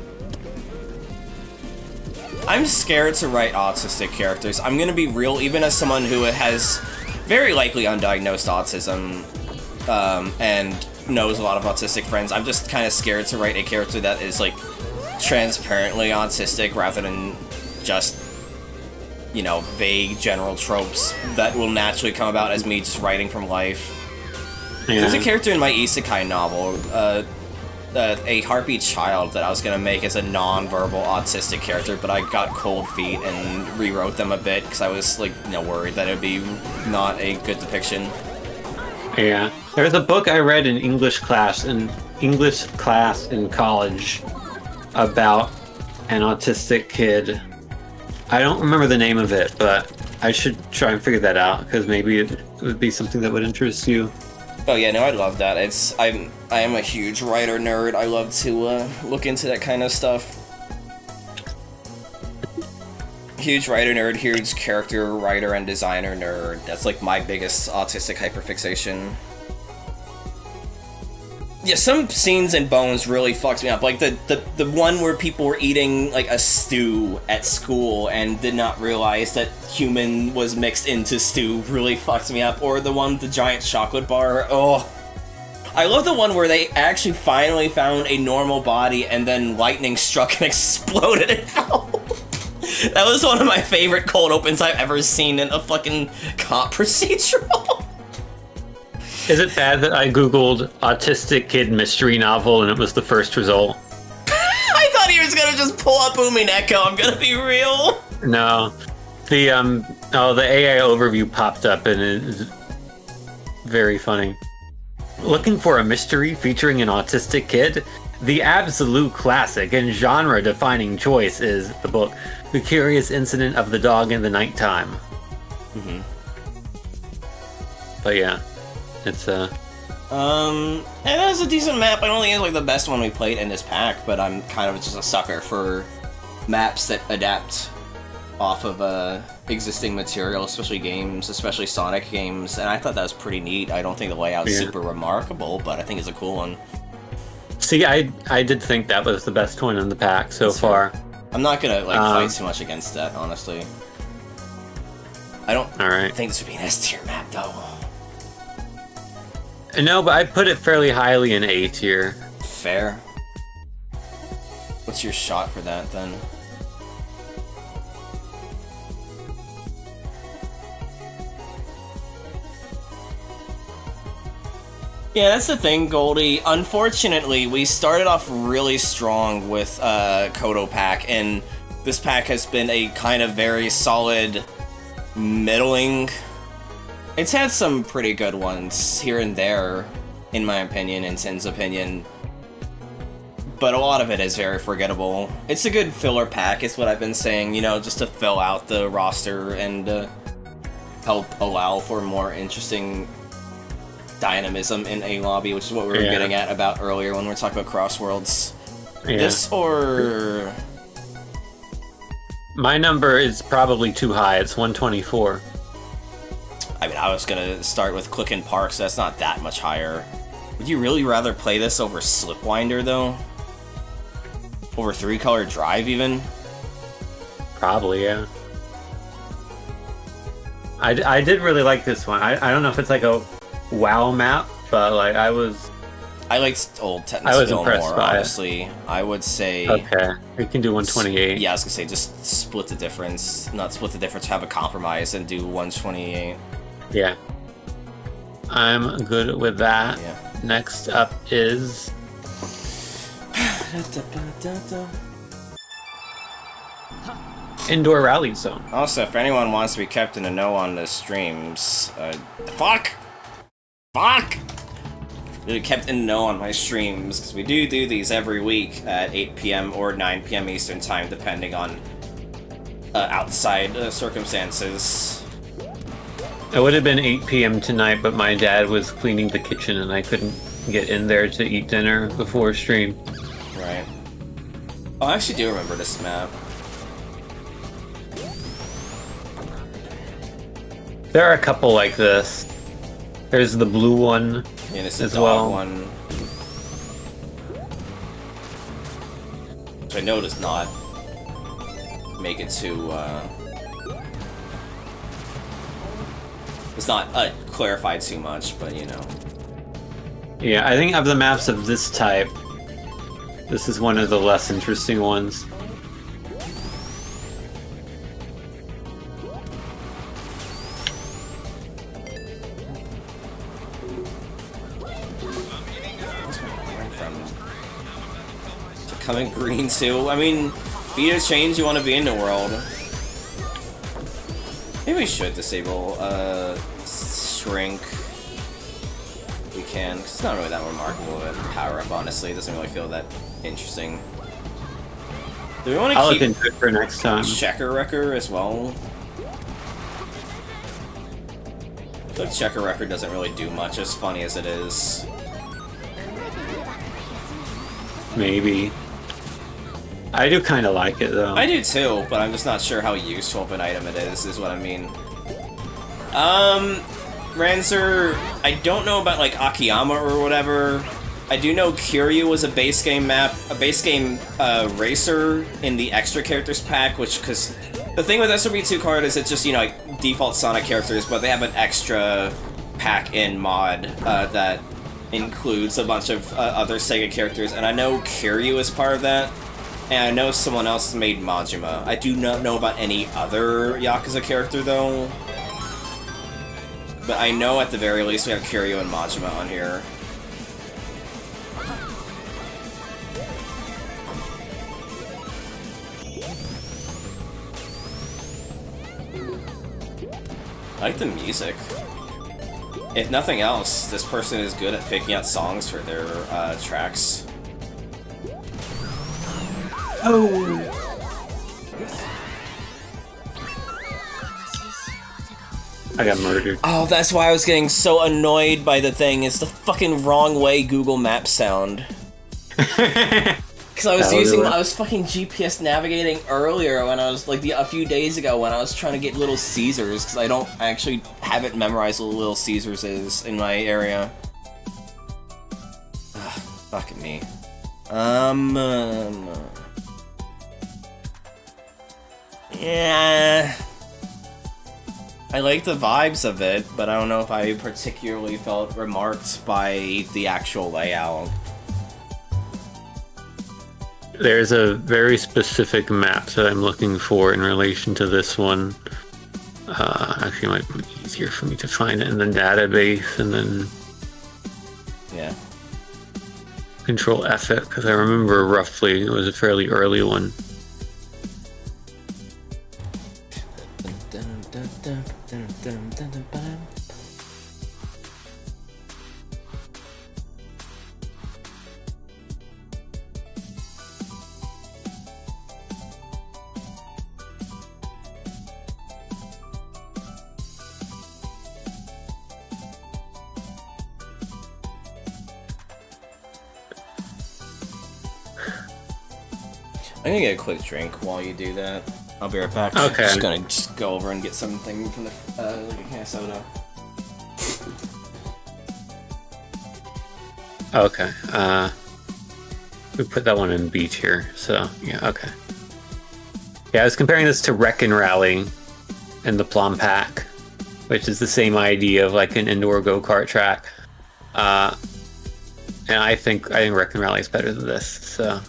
I'm scared to write autistic characters. I'm gonna be real, even as someone who has very likely undiagnosed autism, and knows a lot of autistic friends, I'm just kind of scared to write a character that is, like, transparently autistic rather than just, you know, vague general tropes that will naturally come about as me just writing from life. Yeah. There's a character in my isekai novel, a harpy child, that I was gonna make as a non-verbal autistic character, but I got cold feet and rewrote them a bit because I was, like, you know, worried that it'd be not a good depiction. Yeah. There's a book I read in English class in college about an autistic kid. I don't remember the name of it, but I should try and figure that out because maybe it would be something that would interest you. Oh yeah, no, I'd love that. I am a huge writer nerd. I love to look into that kind of stuff. Huge writer nerd, huge character writer and designer nerd. That's like my biggest autistic hyperfixation. Yeah, some scenes in Bones really fucks me up. Like the one where people were eating like a stew at school and did not realize that human was mixed into stew really fucks me up. Or the one with the giant chocolate bar. Oh. I love the one where they actually finally found a normal body and then lightning struck and exploded and fell. That was one of my favorite cold opens I've ever seen in a fucking cop procedural. Is it bad that I googled autistic kid mystery novel and it was the first result? I thought he was gonna just pull up Booming Echo, I'm gonna be real. No. The AI overview popped up and it's very funny. Looking for a mystery featuring an autistic kid? The absolute classic and genre-defining choice is the book The Curious Incident of the Dog in the Nighttime. Mm-hmm. But yeah, it's and that's a decent map. I don't think it's like the best one we played in this pack, but I'm kind of just a sucker for maps that adapt off of existing material, especially games, especially Sonic games, and I thought that was pretty neat. I don't think the layout's super remarkable, but I think it's a cool one. See, I did think that was the best one in the pack so far. I'm not gonna like fight too much against that, honestly. I don't think this would be an S tier map though. No, but I put it fairly highly in A tier. Fair. What's your shot for that then? Yeah, that's the thing, Goldie. Unfortunately, we started off really strong with Kodo pack, and this pack has been a kind of very solid middling. It's had some pretty good ones here and there, in my opinion, and Sin's opinion. but a lot of it is very forgettable. It's a good filler pack, is what I've been saying, you know, just to fill out the roster and help allow for more interesting dynamism in a lobby, which is what we were getting at about earlier when we were talking about Crossworlds. Yeah. This or... My number is probably too high. It's 124. I mean, I was gonna start with Click and Park, so that's not that much higher. Would you really rather play this over Slipwinder, though? Over 3-Color Drive, even? Probably, yeah. I did really like this one. I don't know if it's like a WoW map, but like I liked old I was Tetris impressed more, by it. honestly. I would say... Okay, we can do 128. Yeah, I was gonna say, just split the difference. Not split the difference, have a compromise, and do 128. Yeah. I'm good with that. Yeah. Next up is... Indoor Rally Zone. Also, if anyone wants to be kept in the know on the streams, fuck! Be kept in the know on my streams, because we do these every week at 8 p.m. or 9 p.m. Eastern Time, depending on outside circumstances. It would have been 8 p.m. tonight, but my dad was cleaning the kitchen and I couldn't get in there to eat dinner before stream. Right. Oh, I actually do remember this map. There are a couple like this. There's the blue one Yeah, this as is the well. dog one. Which I know does not make it to, it's not clarified too much, but you know. Yeah, I think of the maps of this type, this is one of the less interesting ones. Coming green too. I mean, be a change you want to be in the world. Maybe we should disable shrink. We can, 'cause it's not really that remarkable of a power up. Honestly, it doesn't really feel that interesting. Do we want I'll to look keep into it for next time. Checker Wrecker as well? I feel like Checker Wrecker doesn't really do much, as funny as it is. Maybe. I do kind of like it though. I do too, but I'm just not sure how useful of an item it is what I mean. Ranzer, I don't know about like Akiyama or whatever. I do know Kiryu was a base game map, a base game racer in the extra characters pack, which, because the thing with SRB2 card is it's just, you know, like default Sonic characters, but they have an extra pack in mod that includes a bunch of other Sega characters, and I know Kiryu is part of that, and I know someone else made Majima. I do not know about any other Yakuza character, though. But I know at the very least we have Kiryu and Majima on here. I like the music. If nothing else, this person is good at picking out songs for their tracks. Oh! I got murdered. Oh, that's why I was getting so annoyed by the thing. It's the fucking wrong way Google Maps sound. Because I was fucking GPS navigating earlier when I was, like, a few days ago when I was trying to get Little Caesars, because I don't actually have it memorized what Little Caesars is in my area. Ugh, fucking me. Yeah. I like the vibes of it, but I don't know if I particularly felt remarked by the actual layout. There's a very specific map that I'm looking for in relation to this one. Actually, it might be easier for me to find it in the database and then Yeah. Control F it, because I remember roughly it was a fairly early one. I'm gonna get a quick drink while you do that. I'll be right back. Okay. Just gonna go over and get something from the like a can of soda. Okay. We put that one in B tier. So yeah. Okay. Yeah, I was comparing this to Wreck and Rally and the Plum Pack, which is the same idea of like an indoor go-kart track. And I think Wreck and Rally is better than this. So.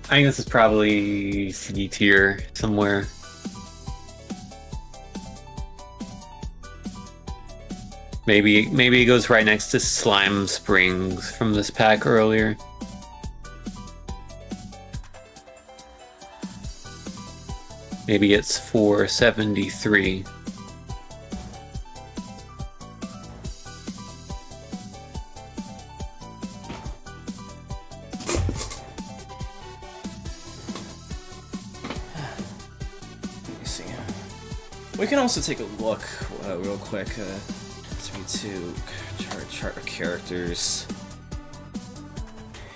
I think this is probably C tier somewhere. Maybe it goes right next to Slime Springs from this pack earlier. Maybe it's 473. Let me see. We can also take a look real quick. 3-2 chart of characters.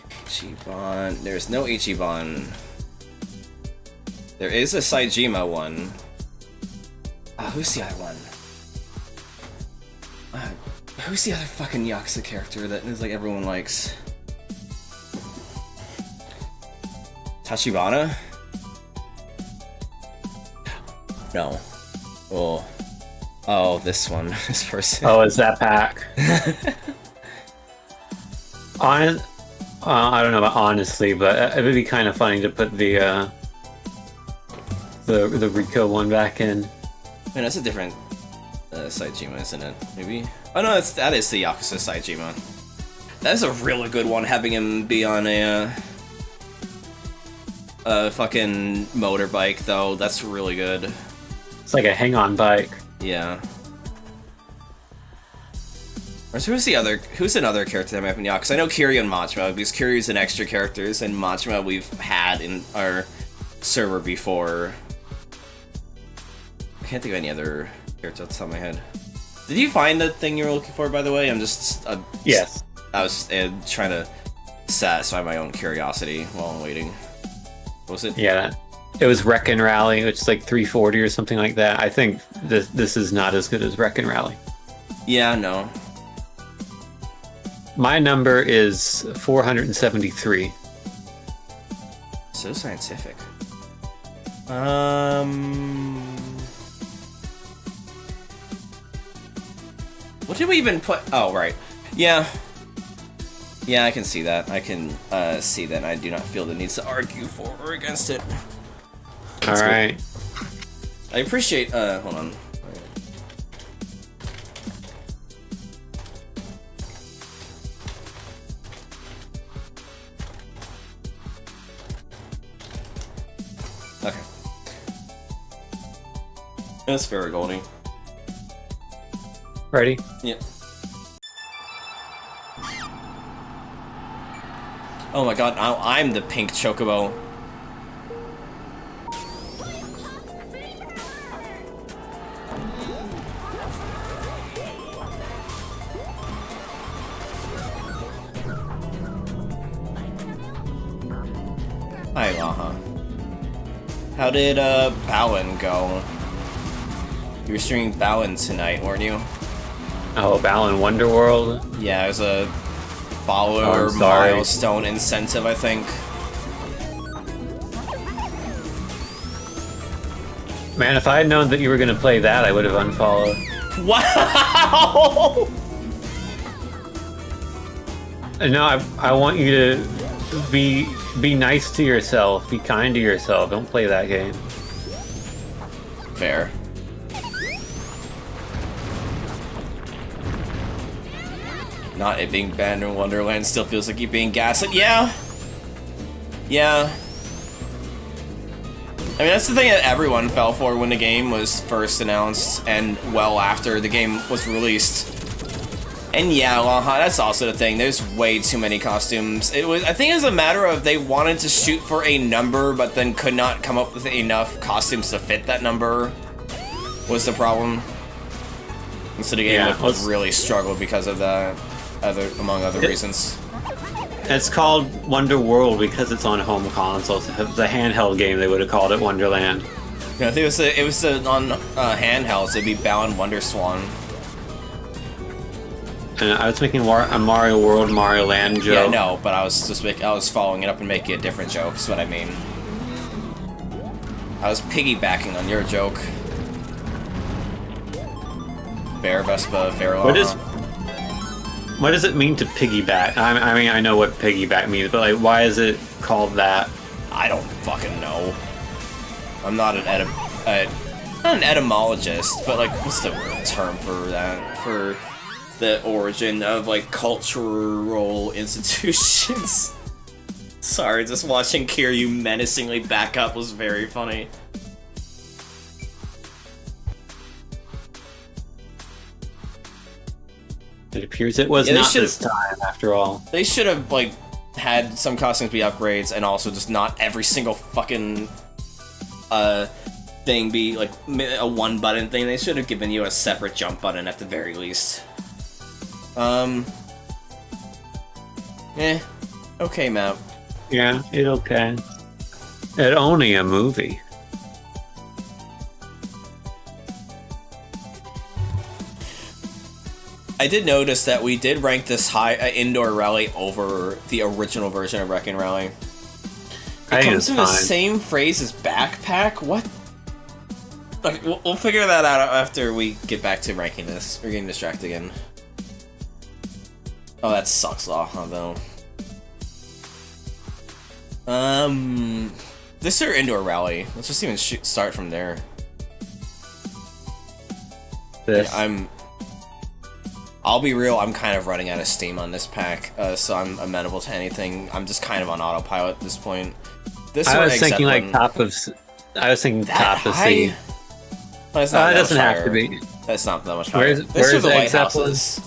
Ichiban. There's no Ichiban. There is a Saejima one. Who's the other one? Who's the other fucking Yakuza character that is like everyone likes? Tachibana? No. Oh, this one. This person. Oh, it's that pack. I don't know about honestly, but it would be kind of funny to put the Rico one back in. Man, that's a different Saejima, isn't it? Maybe? Oh no, that is the Yakuza Saejima. That's a really good one, having him be on a fucking motorbike, though. That's really good. It's like a hang-on bike. Yeah. Who's another character that might be Yakuza? I know Kiryu and Majima, because Kiryu's an extra characters, and Majima we've had in our server before. I can't think of any other characters off the top of my head. Did you find the thing you were looking for, by the way? Yes. I was trying to satisfy my own curiosity while I'm waiting. What was it? Yeah. It was Wreck and Rally, which is like 340 or something like that. I think this is not as good as Wreck and Rally. Yeah, no. My number is 473. So scientific. What did we even put? Oh, right. Yeah. Yeah, I can see that. I can see that. I do not feel the need to argue for or against it. All right. I appreciate. Hold on. Okay. That's fair, Goldie. Ready? Yep. Oh my god, now I'm the pink chocobo. Hi, Laha. How did Bowen go? You were streaming Bowen tonight, weren't you? Oh, Balan Wonderworld? Yeah, it was a follower milestone incentive, I think. Man, if I had known that you were going to play that, I would have unfollowed. Wow! No, I want you to be nice to yourself, be kind to yourself. Don't play that game. Fair. Not it being banned in Wonderland still feels like you being gaslit. Yeah. Yeah. I mean, that's the thing that everyone fell for when the game was first announced and well after the game was released. And yeah, Laha, that's also the thing. There's way too many costumes. I think it was a matter of they wanted to shoot for a number, but then could not come up with enough costumes to fit that number. Was the problem. And so the game really struggled because of that. among other reasons. It's called Wonder World because it's on home consoles. If it was a handheld game, they would have called it Wonderland. No, I think it was on handhelds. It'd be Balan Wonderswan. And I was making a Mario World, Mario Land joke. Yeah, no, but I was following it up and making a different joke. That's what I mean. I was piggybacking on your joke. Bear, Vespa, Pharaoh. What does it mean to piggyback? I mean, I know what piggyback means, but like, why is it called that? I don't fucking know. I'm not an not an etymologist, but like, what's the term for that? For the origin of like cultural institutions. Sorry, just watching Kiryu menacingly back up was very funny. It appears it was not this time, after all. They should have, like, had some costumes be upgrades, and also just not every single fucking, thing be, like, a one-button thing. They should have given you a separate jump button at the very least. Okay map. Yeah, it okay. It only a movie. I did notice that we did rank this high indoor rally over the original version of Wrecking Rally. It comes in the same phrase as backpack? What? Like, we'll figure that out after we get back to ranking this. We're getting distracted again. Oh, that sucks, huh, though. This is our indoor rally. Let's just even start from there. This. Yeah, I'll be real, I'm kind of running out of steam on this pack, so I'm amenable to anything. I'm just kind of on autopilot at this point. I was thinking like top of C. Well, it's not it doesn't have to be. That's not that much higher. Where is the Egg lighthouses.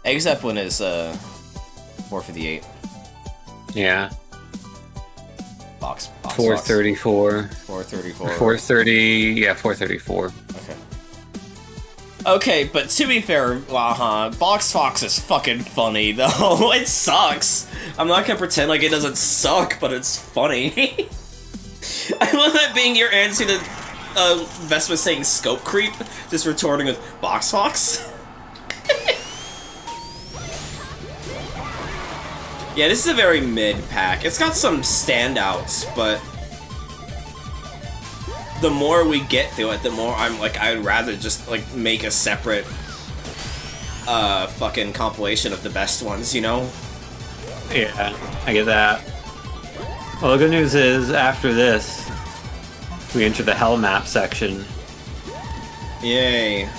Egg Zeppelin is 4 for the 8. Yeah. Box 434. 434. 430. Yeah, 434. Okay. Okay, but to be fair, Box Fox is fucking funny, though. It sucks. I'm not gonna pretend like it doesn't suck, but it's funny. I love that being your answer to Vespa saying scope creep, just retorting with Box Fox. Yeah, this is a very mid pack. It's got some standouts, but the more we get through it, the more I'm like, I'd rather just like make a separate fucking compilation of the best ones, you know? Yeah, I get that. Well, the good news is, after this, we enter the Hell Map section. Yay.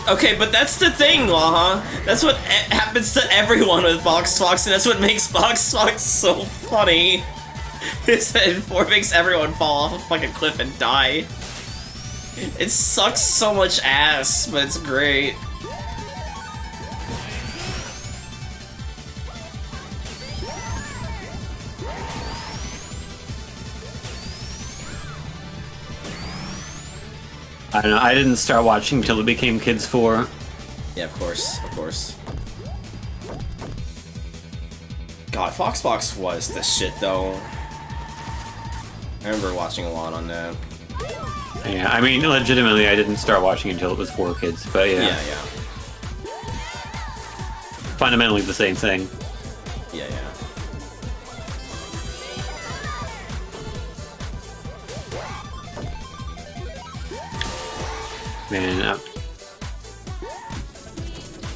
Okay, but that's the thing, Laha. That's what happens to everyone with Box Fox, and that's what makes Box Fox so funny. Is that it makes everyone fall off a fucking cliff and die. It sucks so much ass, but it's great. I don't know, I didn't start watching until it became Kids 4. Yeah, of course, of course. God, Foxbox was the shit, though. I remember watching a lot on that. Yeah, I mean, legitimately, I didn't start watching until it was 4 Kids, but yeah. Yeah, yeah. Fundamentally the same thing. Yeah, yeah. Man,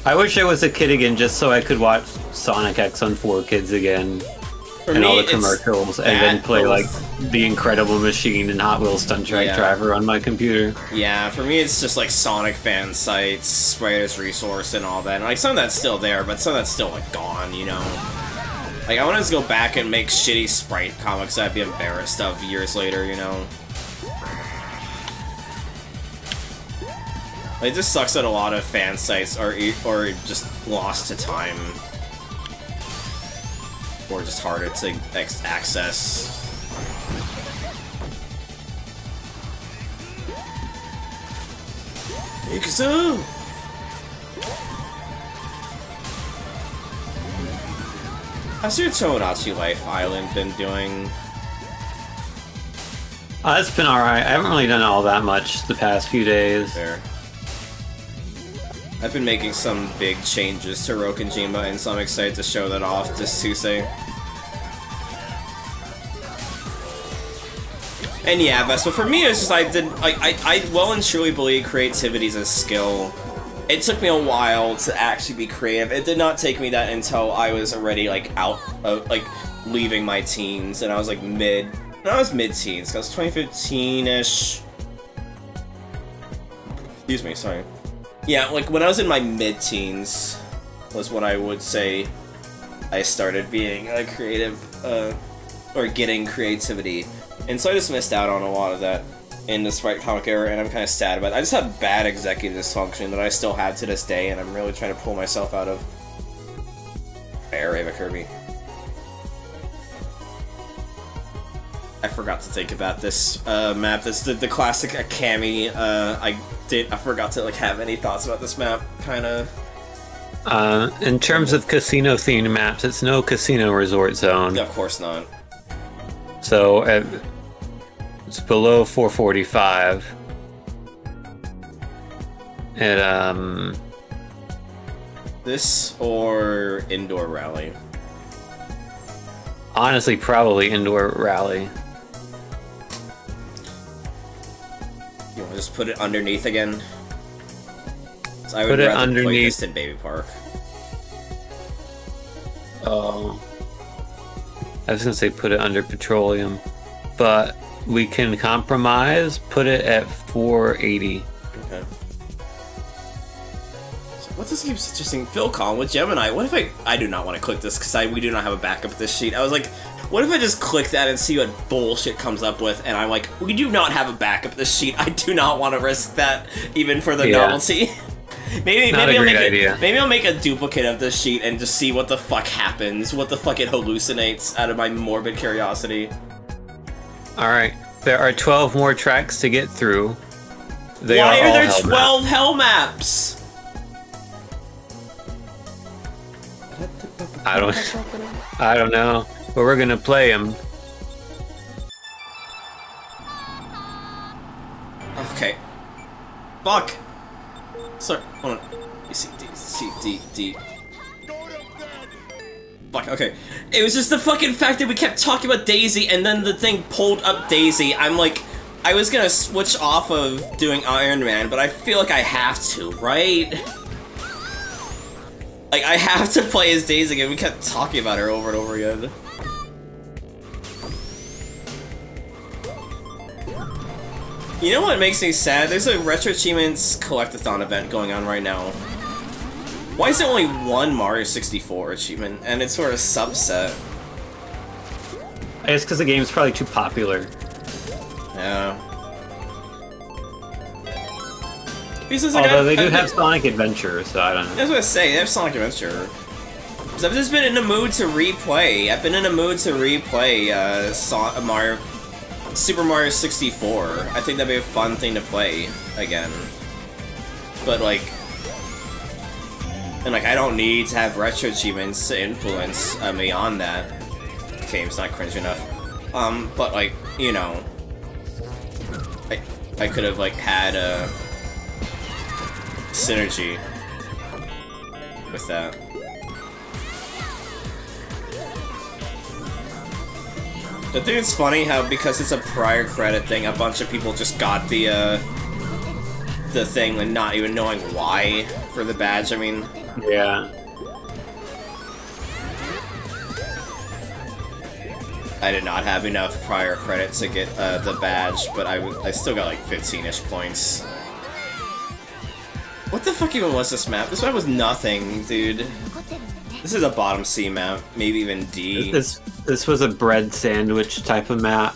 I wish I was a kid again just so I could watch Sonic X on 4 Kids again. For and me, all the commercials, and then play like both. The Incredible Machine and Hot Wheels Stunt Track Driver on my computer. Yeah, for me it's just like Sonic fan sites, Sprite's Resource and all that. And like some of that's still there, but some of that's still like gone, you know? Like I want to just go back and make shitty Sprite comics that I'd be embarrassed of years later, you know? It just sucks that a lot of fan sites are just lost to time. Or just harder to access. Ikuzo! How's your Tomodachi Life Island been doing? It's been alright. I haven't really done all that much the past few days. There. I've been making some big changes to Rokenjima, and so I'm excited to show that off to Susei. And yeah, Vespa, for me, it's just I well and truly believe creativity is a skill. It took me a while to actually be creative. It did not take me that until I was already, like, out of, like, leaving my teens, and I was, like, mid-teens, because 2015-ish. Excuse me, sorry. Yeah, like, when I was in my mid-teens was when I would say I started being a creative, or getting creativity. And so I just missed out on a lot of that in the Sprite comic era, and I'm kind of sad about it. I just have bad executive dysfunction that I still have to this day, and I'm really trying to pull myself out of. Fair, Ava Kirby. I forgot to think about this map. This the classic Akami. I forgot to like have any thoughts about this map. Kind of. In terms of casino themed maps, it's no casino resort zone. Of course not. So it's below 445. It This or indoor rally? honestly probably indoor rally. You want to just put it underneath again? So I would Put it rather play underneath. this than Baby Park. Oh, I was gonna say put it under petroleum, but we can compromise. Put it at 480. Okay. So what this keeps interesting? Philcon with Gemini. What if I do not want to click this because we do not have a backup of this sheet. I was like, what if I just click that and see what bullshit comes up with? And I'm like, we do not have a backup of this sheet. I do not want to risk that even for the novelty. Maybe I'll make a duplicate of this sheet and just see what the fuck happens, what the fuck it hallucinates out of my morbid curiosity. Alright, there are 12 more tracks to get through. Why are all there hell 12 hell maps? I don't know, but we're gonna play them. Okay. Fuck. Sorry, hold on. C, D. Fuck, okay. It was just the fucking fact that we kept talking about Daisy and then the thing pulled up Daisy. I'm like, I was gonna switch off of doing Iron Man, but I feel like I have to, right? Like, I have to play as Daisy again. We kept talking about her over and over again. You know what makes me sad? There's a Retro Achievements Collectathon event going on right now. Why is there only one Mario 64 achievement, and it's sort of subset? I guess because the game's probably too popular. Yeah. Although they do have Sonic Adventure, so I don't know. I was gonna say, they have Sonic Adventure. So I've just been in the mood to replay. I've been in the mood to replay Super Mario 64. I think that'd be a fun thing to play again. But like, and like, I don't need to have retro achievements to influence me on that. The game's not cringe enough. But like, you know, I could have like had a synergy with that. I think it's funny how, because it's a prior credit thing, a bunch of people just got the thing and not even knowing why for the badge, I mean. Yeah. I did not have enough prior credit to get the badge, but I still got like 15-ish points. What the fuck even was this map? This map was nothing, dude. This is a bottom C map, maybe even D. This was a bread sandwich type of map.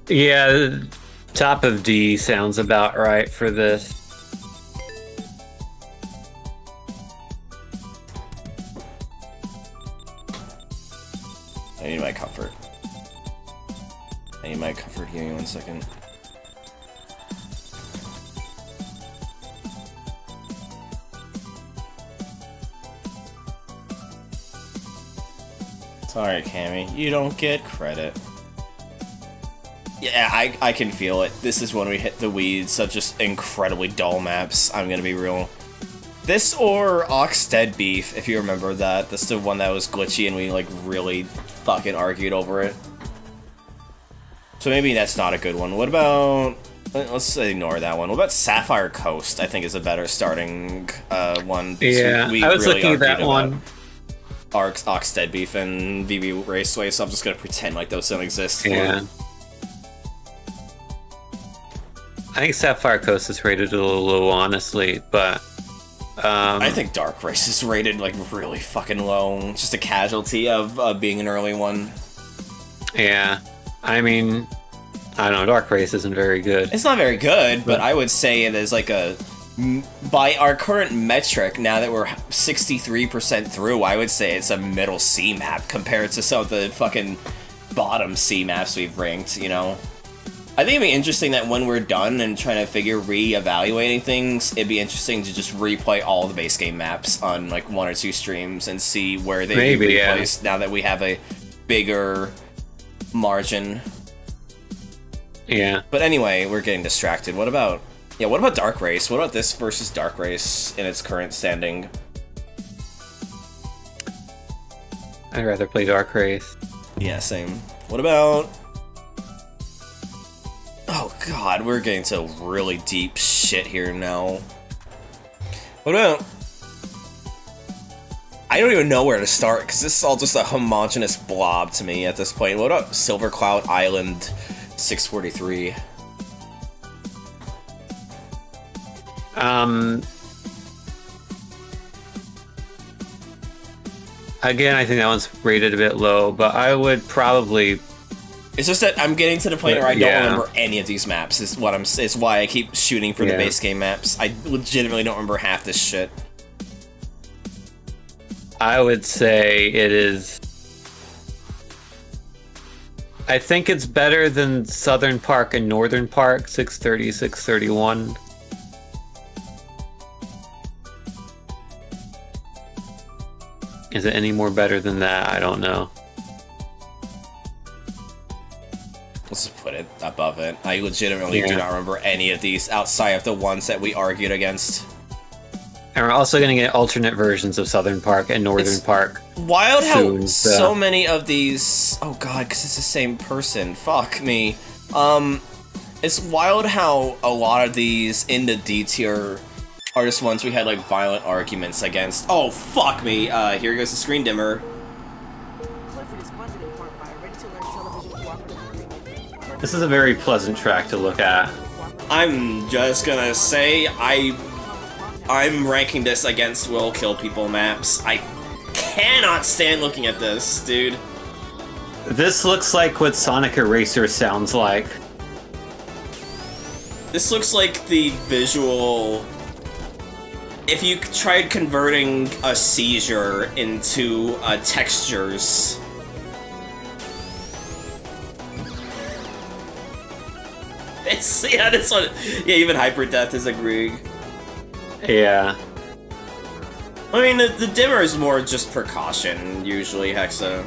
Yeah, top of D sounds about right for this. I need my comfort. Give me 1 second. Sorry, Cammy. You don't get credit. Yeah, I can feel it. This is when we hit the weeds of just incredibly dull maps. I'm gonna be real. This or Oxted Beef, if you remember that. That's the one that was glitchy and we, like, really fucking argued over it. So maybe that's not a good one. What about... Let's ignore that one. What about Sapphire Coast? I think is a better starting one. Yeah, we I was really looking at that argued one. about Oxted Beef and VB Raceway, so I'm just gonna pretend like those don't exist. Yeah. I think Sapphire Coast is rated a little low, honestly, but... I think Dark Race is rated, like, really fucking low. Just a casualty of being an early one. Yeah. I mean... I don't know, Dark Race isn't very good. It's not very good, but I would say it is like a... By our current metric, now that we're 63% through, I would say it's a middle C map compared to some of the fucking bottom C maps we've ranked, you know? I think it'd be interesting that when we're done and trying to figure re-evaluating things, it'd be interesting to just replay all the base game maps on like 1 or 2 streams and see where they be replaced now that we have a bigger margin. Yeah. But anyway, we're getting distracted. What about Dark Race? What about this versus Dark Race in its current standing? I'd rather play Dark Race. Yeah, same. What about... Oh god, we're getting to really deep shit here now. What about... I don't even know where to start, because this is all just a homogenous blob to me at this point. What about Silver Cloud Island 643? Again, I think that one's rated a bit low, but I would probably... It's just that I'm getting to the point where I don't Yeah. remember any of these maps, is why I keep shooting for the Yeah. base game maps. I legitimately don't remember half this shit. I would say it is... I think it's better than Southern Park and Northern Park, 630, 631. Is it any more better than that? I don't know. Let's just put it above it. I legitimately do not remember any of these outside of the ones that we argued against. And we're also going to get alternate versions of Southern Park and Northern Park. Wild how soon, so many of these... Oh god, because it's the same person. Fuck me. It's wild how a lot of these in the D tier are just ones we had like violent arguments against. Oh fuck me. Here goes the screen dimmer. This is a very pleasant track to look at. I'm just gonna say I'm ranking this against Will Kill People maps. I cannot stand looking at this, dude. This looks like what Sonic Eraser sounds like. This looks like the visual... If you tried converting a seizure into textures. It's, yeah, this one... Yeah, even Hyper Death is agreeing. Yeah. I mean, the dimmer is more just precaution, usually, Hexa.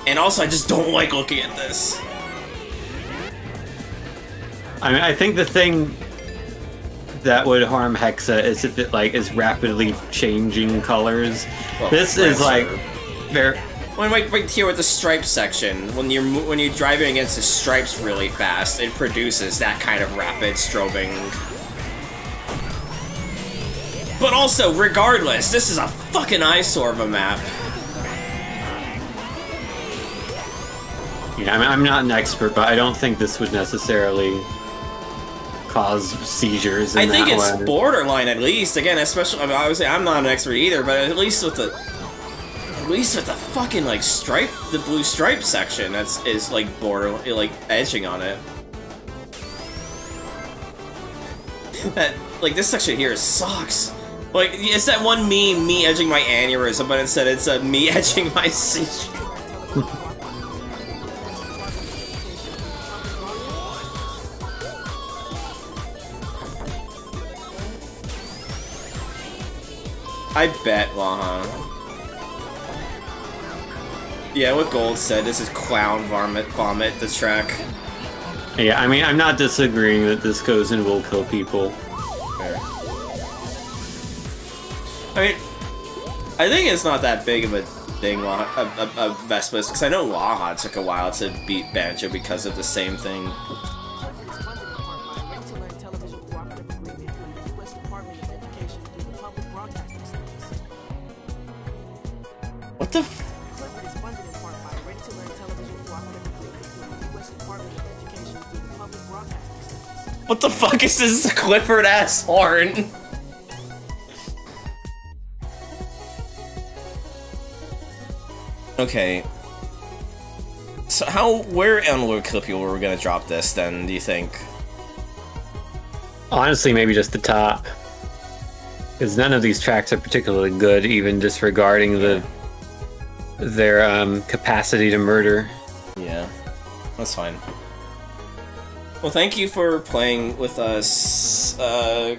And also, I just don't like looking at this. I mean, I think the thing that would harm Hexa is if it, like, is rapidly changing colors. Well, this is, like, very... Right here with the stripes section, when you're driving against the stripes really fast, it produces that kind of rapid strobing. But also, regardless, this is a fucking eyesore of a map. Yeah, I mean, I'm not an expert, but I don't think this would necessarily cause seizures in I think that it's way. borderline, at least. Again, especially, I mean, obviously, I'm not an expert either, but at least with the fucking, like, stripe, the blue stripe section, is like, border, like, edging on it. That, like, this section here sucks. Like, it's that one meme, me edging my aneurysm, but instead it's me edging my seizure. I bet, Waha. Yeah, what Gold said, this is clown vomit, the track. Yeah, I mean, I'm not disagreeing that this goes and will kill people. Fair. I mean, I think it's not that big of a thing, Vespas, because I know Laha took a while to beat Banjo because of the same thing. What the f- What the fuck is this Clifford ass horn? Okay. So where on Lord Clippy were we gonna drop this then, do you think? Honestly, maybe just the top. Because none of these tracks are particularly good, even disregarding their capacity to murder. Yeah, that's fine. Well, thank you for playing with us,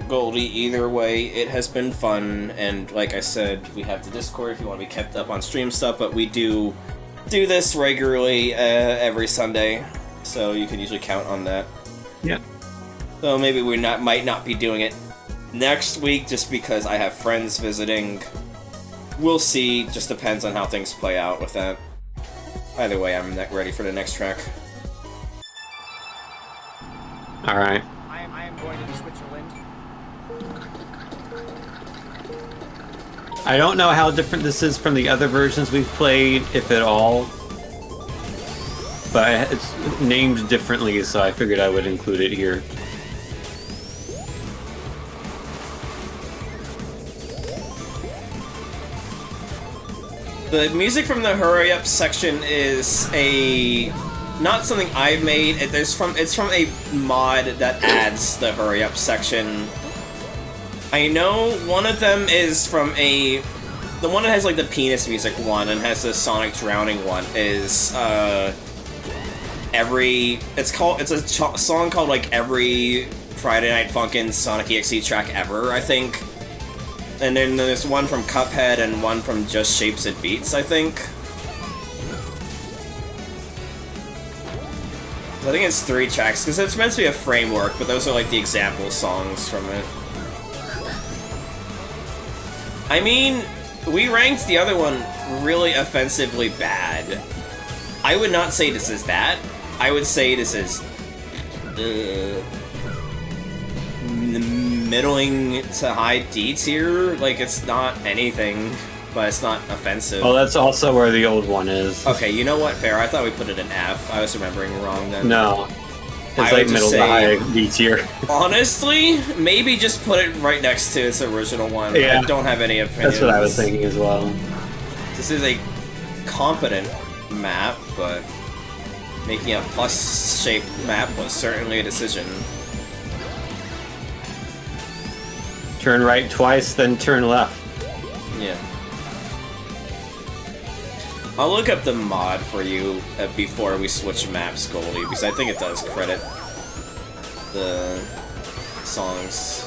Goldie. Either way, it has been fun, and like I said, we have the Discord if you want to be kept up on stream stuff, but we do this regularly every Sunday, so you can usually count on that. Yeah. So maybe we might not be doing it next week just because I have friends visiting. We'll see, just depends on how things play out with that. Either way, I'm ready for the next track. Alright. I am going to Switzerland. I don't know how different this is from the other versions we've played, if at all. But it's named differently, so I figured I would include it here. The music from the Hurry Up section is not something I made. It's from a mod that adds the Hurry Up section. I know one of them is from the one that has like the penis music one and has the Sonic drowning one is it's a song called like Every Friday Night Funkin' Sonic EXE track ever, I think. And then there's one from Cuphead and one from Just Shapes and Beats, I think. I think it's 3 tracks, because it's meant to be a framework, but those are like the example songs from it. I mean, we ranked the other one really offensively bad. I would not say this is that. I would say this is middling to high D tier. Like, it's not anything, but it's not offensive. Well, that's also where the old one is. Okay, you know what? Fair. I thought we put it in F. I was remembering wrong then. No. It's I like would middle just to high say, D tier. Honestly, maybe just put it right next to its original one. Yeah. I don't have any opinions. That's what I was thinking as well. This is a competent map, but making a plus-shaped map was certainly a decision. Turn right twice, then turn left. Yeah. I'll look up the mod for you before we switch maps, Goldie, because I think it does credit the songs.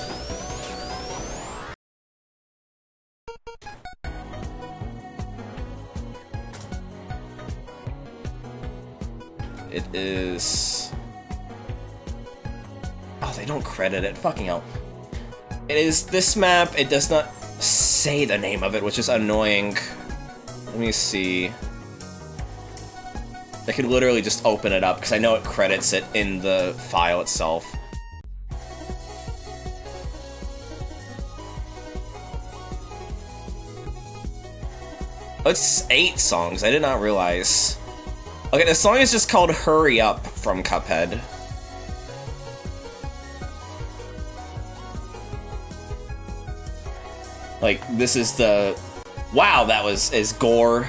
It is... Oh, they don't credit it. Fucking hell. It is this map. It does not say the name of it, which is annoying. Let me see. I could literally just open it up, because I know it credits it in the file itself. Oh, it's 8 songs. I did not realize. Okay, the song is just called Hurry Up from Cuphead. Like, this is the... Wow, that is gore.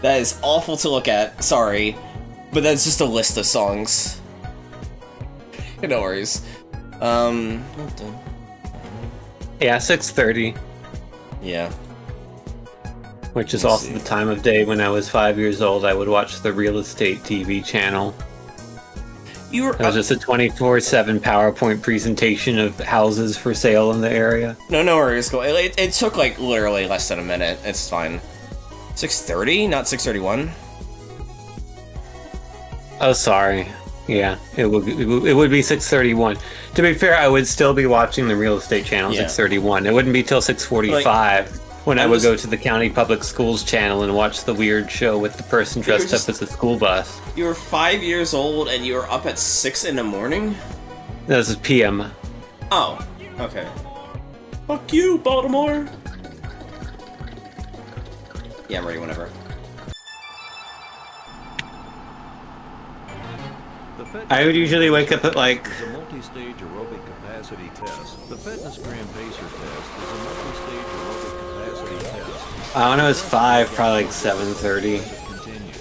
That is awful to look at, sorry. But that's just a list of songs. No worries. Yeah, 6:30. Yeah. Which is Let's also see. the time of day when I was 5 years old. I would watch the real estate TV channel. You were... It was just a 24/7 PowerPoint presentation of houses for sale in the area. No worries. It took, like, literally less than a minute. It's fine. 6:30? Not 6:31? Oh, sorry. Yeah, it would be 6:31. To be fair, I would still be watching the real estate channel Yeah. 6:31. It wouldn't be till 6:45 when I I'm would just- go to the county public schools channel and watch the weird show with the person dressed just- up as a school bus. You were 5 years old and you were up at 6 in the morning? This is PM. Oh, okay. Fuck you, Baltimore! Yeah, I'm ready whenever. I would usually wake up at like Is a multi-stage aerobic capacity test. The Fitness Gram Pacer test is a multi-stage aerobic capacity test. I don't know, it was 5, probably like 7:30. It continues.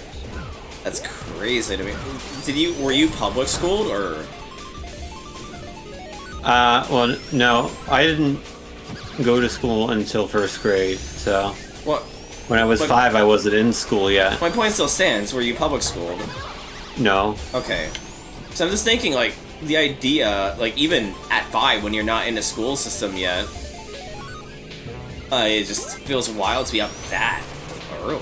That's crazy to me. Were you public schooled or? Well, no, I didn't go to school until 1st grade, so What? when I was But- 5, I wasn't in school yet. My point still stands. Were you public schooled? No. Okay. So I'm just thinking, like, the idea, like, even at 5 when you're not in the school system yet, it just feels wild to be up that early.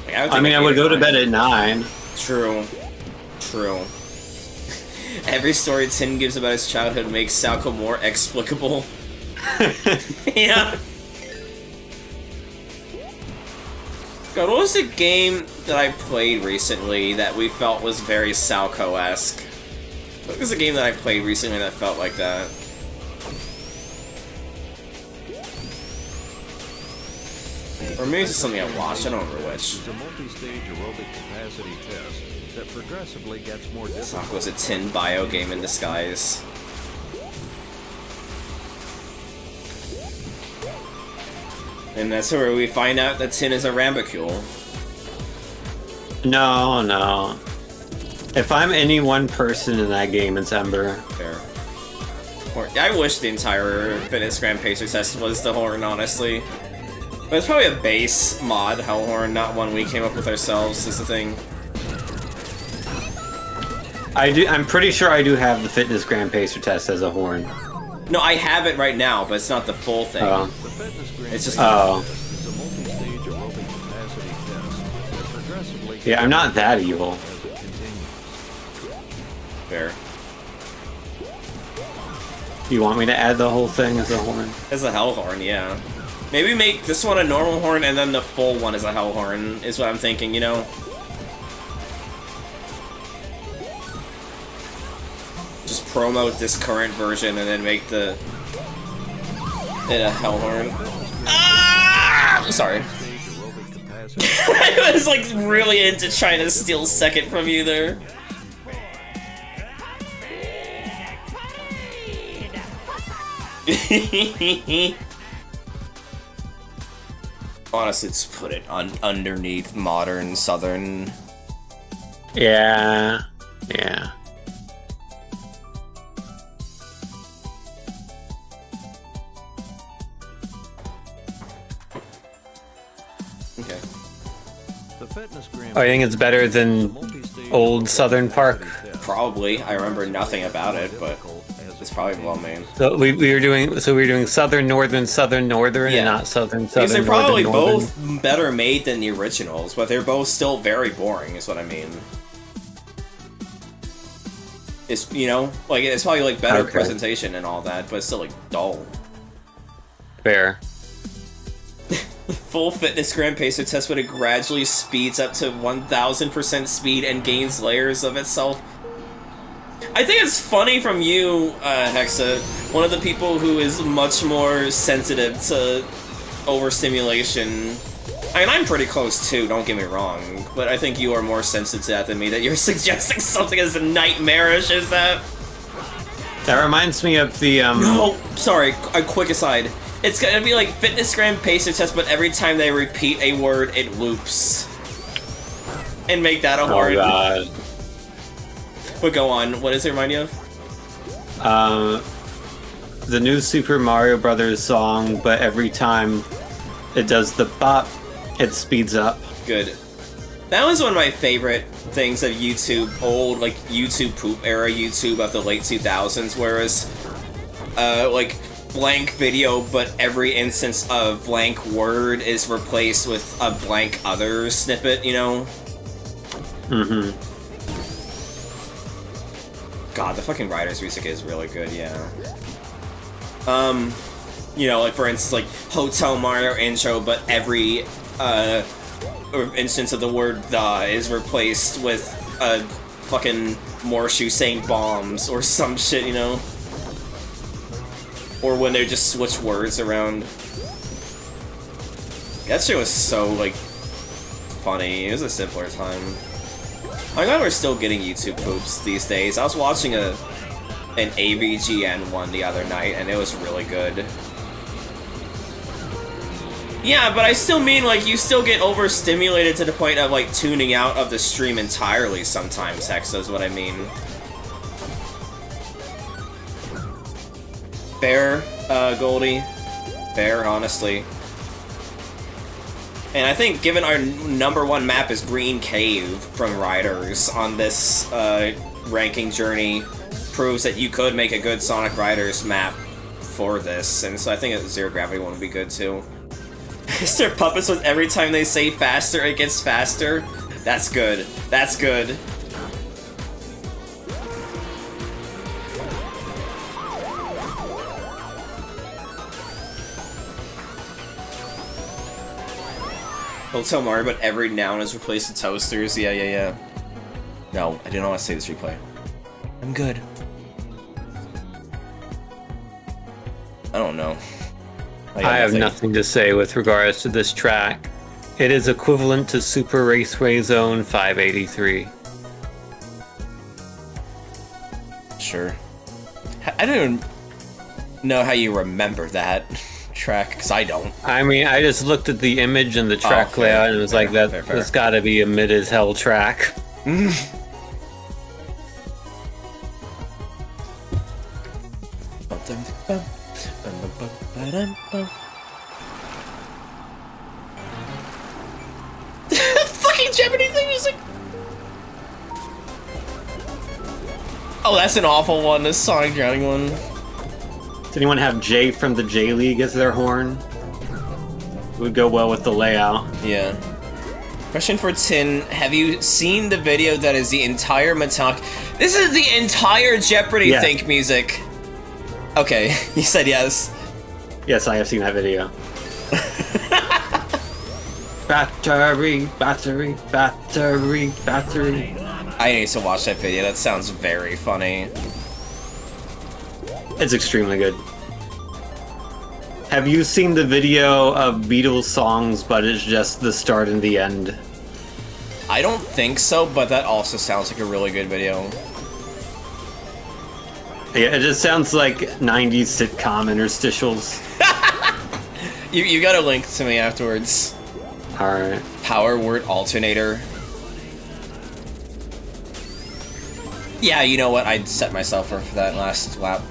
Like, I think mean, I I'd would be go to fine. bed at 9. True. True. Every story Tim gives about his childhood makes Salco more explicable. Yeah. God, what was the game that I played recently that we felt was very Salco-esque? What was the game that I played recently that felt like that? Or maybe it's just something I watched, I don't remember which. It's a multi-stage aerobic capacity test that progressively gets more difficult. Salco was a tin bio game in disguise. And that's where we find out that Tin is a Rambicule. No, no. If I'm any one person in that game, it's Ember. Fair. Or, I wish the entire Fitness Grand Pacer test was the Horn, honestly. But it's probably a base mod, Hellhorn, not one we came up with ourselves, is the thing. I'm pretty sure I do have the Fitness Grand Pacer test as a horn. No, I have it right now, but it's not the full thing. Oh. The Fitness Gram It's just- Pacer Oh. test is a multi-stage aerobic capacity test that progressively gets Yeah, I'm not that evil. as it continues. Fair. You want me to add the whole thing as a horn? As a Hellhorn, yeah. Maybe make this one a normal horn and then the full one as a Hellhorn, is what I'm thinking, you know? Just promote this current version and then make it a Hellhorn. Ah! I'm sorry. Stage aerobic capacity I was like really into trying to steal second from you there. Honestly, just put it underneath modern Southern. Yeah. Yeah. Okay. The Fitness Gram Oh, I think it's better than multi-stage old aerobic Southern Park. capacity test. Probably. I remember nothing about it, but it's probably well made. So we were doing southern, northern, Yeah. and not southern, Because they're southern, probably northern, northern. both better made than the originals, but they're both still very boring, is what I mean. It's, you know, like, it's probably, like, better Okay. presentation and all that, but it's still, like, dull. Fair. Full Fitness Grand Pacer test when it gradually speeds up to 1000% speed and gains layers of itself. I think it's funny from you, Hexa, one of the people who is much more sensitive to overstimulation. I mean, I'm pretty close too, don't get me wrong, but I think you are more sensitive to that than me, that you're suggesting something as nightmarish as that. That reminds me of the Oh, sorry, a quick aside. It's gonna be like Fitness Grand Pacer test, but every time they repeat a word, it loops. And make that a Oh horn. god. But go on, what does it remind you of? The new Super Mario Brothers song, but every time it does the bop, it speeds up. Good. That was one of my favorite things of YouTube, old, like, YouTube poop era YouTube of the late 2000s, whereas, like, blank video, but every instance of blank word is replaced with a blank other snippet, you know? Mm-hmm. God, the fucking Riders music is really good, yeah. You know, like for instance, like Hotel Mario intro, but every instance of the word "the" is replaced with a fucking Morshu saying bombs or some shit, you know? Or when they just switch words around. That shit was so, like, funny. It was a simpler time. I'm glad we're still getting YouTube poops these days. I was watching an AVGN one the other night, and it was really good. Yeah, but I still mean, like, you still get overstimulated to the point of, like, tuning out of the stream entirely sometimes, Hexa, is what I mean. Fair, Goldie. Fair, honestly. And I think, given our #1 map is Green Cave from Riders on this ranking journey, proves that you could make a good Sonic Riders map for this, and so I think a Zero Gravity one would be good too. Is there puppets with every time they say faster, it gets faster? That's good. That's good. Hotel Mario, but every noun is replaced with toasters. Yeah, yeah, yeah. No, I didn't want to say this replay. I'm good. I don't know. I have nothing to say with regards to this track. It is equivalent to Super Raceway Zone 583. Sure. I don't even know how you remember that track, because I don't. I mean, I just looked at the image and the track layout and it was like, that's gotta be a mid as hell track. Fucking Japanese music! Oh, that's an awful one, this Sonic Drowning one. Does anyone have Jay from the J League as their horn? It would go well with the layout. Yeah. Question for Tin, have you seen the video that is the entire Matak? This is the entire Jeopardy Think music. Okay, you said yes. Yes, I have seen that video. Battery, battery, battery, battery. I need to watch that video, that sounds very funny. It's extremely good. Have you seen the video of Beatles songs, but it's just the start and the end? I don't think so, but that also sounds like a really good video. Yeah, it just sounds like 90s sitcom interstitials. You got a link to me afterwards. Alright. Power word alternator. Yeah, you know what? I'd set myself up for that last lap.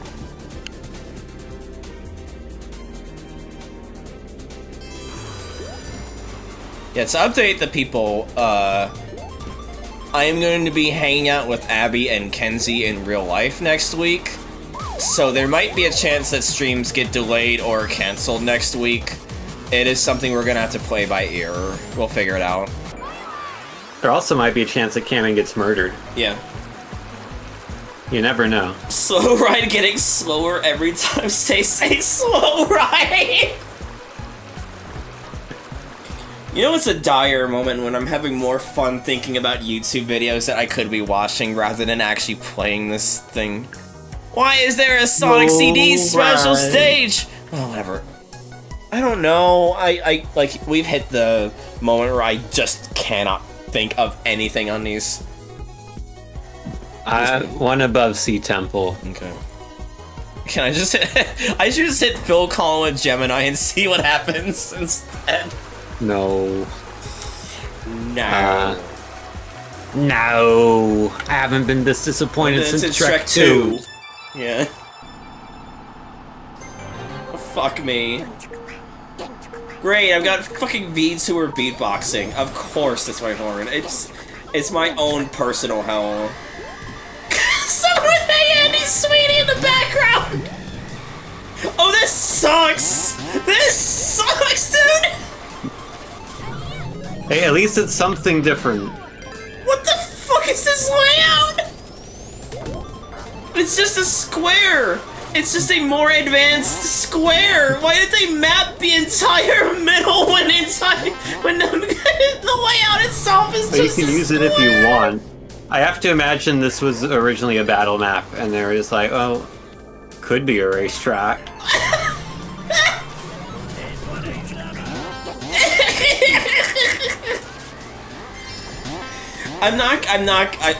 Yeah, to update the people, I am going to be hanging out with Abby and Kenzie in real life next week. So there might be a chance that streams get delayed or canceled next week. It is something we're gonna have to play by ear. We'll figure it out. There also might be a chance that Cameron gets murdered. Yeah. You never know. Slow ride getting slower every time they say slow ride! You know, it's a dire moment when I'm having more fun thinking about YouTube videos that I could be watching rather than actually playing this thing. Why is there a Sonic CD special stage? Oh, whatever. I don't know. I like, we've hit the moment where I just cannot think of anything on these. One above Sea Temple. Okay. Can I just hit... I should just hit Phil Collins Gemini and see what happens instead. No. No. No. I haven't been this disappointed since Trek 2. Yeah. Fuck me. Great, I've got fucking VTuber beatboxing. Of course it's my horn. It's my own personal hell. Someone with Andy Sweetie in the background! Oh, this sucks! This sucks, dude! Hey, at least it's something different. What the It's just a square! It's just a more advanced square! Why did they map the entire middle when the layout itself is But you just can a use it if square? you want. I have to imagine this was originally a battle map, and they were just like, oh, could be a racetrack.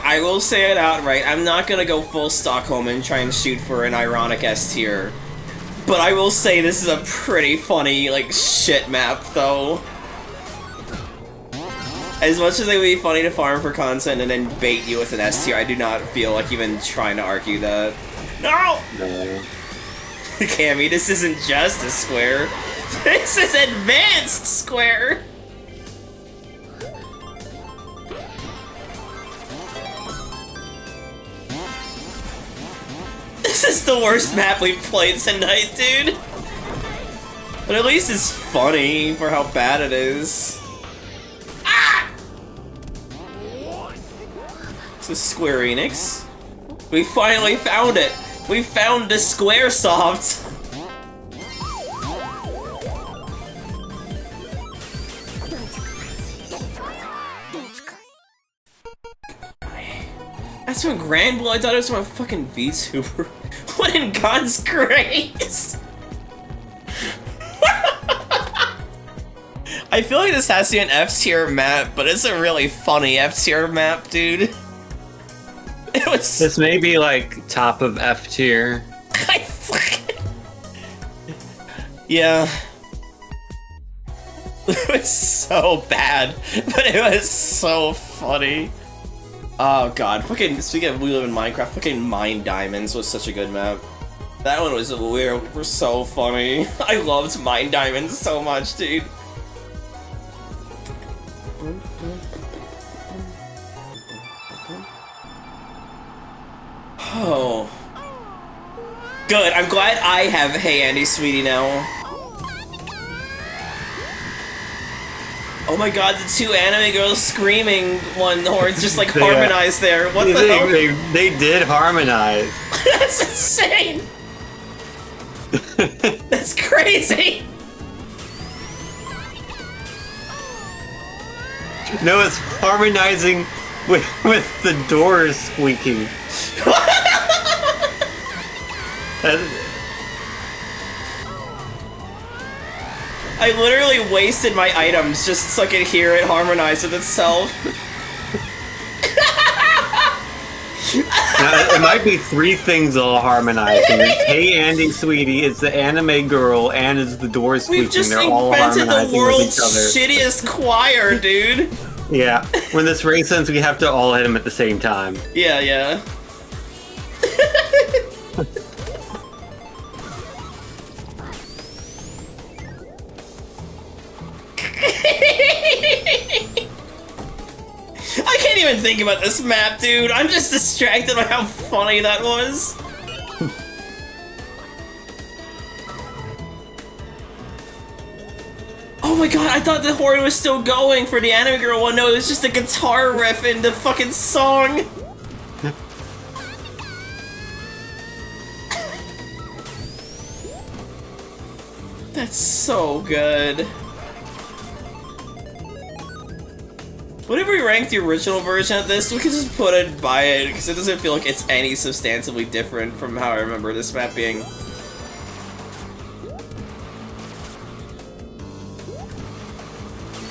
I will say it outright, I'm not gonna go full Stockholm and try and shoot for an ironic S tier. But I will say this is a pretty funny, like, shit map, though. As much as it would be funny to farm for content and then bait you with an S tier, I do not feel like even trying to argue that. No! No. Cammy, this isn't just a square. This is advanced square! This is the worst map we've played tonight, dude! But at least it's funny for how bad it is. Ah! This is Square Enix. We finally found it! We found the Square Soft! That's from Granbull? I thought it was from a fucking VTuber. What in God's grace? I feel like this has to be an F tier map, but it's a really funny F tier map, dude. It was. This may be like top of F tier. I fucking. Yeah. It was so bad, but it was so funny. Oh god, fucking, speaking of We Live in Minecraft, fucking Mine Diamonds was such a good map. That one was weird, were so funny. I loved Mine Diamonds so much, dude. Oh. Good, I'm glad I have Hey Andy Sweetie now. Oh my god, the two anime girls screaming one horns just like harmonized there. What the hell? They did harmonize. That's insane! That's crazy! No, it's harmonizing with the doors squeaking. I literally wasted my items just so I could hear it harmonize with itself. Now, it might be three things all harmonizing. It's Hey Andy Sweetie, it's the anime girl, and it's the doors squeaking. We've just They're all invented the harmonizing with world's each other. shittiest choir, dude. Yeah, when this race ends, we have to all hit him at the same time. Yeah, yeah. I can't even think about this map, dude. I'm just distracted by how funny that was. Oh my god, I thought the horn was still going for the anime girl one. No, it was just a guitar riff in the fucking song. That's so good. What if we ranked the original version of this? We could just put it by it, because it doesn't feel like it's any substantively different from how I remember this map being.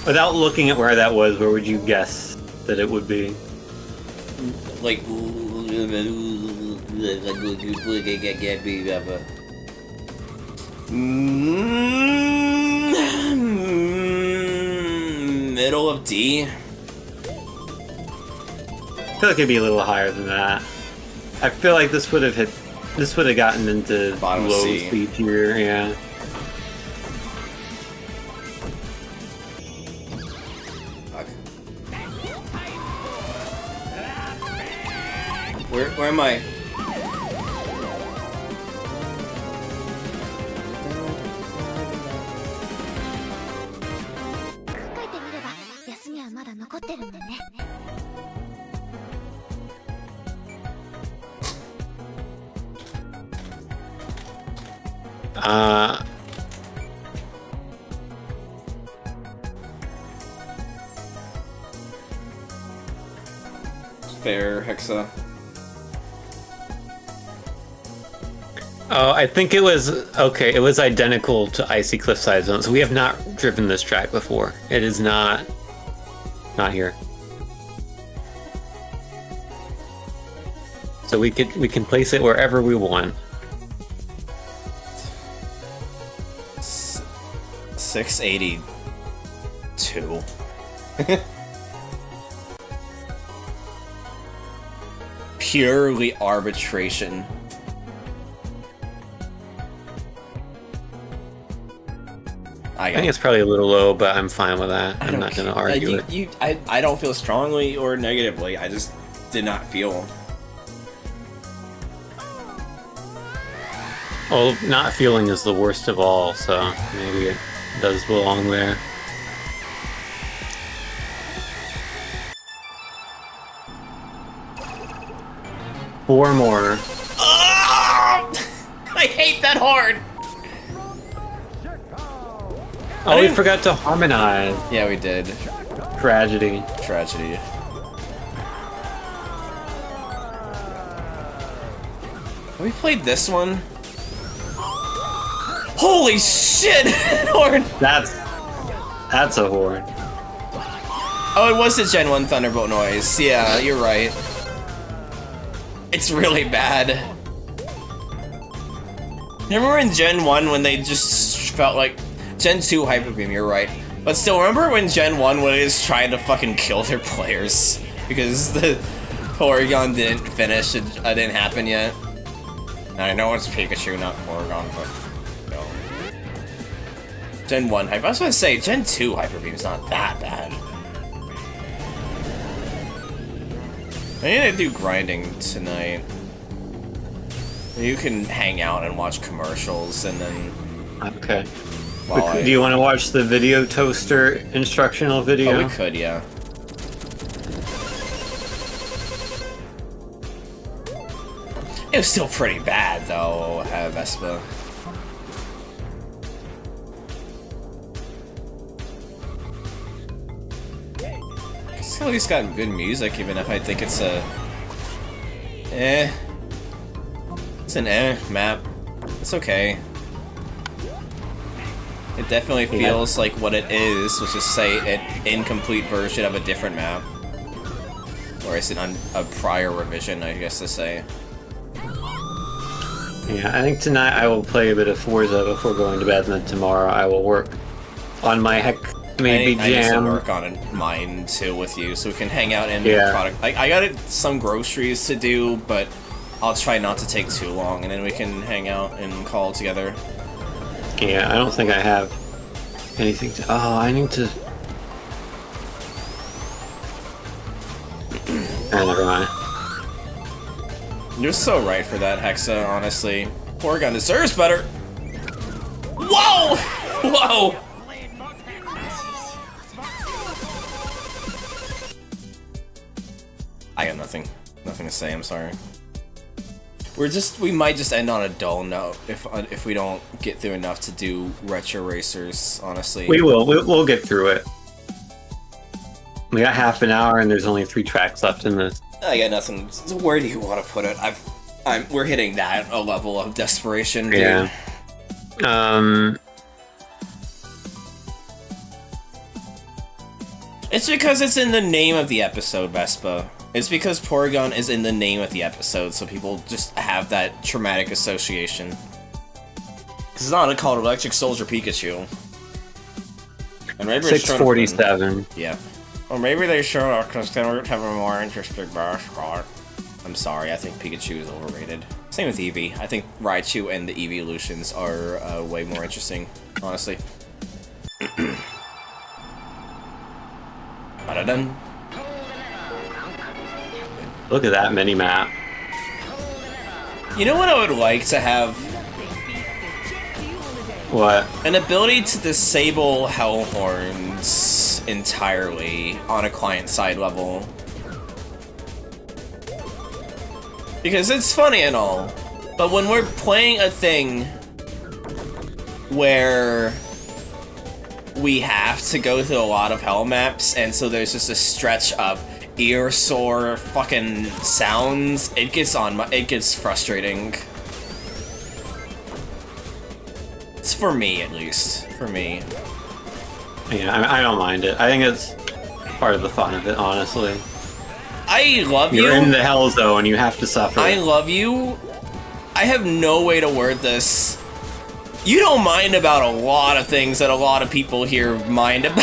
Without looking at where that was, where would you guess that it would be? Like... middle of D? I feel like it'd be a little higher than that. I feel like this would have gotten into Bottom low C. speed tier, yeah. Fuck. Where am I? Fair, Hexa. Oh, I think it was okay. It was identical to Icy Cliffside Zone, so we have not driven this track before. It is not here. So we can place it wherever we want. 682. Purely arbitration. I think it's probably a little low, but I'm fine with that. I'm not going to argue it. I don't feel strongly or negatively. I just did not feel. Well, not feeling is the worst of all, so maybe it does belong there. Four more. I hate that horn! Oh, we forgot to harmonize. Yeah, we did. Tragedy. Tragedy. Have we played this one? Holy shit! Horn! That's a horn. Oh, it was the Gen 1 Thunderbolt noise. Yeah, you're right. It's really bad. Remember in Gen 1 when they just felt like... Gen 2 Hyper Beam, you're right. But still, remember when Gen 1 was trying to fucking kill their players? Because the Porygon didn't finish, it didn't happen yet. And I know it's Pikachu, not Porygon, but... No. Gen 1 Hyper... I was gonna say, Gen 2 Hyper Beam is not that bad. I need to do grinding tonight. You can hang out and watch commercials and then... Okay. Do you want to watch the video toaster instructional video? Oh, we could, yeah. It was still pretty bad, though, Vespa. It's at least got good music, even if I think it's a... It's an map. It's okay. It definitely feels like what it is, which is, say, an incomplete version of a different map. Or is it a prior revision, I guess to say. Yeah, I think tonight I will play a bit of Forza before going to bed, and then tomorrow I will work on my maybe I need to jam. work on mine, too, with you, so we can hang out in Yeah. the product. I got some groceries to do, but I'll try not to take too long, and then we can hang out and call together. Yeah, I don't think I have anything to... Oh, I need to... Never mind. You're so right for that, Hexa, honestly. Porygon deserves better! Whoa! Whoa! I got nothing to say, I'm sorry. We might just end on a dull note if we don't get through enough to do Retro Racers, honestly. We will. We'll get through it. We got half an hour, and there's only 3 tracks left in this. I got nothing. Where do you want to put it? We're hitting that a level of desperation, dude. Yeah. It's because it's in the name of the episode, Vespa. It's because Porygon is in the name of the episode, so people just have that traumatic association. It's not called Electric Soldier Pikachu. And maybe 647. Yeah. Or maybe they showed up because they would have a more interesting mascot. I'm sorry, I think Pikachu is overrated. Same with Eevee. I think Raichu and the Eeveelutions are way more interesting, honestly. Ba-da-dun. Look at that mini map. You know what I would like to have? What? An ability to disable Hellhorns entirely on a client-side level. Because it's funny and all, but when we're playing a thing where we have to go through a lot of hell maps, and so there's just a stretch of ear sore fucking sounds. It gets frustrating. It's for me, at least. For me. Yeah, I don't mind it. I think it's part of the fun of it, honestly. I love you. You're in the hell zone, you have to suffer. I love you. I have no way to word this. You don't mind about a lot of things that a lot of people here mind about.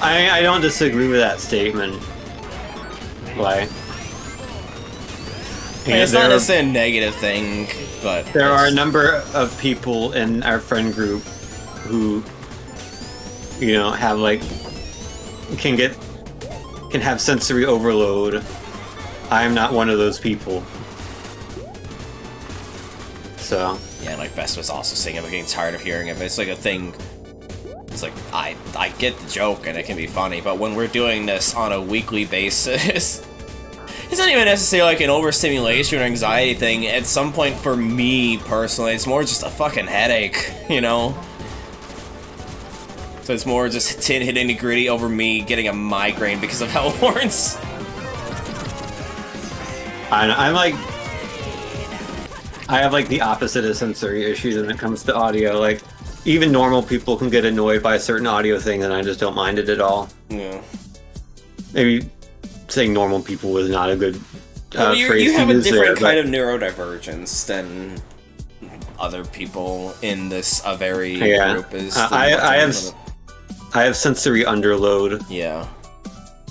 I don't disagree with that statement. Like, And it's not necessarily a negative thing, but there are a number of people in our friend group who, you know, have like can have sensory overload. I am not one of those people. So yeah, like Bess was also saying, I'm getting tired of hearing it, but it's like a thing. It's like, I get the joke and it can be funny, but when we're doing this on a weekly basis, it's not even necessarily like an overstimulation or anxiety thing. At some point, for me personally, it's more just a fucking headache, you know? So it's more just hitting the gritty over me getting a migraine because of how it warns. I'm like, I have like the opposite of sensory issues when it comes to audio. Like, even normal people can get annoyed by certain audio things, and I just don't mind it at all. Yeah. Maybe saying normal people was not a good well, phrase you to have a use different there, kind of neurodivergence than other people in this very group. Is I have sensory underload. Yeah.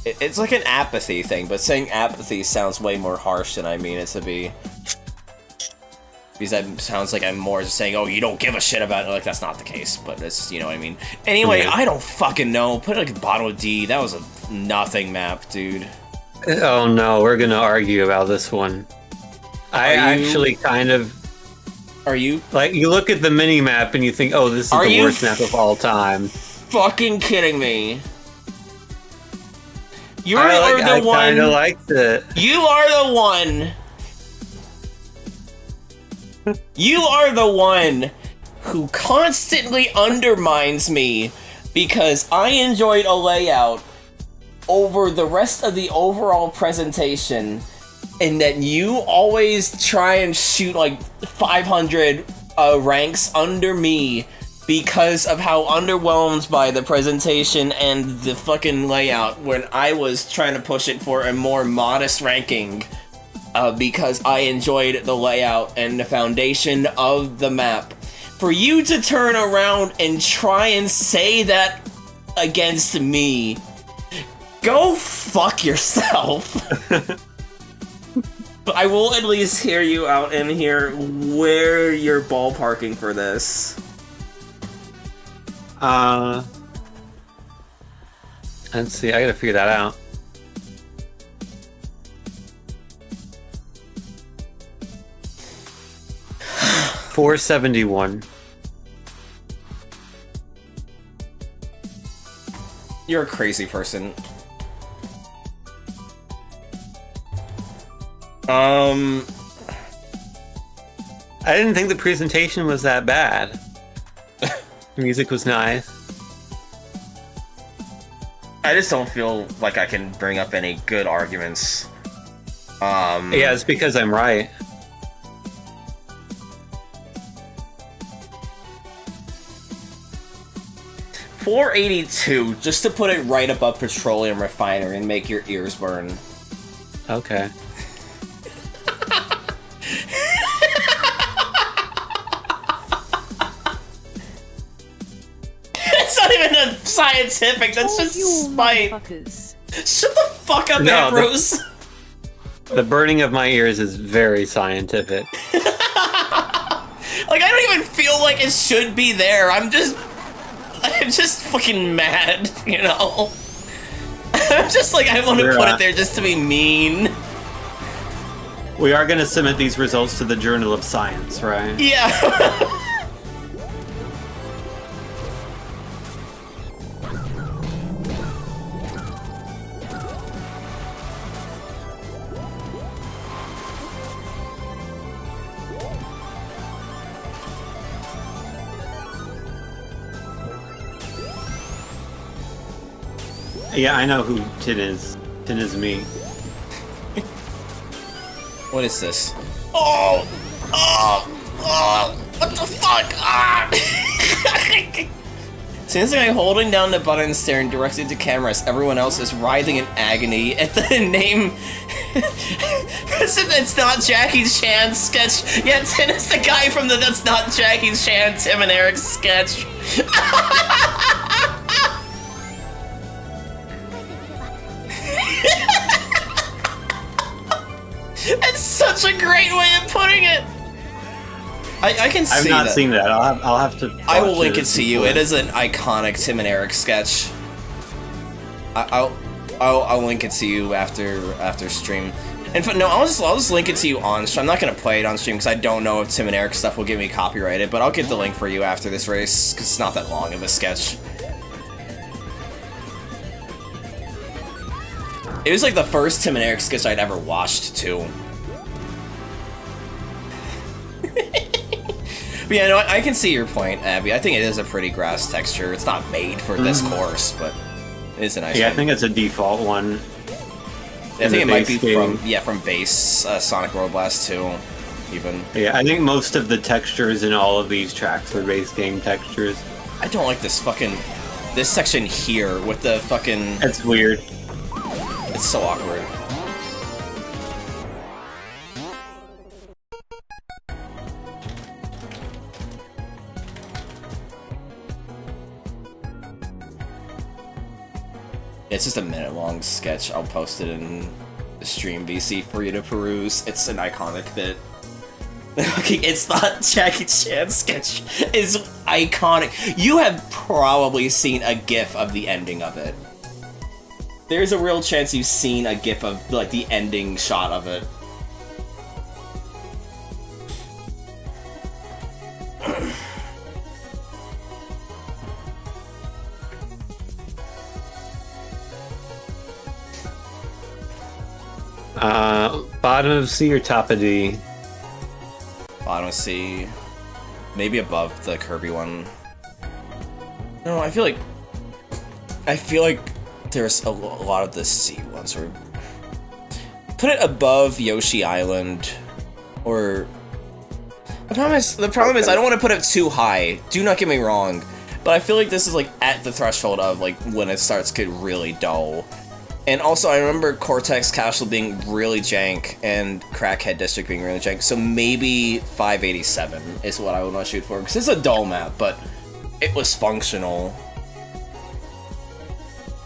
It's like an apathy thing, but saying apathy sounds way more harsh than I mean it to be. Because that sounds like I'm more just saying, oh, you don't give a shit about it. Like, that's not the case, but it's, you know what I mean. Anyway, Yeah. I don't fucking know. Put like a bottom of D. That was a nothing map, dude. Oh no, we're gonna argue about this one. Actually kind of... Are you... Like, you look at the mini-map and you think, oh, this is the worst map of all time. Fucking kidding me? You are I the one... I kinda liked it. You are the one... You are the one who constantly undermines me because I enjoyed a layout over the rest of the overall presentation, and that you always try and shoot like 500 ranks under me because of how underwhelmed by the presentation and the fucking layout when I was trying to push it for a more modest ranking. Because I enjoyed the layout and the foundation of the map. For you to turn around and try and say that against me, go fuck yourself. But I will at least hear you out in here where you're ballparking for this. Let's see, I gotta figure that out. $471. You're a crazy person. I didn't think the presentation was that bad. The music was nice. I just don't feel like I can bring up any good arguments. Yeah, it's because I'm right. $482, just to put it right above Petroleum Refinery and make your ears burn. Okay. It's not even a scientific, that's All just you spite. motherfuckers. Shut the fuck up, No, Ambrose. The burning of my ears is very scientific. Like, I don't even feel like it should be there. I'm just fucking mad, you know? I'm just like, I want to put it there just to be mean. We are going to submit these results to the Journal of Science, right? Yeah. Yeah, I know who Tin is. Tin is me. What is this? Oh! What the fuck? Ah! Since I'm holding down the button staring directly into cameras, everyone else is writhing in agony at the name. It's not Jackie Chan's sketch. Yeah, Tin is the guy from the That's Not Jackie Chan, Tim and Eric sketch. It's such a great way of putting it. I can see that. I've not seen that. I'll have to. I will watch link it to you. It is an iconic Tim and Eric sketch. I'll link it to you after stream. In fact, no, I'll just link it to you on stream. I'm not gonna play it on stream because I don't know if Tim and Eric stuff will get me copyrighted. But I'll get the link for you after this race because it's not that long of a sketch. It was like the first Tim and Eric sketch I'd ever watched too. But yeah, no, I can see your point, Abby. I think it is a pretty grass texture. It's not made for this course, but it is a nice one. I think it's a default one. I think it might be from base Sonic World Blast 2, even. Yeah, I think most of the textures in all of these tracks are base game textures. I don't like this section here with the fucking... It's weird. It's so awkward. It's just a minute-long sketch. I'll post it in the stream VC for you to peruse. It's an iconic bit. Okay, it's not Jackie Chan's sketch. It's iconic. You have probably seen a GIF of the ending of it. There's a real chance you've seen a GIF of like the ending shot of it. Bottom of C or top of D? Bottom of C. Maybe above the Kirby one. No, I feel like there's a lot of the C ones where... Put it above Yoshi Island, or... The problem is I don't want to put it too high. Do not get me wrong. But I feel like this is like at the threshold of like when it starts to get really dull. And also, I remember Cortex Castle being really jank, and Crackhead District being really jank, so maybe 587 is what I would want to shoot for, because it's a dull map, but it was functional.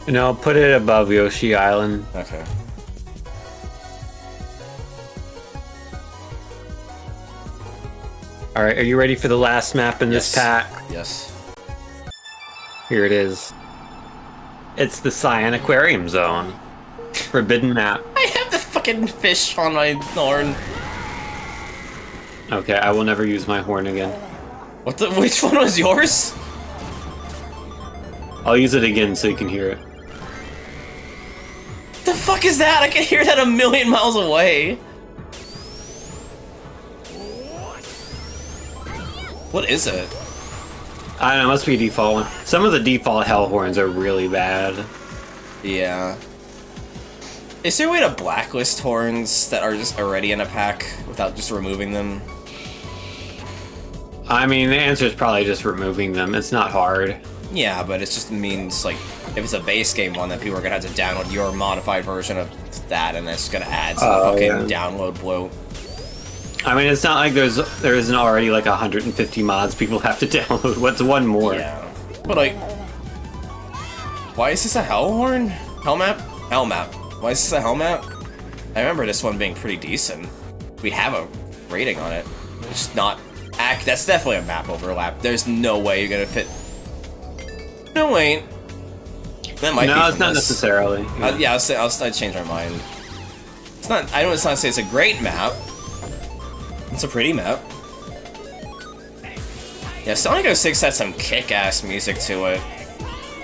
No, put it above Yoshi Island. Okay. Alright, are you ready for the last map in this pack? Yes. Here it is. It's the Cyan Aquarium Zone. Forbidden map. I have the fucking fish on my horn. Okay, I will never use my horn again. Which one was yours? I'll use it again so you can hear it. The fuck is that? I can hear that a million miles away. What is it? I don't know, it must be a default one. Some of the default hell horns are really bad. Yeah. Is there a way to blacklist horns that are just already in a pack without just removing them? I mean, the answer is probably just removing them. It's not hard. Yeah, but it just means, like, if it's a base game one, then people are gonna have to download your modified version of that, and that's gonna add to the fucking download bloat. I mean, it's not like there isn't already like 150 mods people have to download. What's one more? Yeah. But, like, why is this a hell horn? Hell map? Hell map. Why is this a hell map? I remember this one being pretty decent. We have a rating on it. It's not... That's definitely a map overlap. There's no way you're gonna fit... No, wait. That might be No, it's not this. necessarily. Yeah, I'll change my mind. It's not... I don't want to say it's a great map. It's a pretty map. Yeah, Sonic 06 has some kick-ass music to it.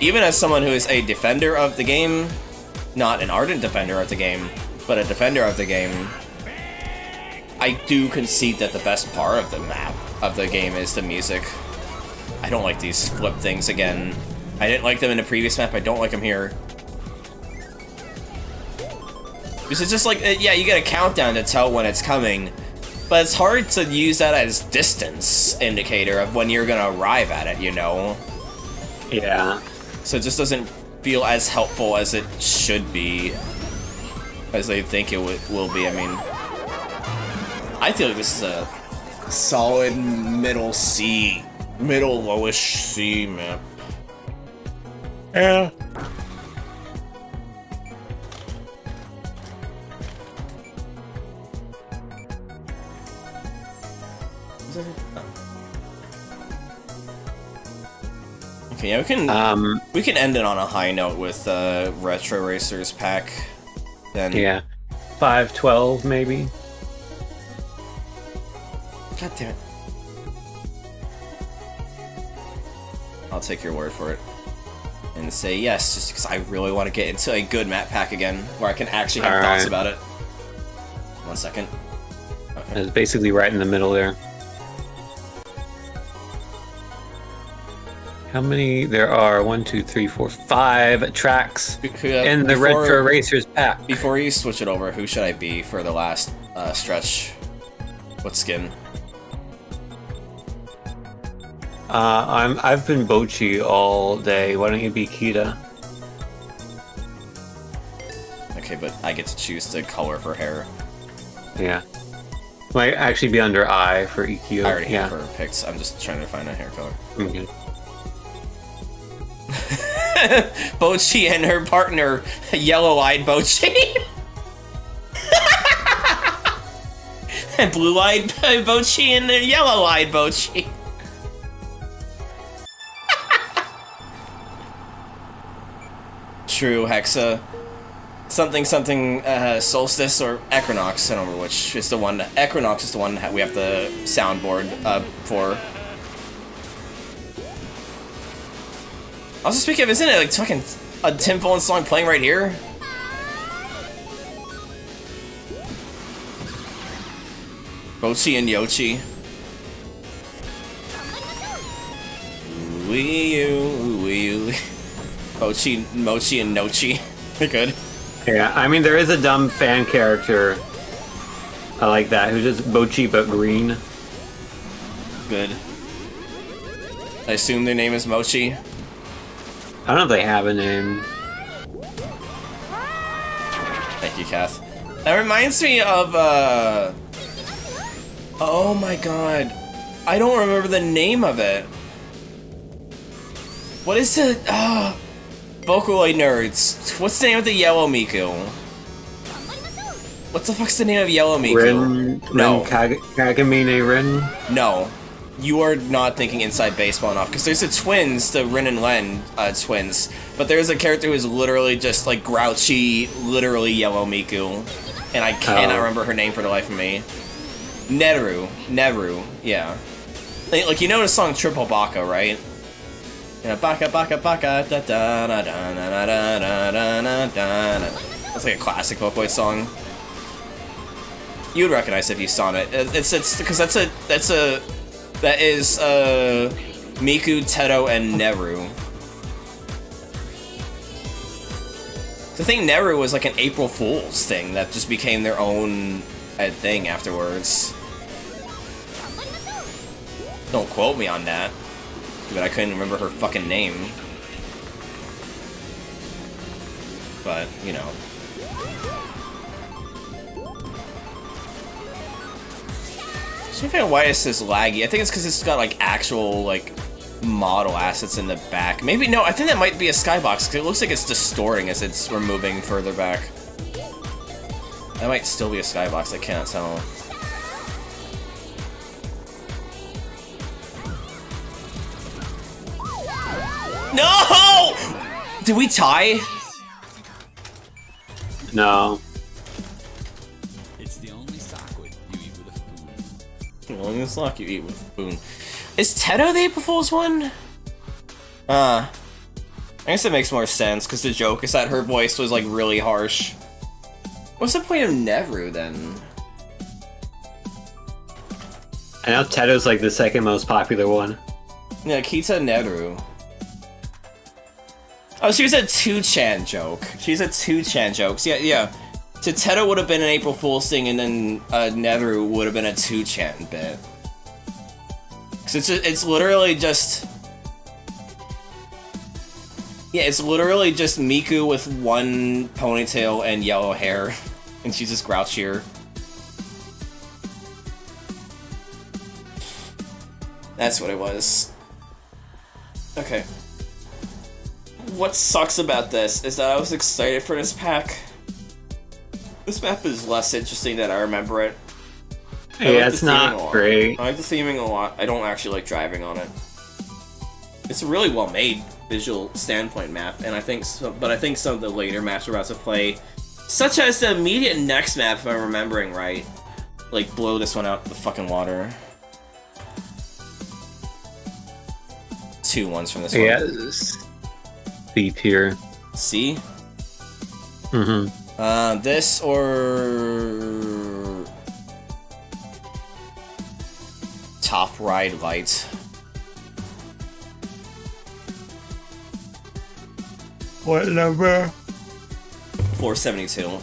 Even as someone who is a defender of the game, not an ardent defender of the game, but a defender of the game, I do concede that the best part of the map, of the game, is the music. I don't like these flip things again. I didn't like them in the previous map, I don't like them here. Because it's just like, yeah, you get a countdown to tell when it's coming, but it's hard to use that as distance indicator of when you're gonna arrive at it, you know? Yeah. So it just doesn't feel as helpful as it should be, as they think it will be. I mean, I feel like this is a solid middle C, middle lowish C map. Yeah. Okay, yeah, we can end it on a high note with Retro Racers pack. Then Yeah. 512 maybe. God damn it. I'll take your word for it. And say yes, just because I really want to get into a good map pack again, where I can actually have thoughts Alright. about it. 1 second. Okay. It's basically right in the middle there. How many? There are 1, 2, 3, 4, 5 tracks in the Retro Racers pack. Before you switch it over, who should I be for the last stretch? What skin? I've been Bochi all day. Why don't you be Kita? Okay, but I get to choose the color for hair. Yeah. Might actually be under I for EQ. I already yeah. have her picked. I'm just trying to find a hair color. Okay. Bochi and her partner, yellow-eyed Bochi. And blue-eyed Bochi and the yellow-eyed Bochi. True, Hexa. Something, Solstice or Equinox, I don't remember which is the one. Equinox is the one that we have the soundboard for. Also, speaking of, isn't it like fucking a Tim Follin song playing right here? Bochi and Yochi. Wee-oo. Bochi, Mochi, and Nochi. They're good. Yeah, I mean, there is a dumb fan character I like that, who's just Bochi but green. Good. I assume their name is Mochi. I don't know if they have a name. Thank you, Kath. That reminds me of, oh my god. I don't remember the name of it. What is it? Vocaloid nerds. What's the name of the Yellow Miku? What the fuck's the name of Yellow Miku? No. Kagamine Rin? No. You are not thinking Inside Baseball enough, because there's the twins, the Rin and Len twins, but there's a character who is literally just like grouchy, literally Yellow Miku, and I cannot remember her name for the life of me. Neru, yeah. Like, you know the song Triple Baka, right? You know, baka baka baka da da da da da da da da da da. That's like a classic Vocaloid song. You would recognize it if you saw it. It's because that is Miku, Teto, and Neru. The thing Neru was like an April Fool's thing that just became their own thing afterwards. Don't quote me on that. But I couldn't remember her fucking name. But, you know. So I think why this is laggy. I think it's because it's got like actual like model assets in the back. Maybe no, I think that might be a skybox because it looks like it's distorting as we're moving further back. That might still be a skybox, I can't tell. No! Did we tie? No. It's the only sock you eat with a spoon. The only sock you eat with a spoon. Is Teto the April Fool's one? I guess it makes more sense, because the joke is that her voice was, like, really harsh. What's the point of Neru, then? I know Teto's, like, the second most popular one. Yeah, Kita Neru. Oh, she was a 2chan joke. She's a 2chan joke. Yeah. Teteta would have been an April Fool's thing, and then Nether would have been a 2chan bit. Cause it's literally just... Yeah, it's literally just Miku with one ponytail and yellow hair. And she's just grouchier. That's what it was. Okay. What sucks about this is that I was excited for this pack. This map is less interesting than I remember it. Yeah, it's not great. I like the theming a lot. I don't actually like driving on it. It's a really well made visual standpoint map, and I think but I think some of the later maps we're about to play, such as the immediate next map, if I'm remembering right, like blow this one out of the fucking water. 2 ones from this one. Yeah, C tier. C? Mm-hmm. This or Top Ride Light. What number? 472.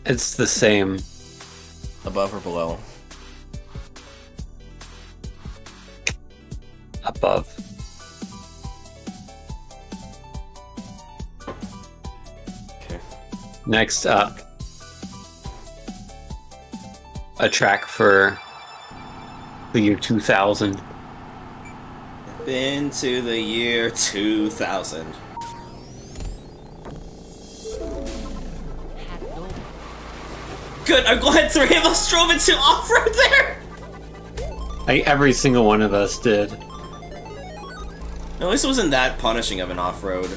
It's the same. Above or below? Above. Okay. Next up, a track for the year 2000. Been to the year 2000. Good, I'm glad 3 of us drove into off-road there! Every single one of us did. At least it wasn't that punishing of an off-road.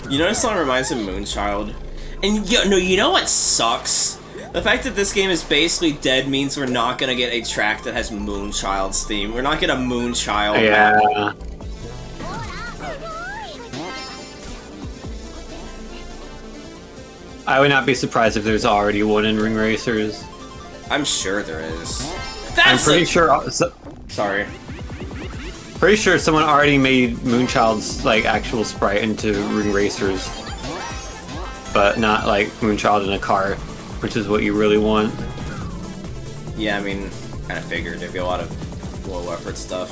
You know, this song reminds me of Moonchild. And you know what sucks? The fact that this game is basically dead means we're not gonna get a track that has Moonchild's theme. We're not gonna Moonchild. Yeah. I would not be surprised if there's already one in Ring Racers. I'm sure there is. I'm pretty sure. Sorry. Pretty sure someone already made Moonchild's like actual sprite into Ring Racers, but not like Moonchild in a car, which is what you really want. Yeah, I mean, kind of figured there'd be a lot of low effort stuff.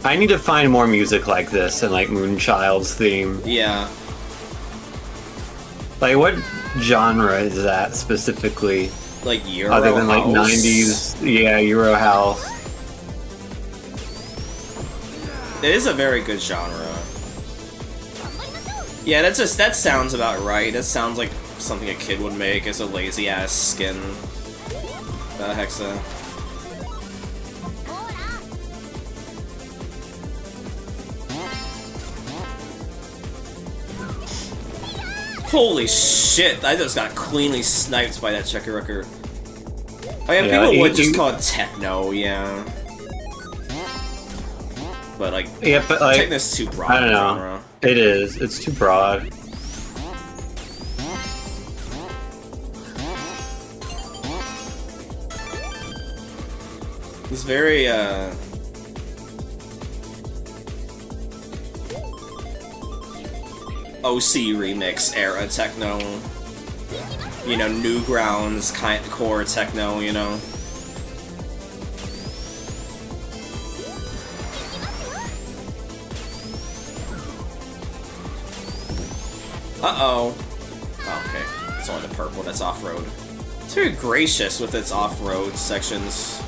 I need to find more music like this and like Moonchild's theme. Yeah. Like, what genre is that specifically? Like Euro Other than like House? 90s, yeah, Euro House. It is a very good genre. Yeah, that sounds about right. That sounds like something a kid would make as a lazy ass skin. Hexa. Holy shit, I just got cleanly sniped by that Checker Rucker. Oh yeah, people would just call it techno, yeah. But like, yeah, but like, techno's too broad. I don't know. Genre. It is. It's too broad. It's very, OC remix era techno. You know, Newgrounds kind of core techno, you know. Uh-oh. Oh, okay. It's only the purple that's off-road. It's very gracious with its off-road sections.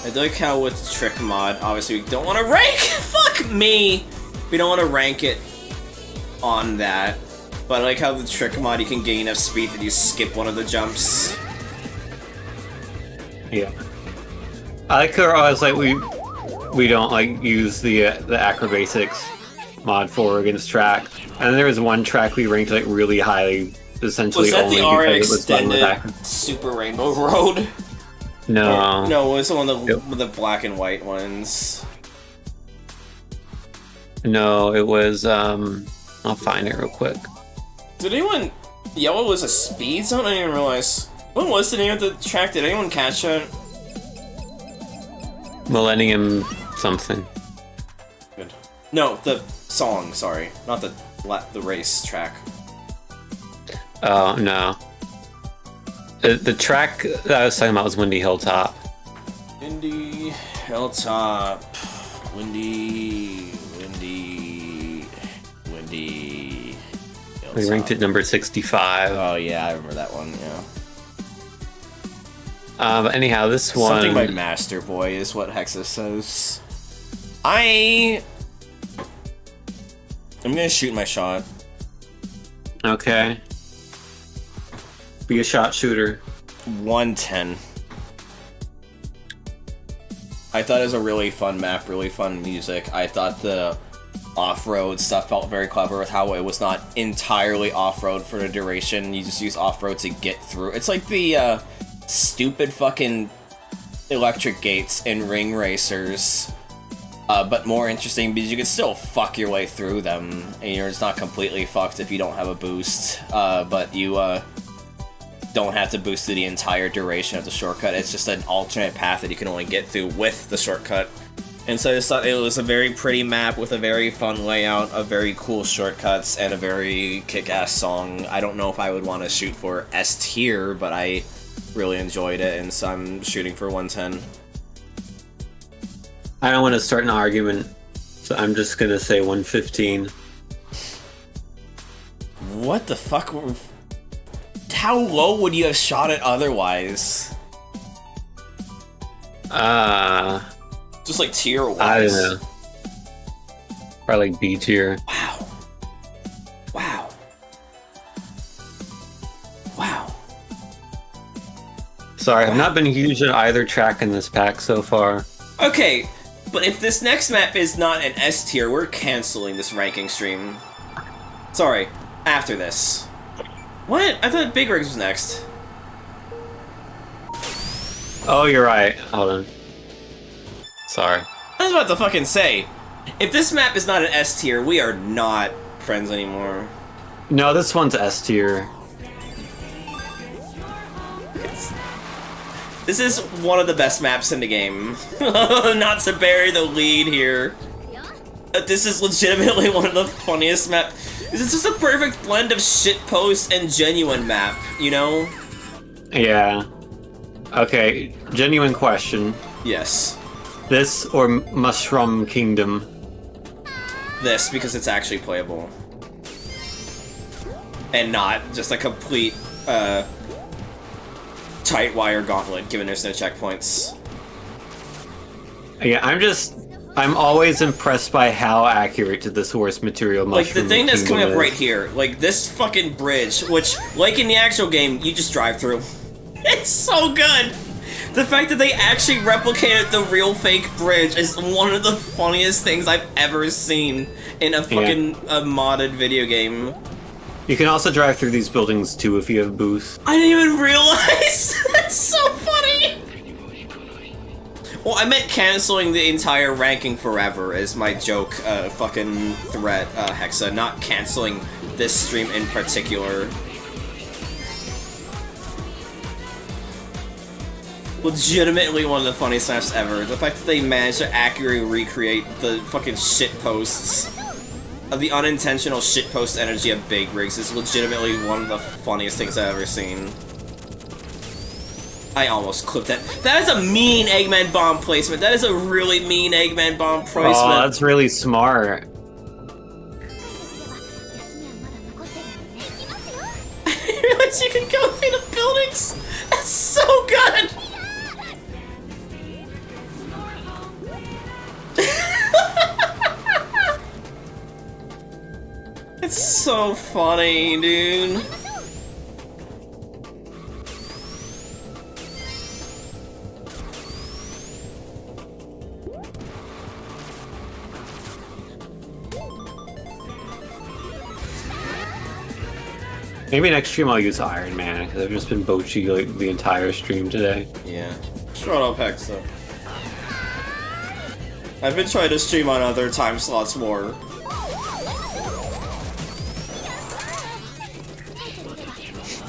I like how with the trick mod, obviously we don't want to rank. Fuck me. We don't want to rank it on that. But I like how the trick mod, you can gain enough speed that you skip one of the jumps. Yeah. I like how I was like we don't like use the Acrobasics mod for against track, and then there was one track we ranked like really highly essentially Was that only the RA because it was done with extended Super Rainbow Road? No. No, it was one of Yep. the black and white ones. No, it was, I'll find it real quick. Did anyone... Yellow was a speed zone? I didn't even realize. What was the name of the track? Did anyone catch that? Millennium something. Good. No, the song, sorry. Not the race track. Oh, no. The track that I was talking about was Windy Hilltop. Windy Hilltop. Windy Hilltop. We ranked it number 65. Oh yeah, I remember that one, yeah. But anyhow, this one... Something by Master Boy is what Hexa says. I'm gonna shoot my shot. Okay. Be a shot shooter. 110. I thought it was a really fun map, really fun music. I thought the off-road stuff felt very clever with how it was not entirely off-road for the duration. You just use off-road to get through. It's like the stupid fucking electric gates in Ring Racers, but more interesting because you can still fuck your way through them, and you're just not completely fucked if you don't have a boost, but you don't have to boost through the entire duration of the shortcut. It's just an alternate path that you can only get through with the shortcut. And so I just thought it was a very pretty map with a very fun layout, a very cool shortcuts, and a very kick-ass song. I don't know if I would want to shoot for S tier, but I really enjoyed it, and so I'm shooting for 110. I don't want to start an argument, so I'm just gonna say 115. What the fuck? How low would you have shot it otherwise? Just like tier-wise. I don't know. Probably like B tier. Wow. Wow. Wow. Sorry, I've not been huge at either track in this pack so far. Okay, but if this next map is not an S tier, we're canceling this ranking stream. Sorry, after this. What? I thought Big Rigs was next. Oh, you're right. Hold on. Sorry. I was about to fucking say, if this map is not an S tier, we are not friends anymore. No, this one's S tier. This is one of the best maps in the game. Not to bury the lead here. This is legitimately one of the funniest maps. This is just a perfect blend of shitpost and genuine map, you know? Yeah. Okay, genuine question. Yes. This or Mushroom Kingdom? This, because it's actually playable. And not just a complete, tight wire gauntlet, given there's no checkpoints. Yeah, I'm always impressed by how accurate to the source material Mushroom Like, the thing that's Kingdom coming up is. right here, like, this fucking bridge, which, like in the actual game, you just drive through. It's so good! The fact that they actually replicated the real fake bridge is one of the funniest things I've ever seen in a fucking modded video game. You can also drive through these buildings too if you have boost. I didn't even realize! That's so funny! Well, I meant canceling the entire ranking forever as my joke, fucking threat, Hexa, not canceling this stream in particular. Legitimately one of the funniest maps ever. The fact that they managed to accurately recreate the fucking shitposts of the unintentional shitpost energy of Big Rigs is legitimately one of the funniest things I've ever seen. I almost clipped that. That is a mean Eggman bomb placement. That is a really mean Eggman bomb placement. Oh, that's really smart. I realize you can go through the buildings. That's so good. It's so funny, dude. Maybe next stream I'll use Iron Man, because I've just been Bochi like the entire stream today. Yeah. Shut up, Hexa. I've been trying to stream on other time slots more.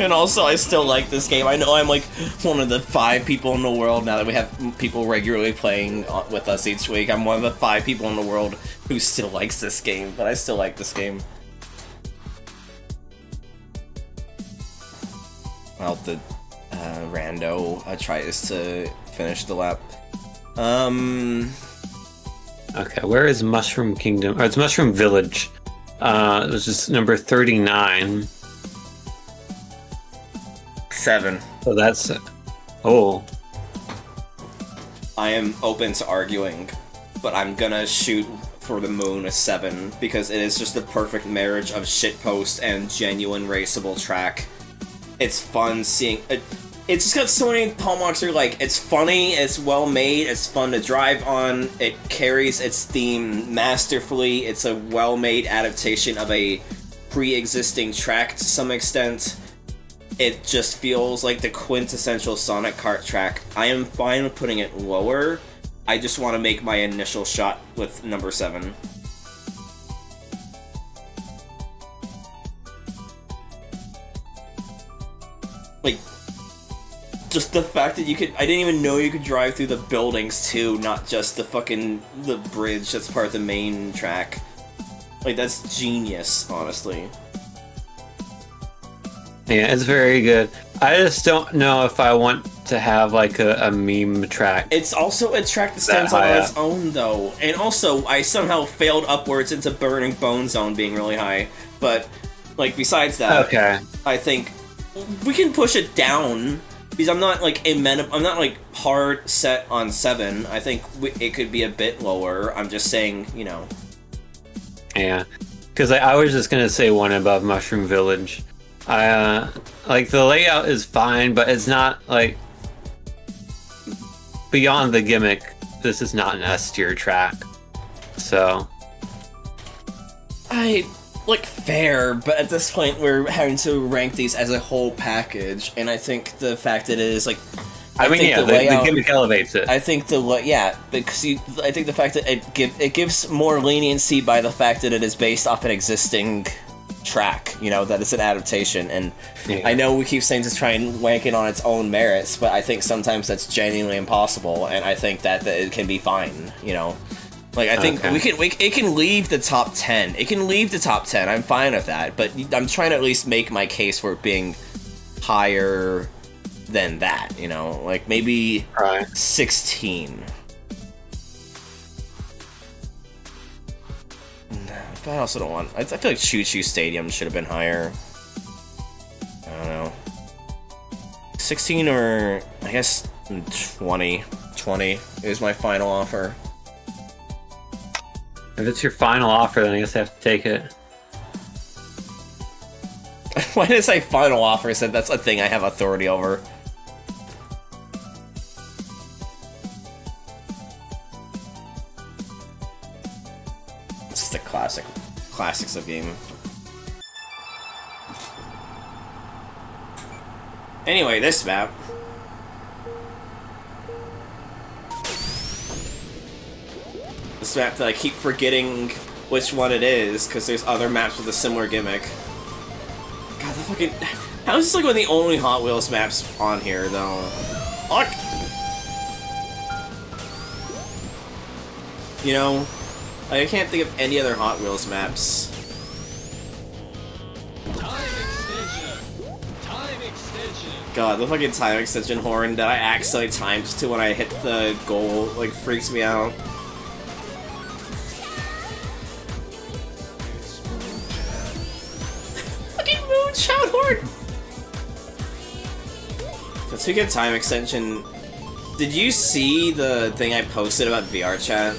And also, I still like this game. I know I'm like one of the 5 people in the world now that we have people regularly playing with us each week. I'm one of the 5 people in the world who still likes this game, but I still like this game. Well, the rando tries to finish the lap. Okay, where is Mushroom Kingdom? Oh, it's Mushroom Village. It was just number 39. 7. So that's it. Oh. I am open to arguing, but I'm gonna shoot for the moon a 7 because it is just the perfect marriage of shitpost and genuine raceable track. It's fun seeing it. It's just got so many hallmarks. Are like, it's funny, it's well made, it's fun to drive on, it carries its theme masterfully, it's a well made adaptation of a pre-existing track to some extent. It just feels like the quintessential Sonic Kart track. I am fine with putting it lower. I just want to make my initial shot with number 7. Like, just the fact that you could— I didn't even know you could drive through the buildings too, not just the bridge that's part of the main track. Like, that's genius, honestly. Yeah, it's very good. I just don't know if I want to have like a meme track. It's also a track that stands on its own, though. And also, I somehow failed upwards into Burning Bone Zone being really high. But, like, besides that, okay, I think we can push it down. Because I'm not, like, I'm not, like, hard set on 7. I think it could be a bit lower. I'm just saying, you know. Yeah. Because I was just going to say one above Mushroom Village. Like, the layout is fine, but it's not, like, beyond the gimmick, this is not an S-tier track. So. Like, fair, but at this point we're having to rank these as a whole package, and I think the fact that it is, like... I mean, yeah, the gimmick elevates it. I think because I think the fact that it gives more leniency by the fact that it is based off an existing track, you know, that it's an adaptation, and yeah. I know we keep saying to try and rank it on its own merits, but I think sometimes that's genuinely impossible, and I think that it can be fine, you know. Like, I think it can leave the top 10. It can leave the top 10. I'm fine with that, but I'm trying to at least make my case for it being higher than that, you know? Like, maybe 16. But I also don't want... I feel like Choo Choo Stadium should have been higher. I don't know. 16 or... I guess 20. 20 is my final offer. If it's your final offer, then I guess I have to take it. Why did I say final offer? I said that's a thing I have authority over. It's just a classics of game. Anyway, this map. This map that I keep forgetting which one it is, because there's other maps with a similar gimmick. God, the fucking... How is this like one of the only Hot Wheels maps on here, though? Fuck! You know, I can't think of any other Hot Wheels maps. Time extension! God, the fucking time extension horn that I accidentally timed to when I hit the goal, like, freaks me out. Moonshot horn! Let's speak of time extension. Did you see the thing I posted about VR chat?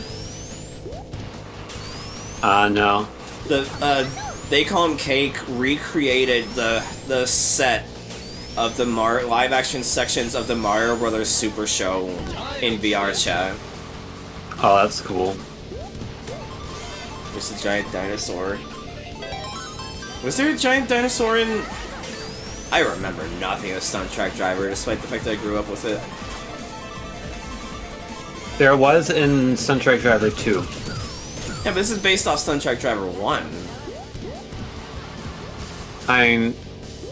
No. They Call Him Cake recreated the set of the live action sections of the Mario Brothers Super Show in VR chat. Oh, that's cool. There's a giant dinosaur. Was there a giant dinosaur in I remember nothing of Stunt Track Driver, despite the fact that I grew up with it. There was in Stunt Track Driver 2. Yeah, but this is based off Stunt Track Driver 1. I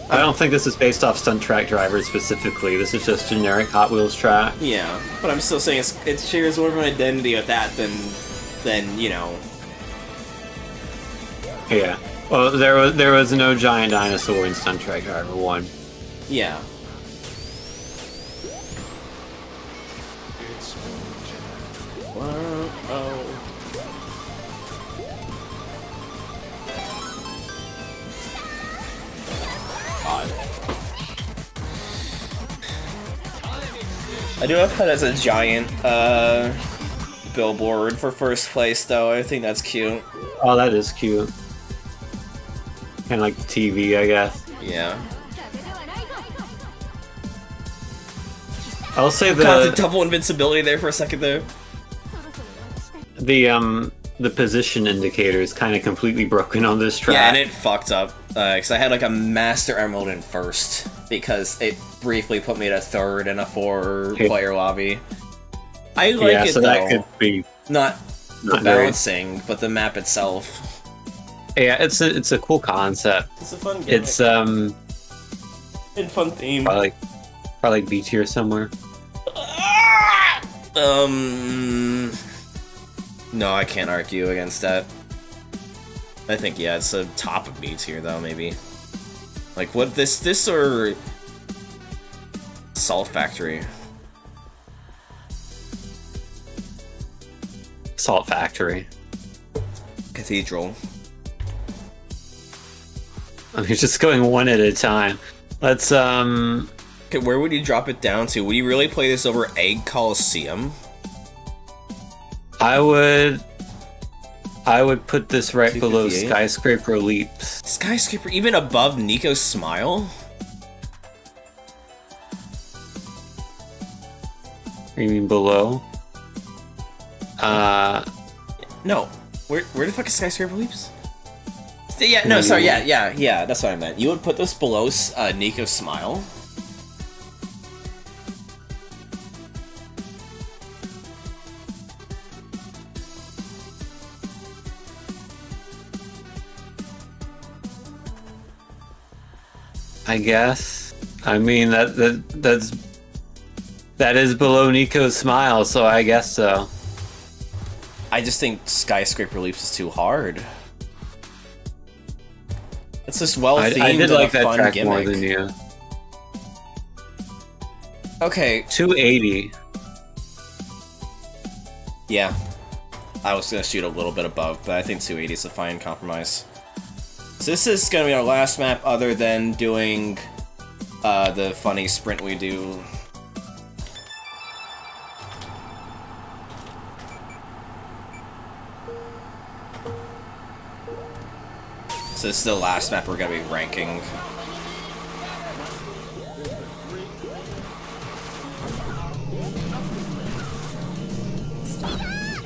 don't think this is based off Stunt Track Driver specifically. This is just generic Hot Wheels track. Yeah, but I'm still saying it shares more of an identity with that than you know. Yeah. Well, there was no giant dinosaur in Stunt Track Driver 1. Yeah. I do have that as a giant billboard for first place, though. I think that's cute. Oh, that is cute. Kind of like the TV, I guess. Yeah. I'll say Got the double invincibility there for a second, though. The position indicator is kind of completely broken on this track. Yeah, and it fucked up. Because I had like a Master Emerald in first. Because it briefly put me at a third in a 4-player lobby. I like it, so though. that could be Not the not very- balancing, but the map itself. Yeah, it's a cool concept. It's a fun game. It's and fun theme. probably like B tier somewhere. No, I can't argue against that. I think, yeah, it's a top of B tier, though, maybe. Like, what, this or Salt Factory? Salt Factory. Cathedral. I mean, just going one at a time. Let's Okay, where would you drop it down to? Would you really play this over Egg Coliseum? I would put this right below 258? Skyscraper Leaps. Skyscraper, even above Nico's Smile? You mean below? No. Where the fuck is Skyscraper Leaps? Yeah, no, sorry, yeah, that's what I meant. You would put this below Nico's Smile? I guess. I mean that is below Nico's Smile, so I guess so. I just think Skyscraper Leaps is too hard. It's just well themed I did and like a that fun track gimmick. more than you. Okay, 280. yeah. I was gonna shoot a little bit above, but I think 280 is a fine compromise. So this is gonna be our last map other than doing the funny sprint we do. So this is the last map we're gonna be ranking.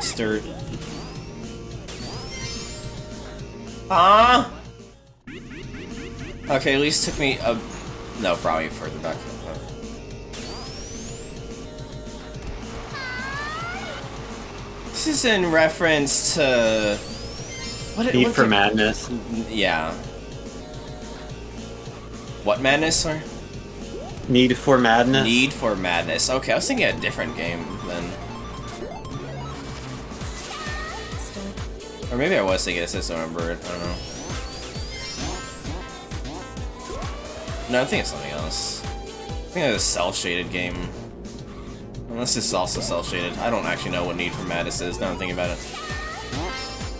Start. Okay, at least took me a... No, probably further back. This is in reference to... Need for Madness. Yeah. What Madness, sorry? Need for Madness? Need for Madness. Okay, I was thinking a different game then. Or maybe I was thinking this, I just don't remember it. I don't know. No, I think it's something else. I think it's a cel-shaded game. Unless this is also cel-shaded. I don't actually know what Need for Madness is, now I'm thinking about it.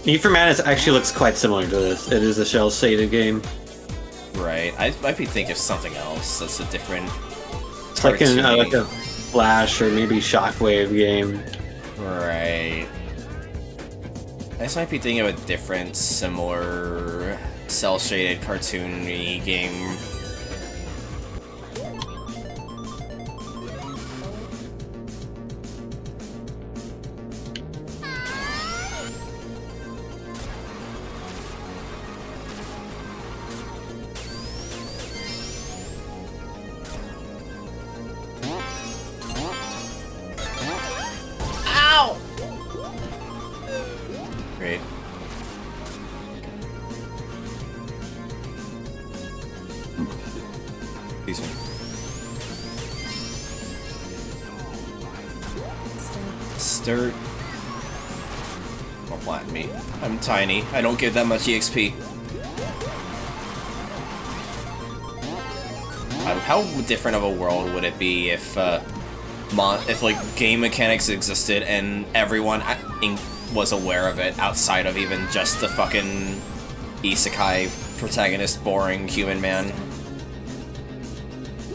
Need for Madness actually looks quite similar to this. It is a shell-shaded game. Right. I might be thinking of something else that's a different... It's like a Flash or maybe Shockwave game. Right. I just might be thinking of a different, similar, cel-shaded, cartoony game. Excuse me. Sturt. Don't flatten me. I'm tiny. I don't give that much EXP. How different of a world would it be if like game mechanics existed and everyone was aware of it outside of even just the fucking isekai protagonist, boring human man?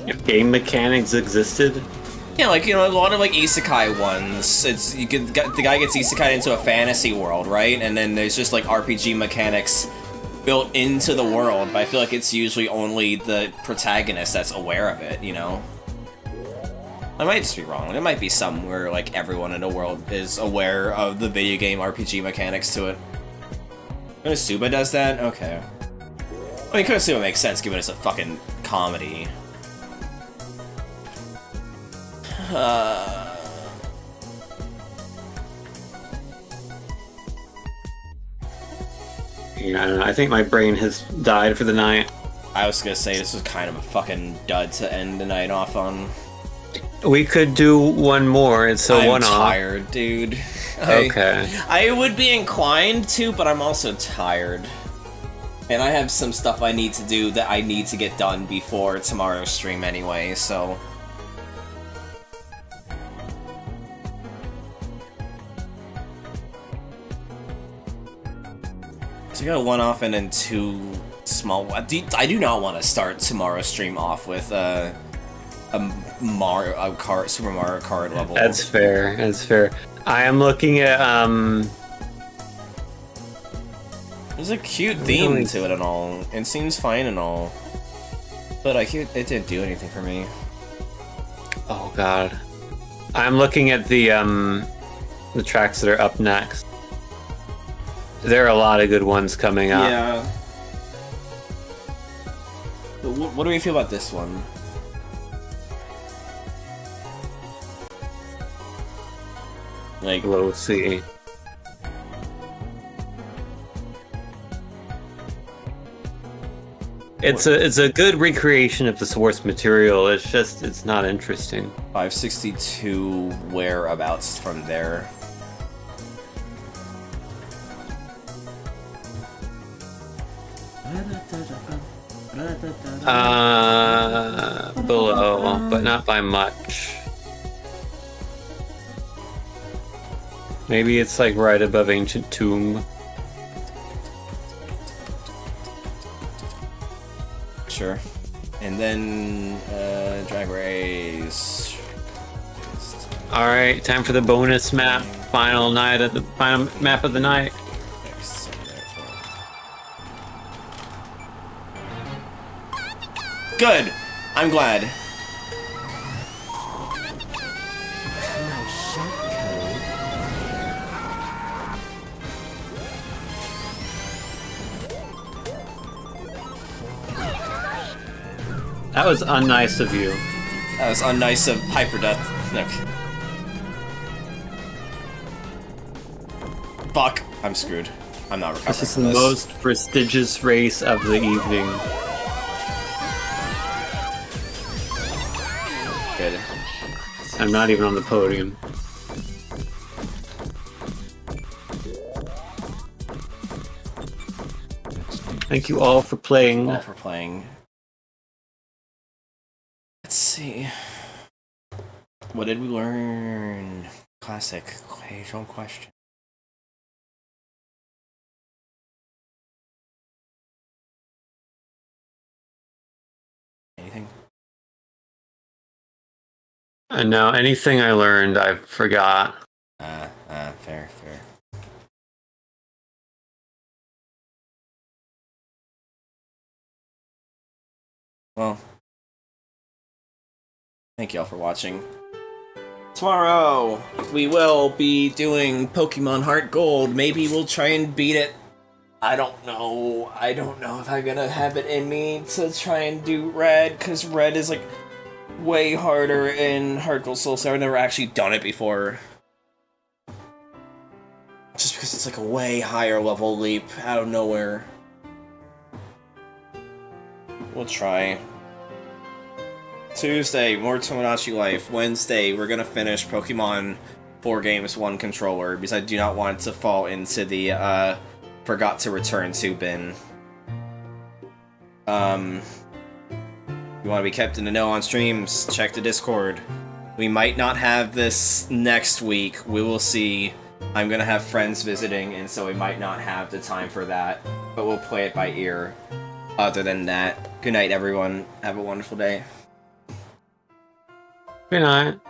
If game mechanics existed? Yeah, like, you know, a lot of like isekai ones. It's the guy gets isekai into a fantasy world, right? And then there's just like RPG mechanics built into the world, but I feel like it's usually only the protagonist that's aware of it, you know? I might just be wrong. There might be some where like everyone in the world is aware of the video game RPG mechanics to it. Konosuba does that? Okay. I mean, Konosuba makes sense given it's a fucking comedy. Yeah, I don't know. I think my brain has died for the night. I was gonna say this was kind of a fucking dud to end the night off on. We could do one more. It's a one-off. I'm tired, dude. Okay. I would be inclined to, but I'm also tired. And I have some stuff I need to do that I need to get done before tomorrow's stream anyway, so... So you got a one-off and then two small... I do not want to start tomorrow's stream off with a Super Mario Kart level. That's fair. That's fair. I am looking at There's a cute theme to it and all. It seems fine and all, but it didn't do anything for me. Oh god. I'm looking at the tracks that are up next. There are a lot of good ones coming up. Yeah. What do we feel about this one? Like Low C. It's a good recreation of the source material. It's just it's not interesting. 562 whereabouts from there. Below, but not by much. Maybe it's like right above Ancient Tomb. Sure. And then Drag Race. Alright, time for the bonus map. Final map of the night. Good! I'm glad. That was unnice of you. That was unnice of Hyperdeath. Look. Fuck. I'm screwed. I'm not recovering. This is from the this. most prestigious race of the evening. Good. I'm not even on the podium. Thank you all for playing. All for playing. Let's see. What did we learn? Classic. Occasional question. Anything? And now anything I learned, I forgot. Fair. Well, thank y'all for watching. Tomorrow, we will be doing Pokemon Heart Gold. Maybe we'll try and beat it. I don't know. I don't know if I'm gonna have it in me to try and do Red, because Red is, like, way harder in Heart Gold Soul, so I've never actually done it before. Just because it's, like, a way higher level leap out of nowhere. We'll try. Tuesday, more Tomodachi Life. Wednesday, we're gonna finish Pokemon 4 games, 1 controller, because I do not want it to fall into the, forgot to return to bin. You want to be kept in the know on streams, check the Discord. We might not have this next week, we will see. I'm gonna have friends visiting, and so we might not have the time for that, but we'll play it by ear. Other than that, good night everyone, have a wonderful day. Good night.